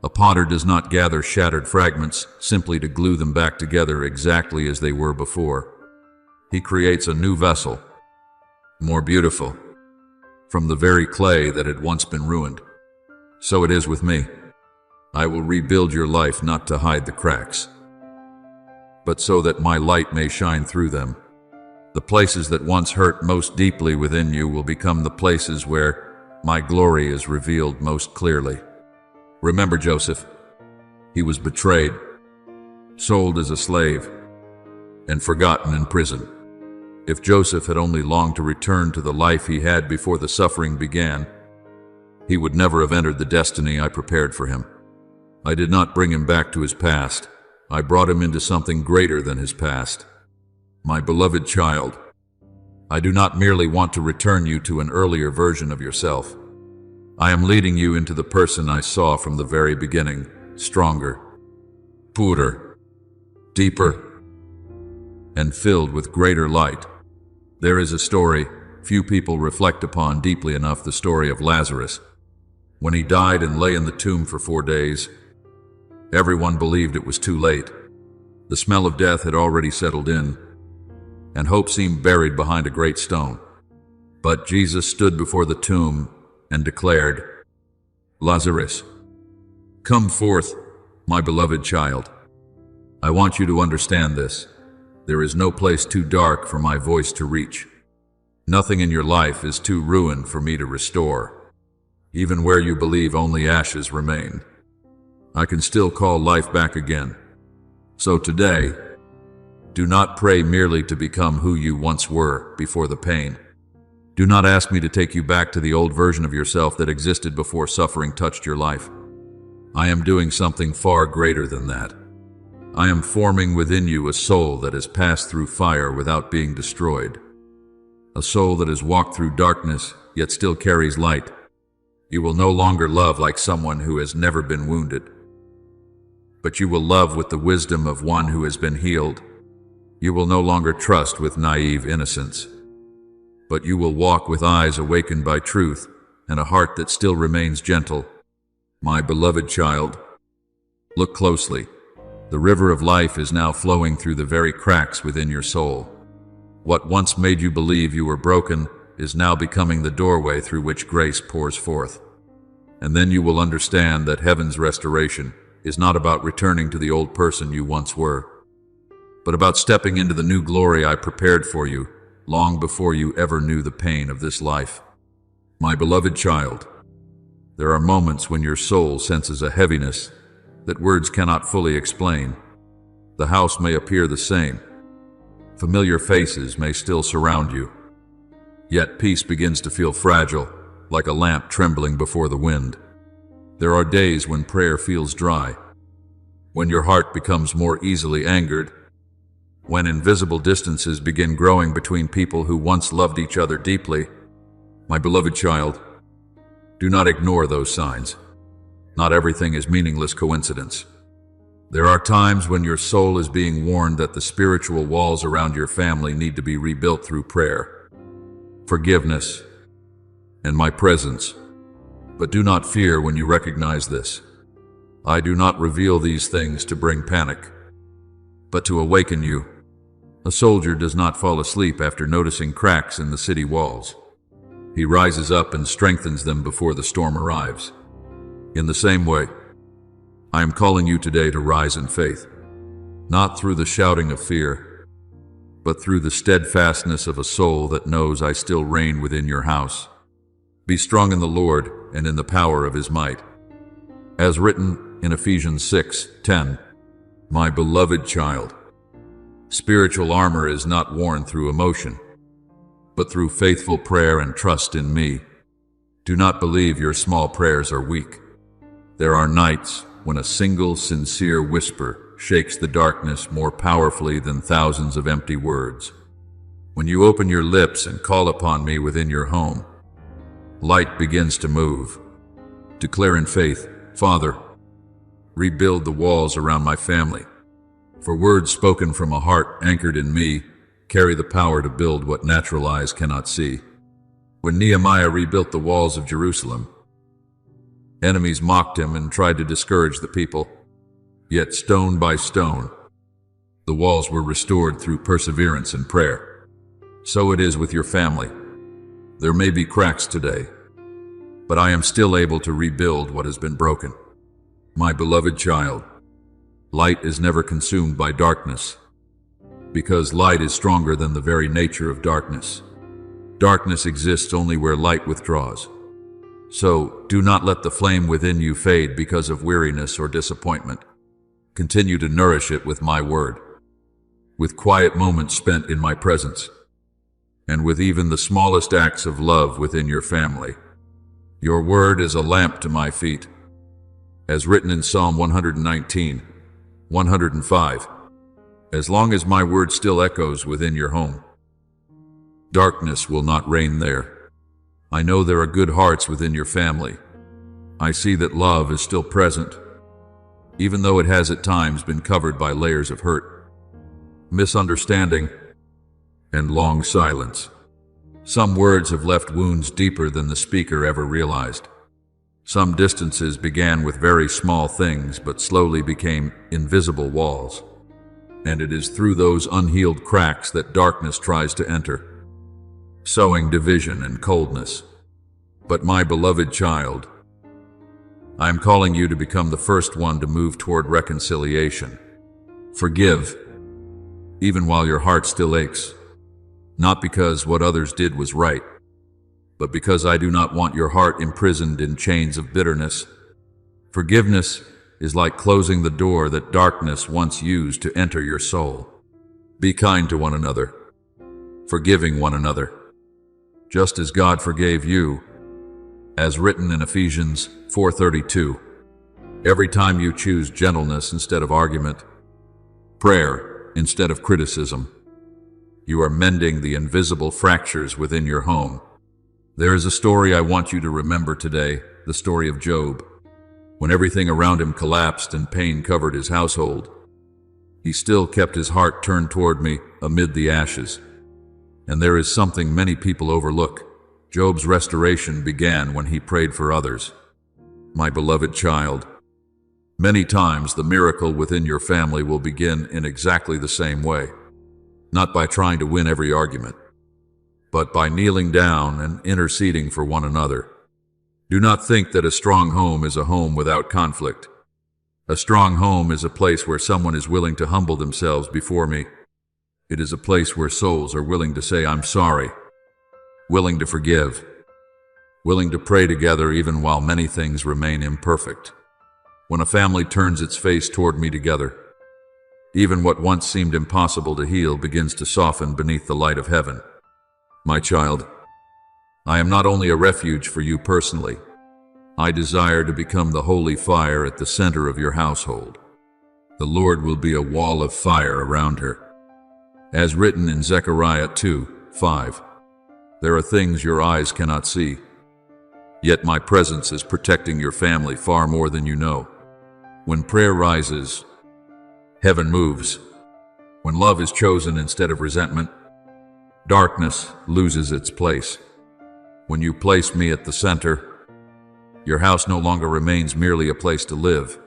A potter does not gather shattered fragments simply to glue them back together exactly as they were before. He creates a new vessel, more beautiful, from the very clay that had once been ruined. So it is with me. I will rebuild your life not to hide the cracks, but so that my light may shine through them. The places that once hurt most deeply within you will become the places where my glory is revealed most clearly. Remember Joseph. He was betrayed, sold as a slave, and forgotten in prison. If Joseph had only longed to return to the life he had before the suffering began, he would never have entered the destiny I prepared for him. I did not bring him back to his past. I brought him into something greater than his past. My beloved child, I do not merely want to return you to an earlier version of yourself. I am leading you into the person I saw from the very beginning, stronger, purer, deeper, and filled with greater light. There is a story few people reflect upon deeply enough, the story of Lazarus. When he died and lay in the tomb for 4 days, everyone believed it was too late. The smell of death had already settled in, and hope seemed buried behind a great stone. But Jesus stood before the tomb and declared, Lazarus, come forth, my beloved child. I want you to understand this. There is no place too dark for my voice to reach. Nothing in your life is too ruined for me to restore. Even where you believe only ashes remain, I can still call life back again. So today, do not pray merely to become who you once were before the pain. Do not ask me to take you back to the old version of yourself that existed before suffering touched your life. I am doing something far greater than that. I am forming within you a soul that has passed through fire without being destroyed. A soul that has walked through darkness, yet still carries light. You will no longer love like someone who has never been wounded, but you will love with the wisdom of one who has been healed. You will no longer trust with naive innocence, but you will walk with eyes awakened by truth and a heart that still remains gentle. My beloved child, look closely. The river of life is now flowing through the very cracks within your soul. What once made you believe you were broken is now becoming the doorway through which grace pours forth. And then you will understand that heaven's restoration is not about returning to the old person you once were, but about stepping into the new glory I prepared for you long before you ever knew the pain of this life. My beloved child, there are moments when your soul senses a heaviness that words cannot fully explain. The house may appear the same. Familiar faces may still surround you. Yet peace begins to feel fragile, like a lamp trembling before the wind. There are days when prayer feels dry, when your heart becomes more easily angered, when invisible distances begin growing between people who once loved each other deeply. My beloved child, do not ignore those signs. Not everything is meaningless coincidence. There are times when your soul is being warned that the spiritual walls around your family need to be rebuilt through prayer, forgiveness, and my presence. But do not fear when you recognize this. I do not reveal these things to bring panic, but to awaken you. A soldier does not fall asleep after noticing cracks in the city walls. He rises up and strengthens them before the storm arrives. In the same way, I am calling you today to rise in faith, not through the shouting of fear, but through the steadfastness of a soul that knows I still reign within your house. Be strong in the Lord and in the power of his might. As written in Ephesians 6:10, my beloved child, spiritual armor is not worn through emotion, but through faithful prayer and trust in me. Do not believe your small prayers are weak. There are nights when a single sincere whisper shakes the darkness more powerfully than thousands of empty words. When you open your lips and call upon me within your home, light begins to move. Declare in faith, Father, rebuild the walls around my family. For words spoken from a heart anchored in me carry the power to build what natural eyes cannot see. When Nehemiah rebuilt the walls of Jerusalem, enemies mocked him and tried to discourage the people. Yet stone by stone, the walls were restored through perseverance and prayer. So it is with your family. There may be cracks today, but I am still able to rebuild what has been broken. My beloved child, light is never consumed by darkness, because light is stronger than the very nature of darkness. Darkness exists only where light withdraws. So do not let the flame within you fade because of weariness or disappointment. Continue to nourish it with my word, with quiet moments spent in my presence, and with even the smallest acts of love within your family. Your word is a lamp to my feet, as written in Psalm 119, 105. As long as my word still echoes within your home, darkness will not reign there. I know there are good hearts within your family. I see that love is still present, even though it has at times been covered by layers of hurt, misunderstanding, and long silence. Some words have left wounds deeper than the speaker ever realized. Some distances began with very small things but slowly became invisible walls. And it is through those unhealed cracks that darkness tries to enter, sowing division and coldness. But my beloved child, I am calling you to become the first one to move toward reconciliation. Forgive, even while your heart still aches, not because what others did was right, but because I do not want your heart imprisoned in chains of bitterness. Forgiveness is like closing the door that darkness once used to enter your soul. Be kind to one another, forgiving one another, just as God forgave you, as written in Ephesians 4:32. Every time you choose gentleness instead of argument, prayer instead of criticism, you are mending the invisible fractures within your home. There is a story I want you to remember today, the story of Job. When everything around him collapsed and pain covered his household, he still kept his heart turned toward me amid the ashes. And there is something many people overlook. Job's restoration began when he prayed for others. My beloved child, many times the miracle within your family will begin in exactly the same way. Not by trying to win every argument, but by kneeling down and interceding for one another. Do not think that a strong home is a home without conflict. A strong home is a place where someone is willing to humble themselves before me. It is a place where souls are willing to say, "I'm sorry," willing to forgive, willing to pray together even while many things remain imperfect. When a family turns its face toward me together, even what once seemed impossible to heal begins to soften beneath the light of heaven. My child, I am not only a refuge for you personally, I desire to become the holy fire at the center of your household. The Lord will be a wall of fire around her. As written in Zechariah 2:5, there are things your eyes cannot see, yet my presence is protecting your family far more than you know. When prayer rises, heaven moves. When love is chosen instead of resentment, darkness loses its place. When you place me at the center, your house no longer remains merely a place to live,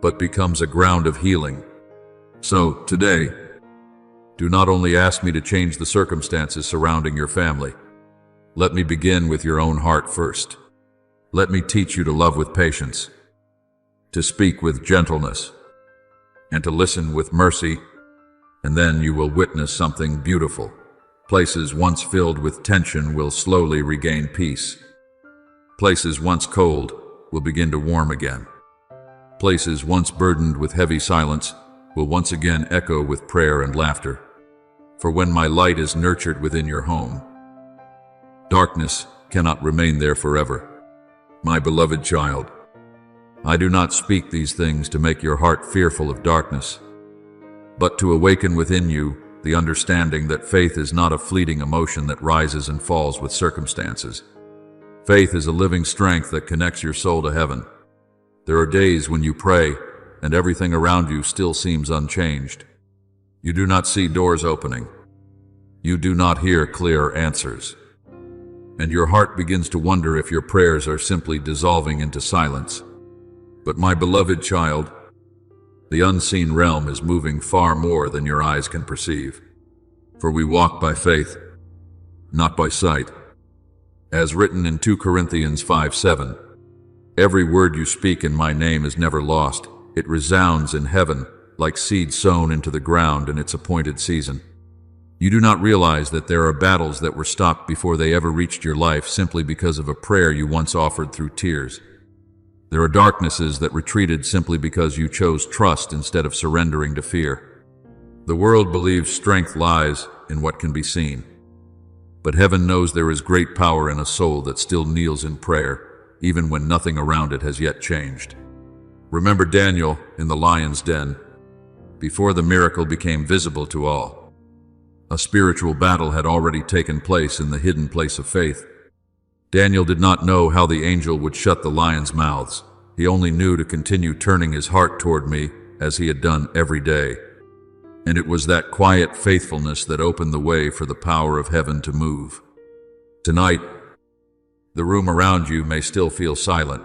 but becomes a ground of healing. So, today, do not only ask me to change the circumstances surrounding your family. Let me begin with your own heart first. Let me teach you to love with patience, to speak with gentleness, and to listen with mercy, and then you will witness something beautiful. Places once filled with tension will slowly regain peace. Places once cold will begin to warm again. Places once burdened with heavy silence will once again echo with prayer and laughter. For when my light is nurtured within your home, darkness cannot remain there forever. My beloved child, I do not speak these things to make your heart fearful of darkness, but to awaken within you the understanding that faith is not a fleeting emotion that rises and falls with circumstances. Faith is a living strength that connects your soul to heaven. There are days when you pray and everything around you still seems unchanged. You do not see doors opening. You do not hear clear answers. And your heart begins to wonder if your prayers are simply dissolving into silence. But my beloved child, the unseen realm is moving far more than your eyes can perceive. For we walk by faith, not by sight. As written in 2 Corinthians 5:7, every word you speak in my name is never lost. It resounds in heaven like seed sown into the ground in its appointed season. You do not realize that there are battles that were stopped before they ever reached your life simply because of a prayer you once offered through tears. There are darknesses that retreated simply because you chose trust instead of surrendering to fear. The world believes strength lies in what can be seen, but heaven knows there is great power in a soul that still kneels in prayer, even when nothing around it has yet changed. Remember Daniel in the lion's den. Before the miracle became visible to all, a spiritual battle had already taken place in the hidden place of faith. Daniel did not know how the angel would shut the lions' mouths. He only knew to continue turning his heart toward me as he had done every day. And it was that quiet faithfulness that opened the way for the power of heaven to move. Tonight, the room around you may still feel silent.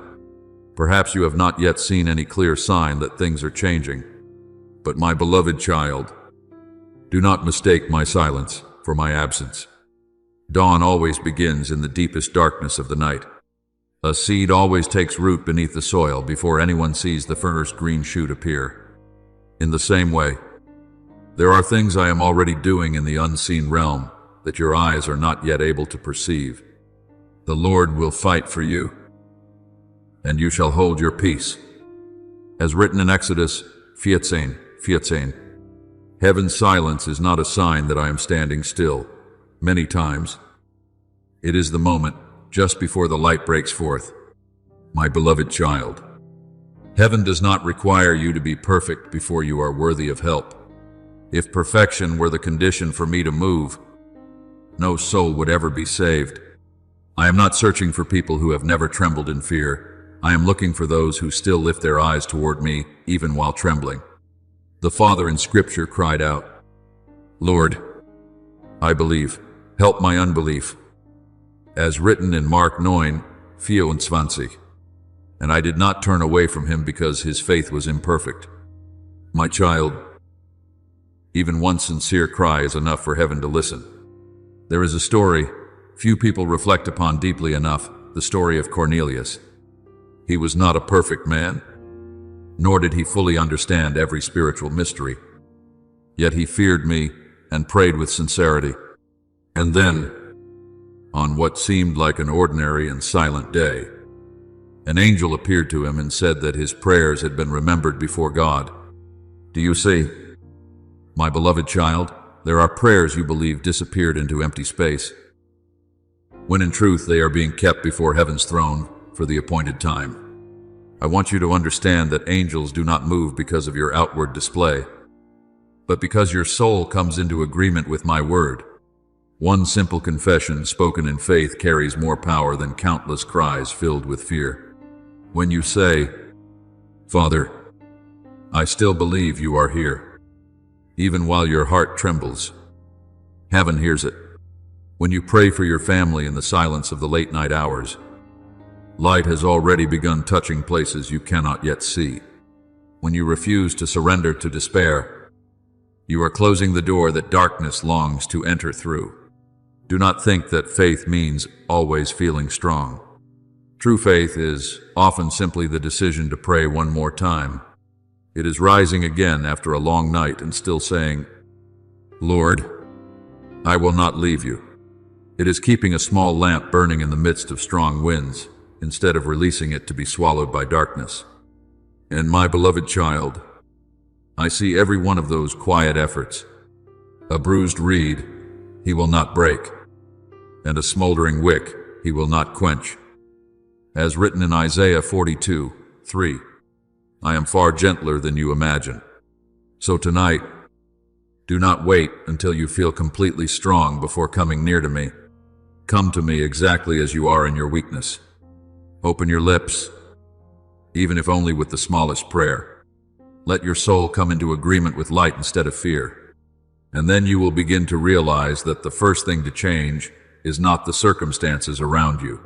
Perhaps you have not yet seen any clear sign that things are changing. But my beloved child, do not mistake my silence for my absence. Dawn always begins in the deepest darkness of the night. A seed always takes root beneath the soil before anyone sees the first green shoot appear. In the same way, there are things I am already doing in the unseen realm that your eyes are not yet able to perceive. The Lord will fight for you, and you shall hold your peace. As written in Exodus 14:14, heaven's silence is not a sign that I am standing still. Many times, it is the moment just before the light breaks forth. My beloved child, Heaven does not require you to be perfect before you are worthy of help. If perfection were the condition for me to move, no soul would ever be saved. I am not searching for people who have never trembled in fear. I am looking for those who still lift their eyes toward me, even while trembling. The Father in Scripture cried out, "Lord, I believe, help my unbelief." As written in Mark 9:24. And I did not turn away from him because his faith was imperfect. My child, even one sincere cry is enough for heaven to listen. There is a story few people reflect upon deeply enough, the story of Cornelius. He was not a perfect man, nor did he fully understand every spiritual mystery. Yet he feared me and prayed with sincerity. And then, on what seemed like an ordinary and silent day, an angel appeared to him and said that his prayers had been remembered before God. Do you see? My beloved child, there are prayers you believe disappeared into empty space, when in truth they are being kept before heaven's throne for the appointed time. I want you to understand that angels do not move because of your outward display, but because your soul comes into agreement with my word. One simple confession spoken in faith carries more power than countless cries filled with fear. When you say, "Father, I still believe you are here," even while your heart trembles, heaven hears it. When you pray for your family in the silence of the late night hours, light has already begun touching places you cannot yet see. When you refuse to surrender to despair, you are closing the door that darkness longs to enter through. Do not think that faith means always feeling strong. True faith is often simply the decision to pray one more time. It is rising again after a long night and still saying, "Lord, I will not leave you." It is keeping a small lamp burning in the midst of strong winds, instead of releasing it to be swallowed by darkness. And my beloved child, I see every one of those quiet efforts. A bruised reed he will not break, and a smoldering wick he will not quench. As written in Isaiah 42:3, I am far gentler than you imagine. So tonight, do not wait until you feel completely strong before coming near to me. Come to me exactly as you are in your weakness. Open your lips, even if only with the smallest prayer. Let your soul come into agreement with light instead of fear. And then you will begin to realize that the first thing to change is not the circumstances around you,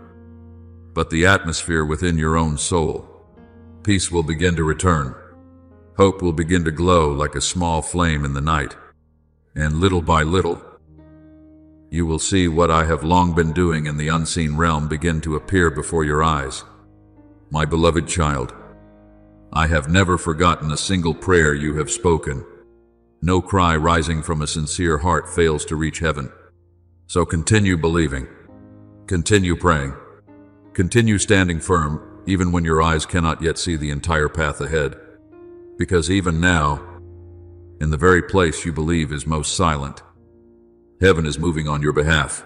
but the atmosphere within your own soul. Peace will begin to return. Hope will begin to glow like a small flame in the night. And little by little, you will see what I have long been doing in the unseen realm begin to appear before your eyes. My beloved child, I have never forgotten a single prayer you have spoken. No cry rising from a sincere heart fails to reach heaven. So continue believing. Continue praying. Continue standing firm, even when your eyes cannot yet see the entire path ahead. Because even now, in the very place you believe is most silent, heaven is moving on your behalf.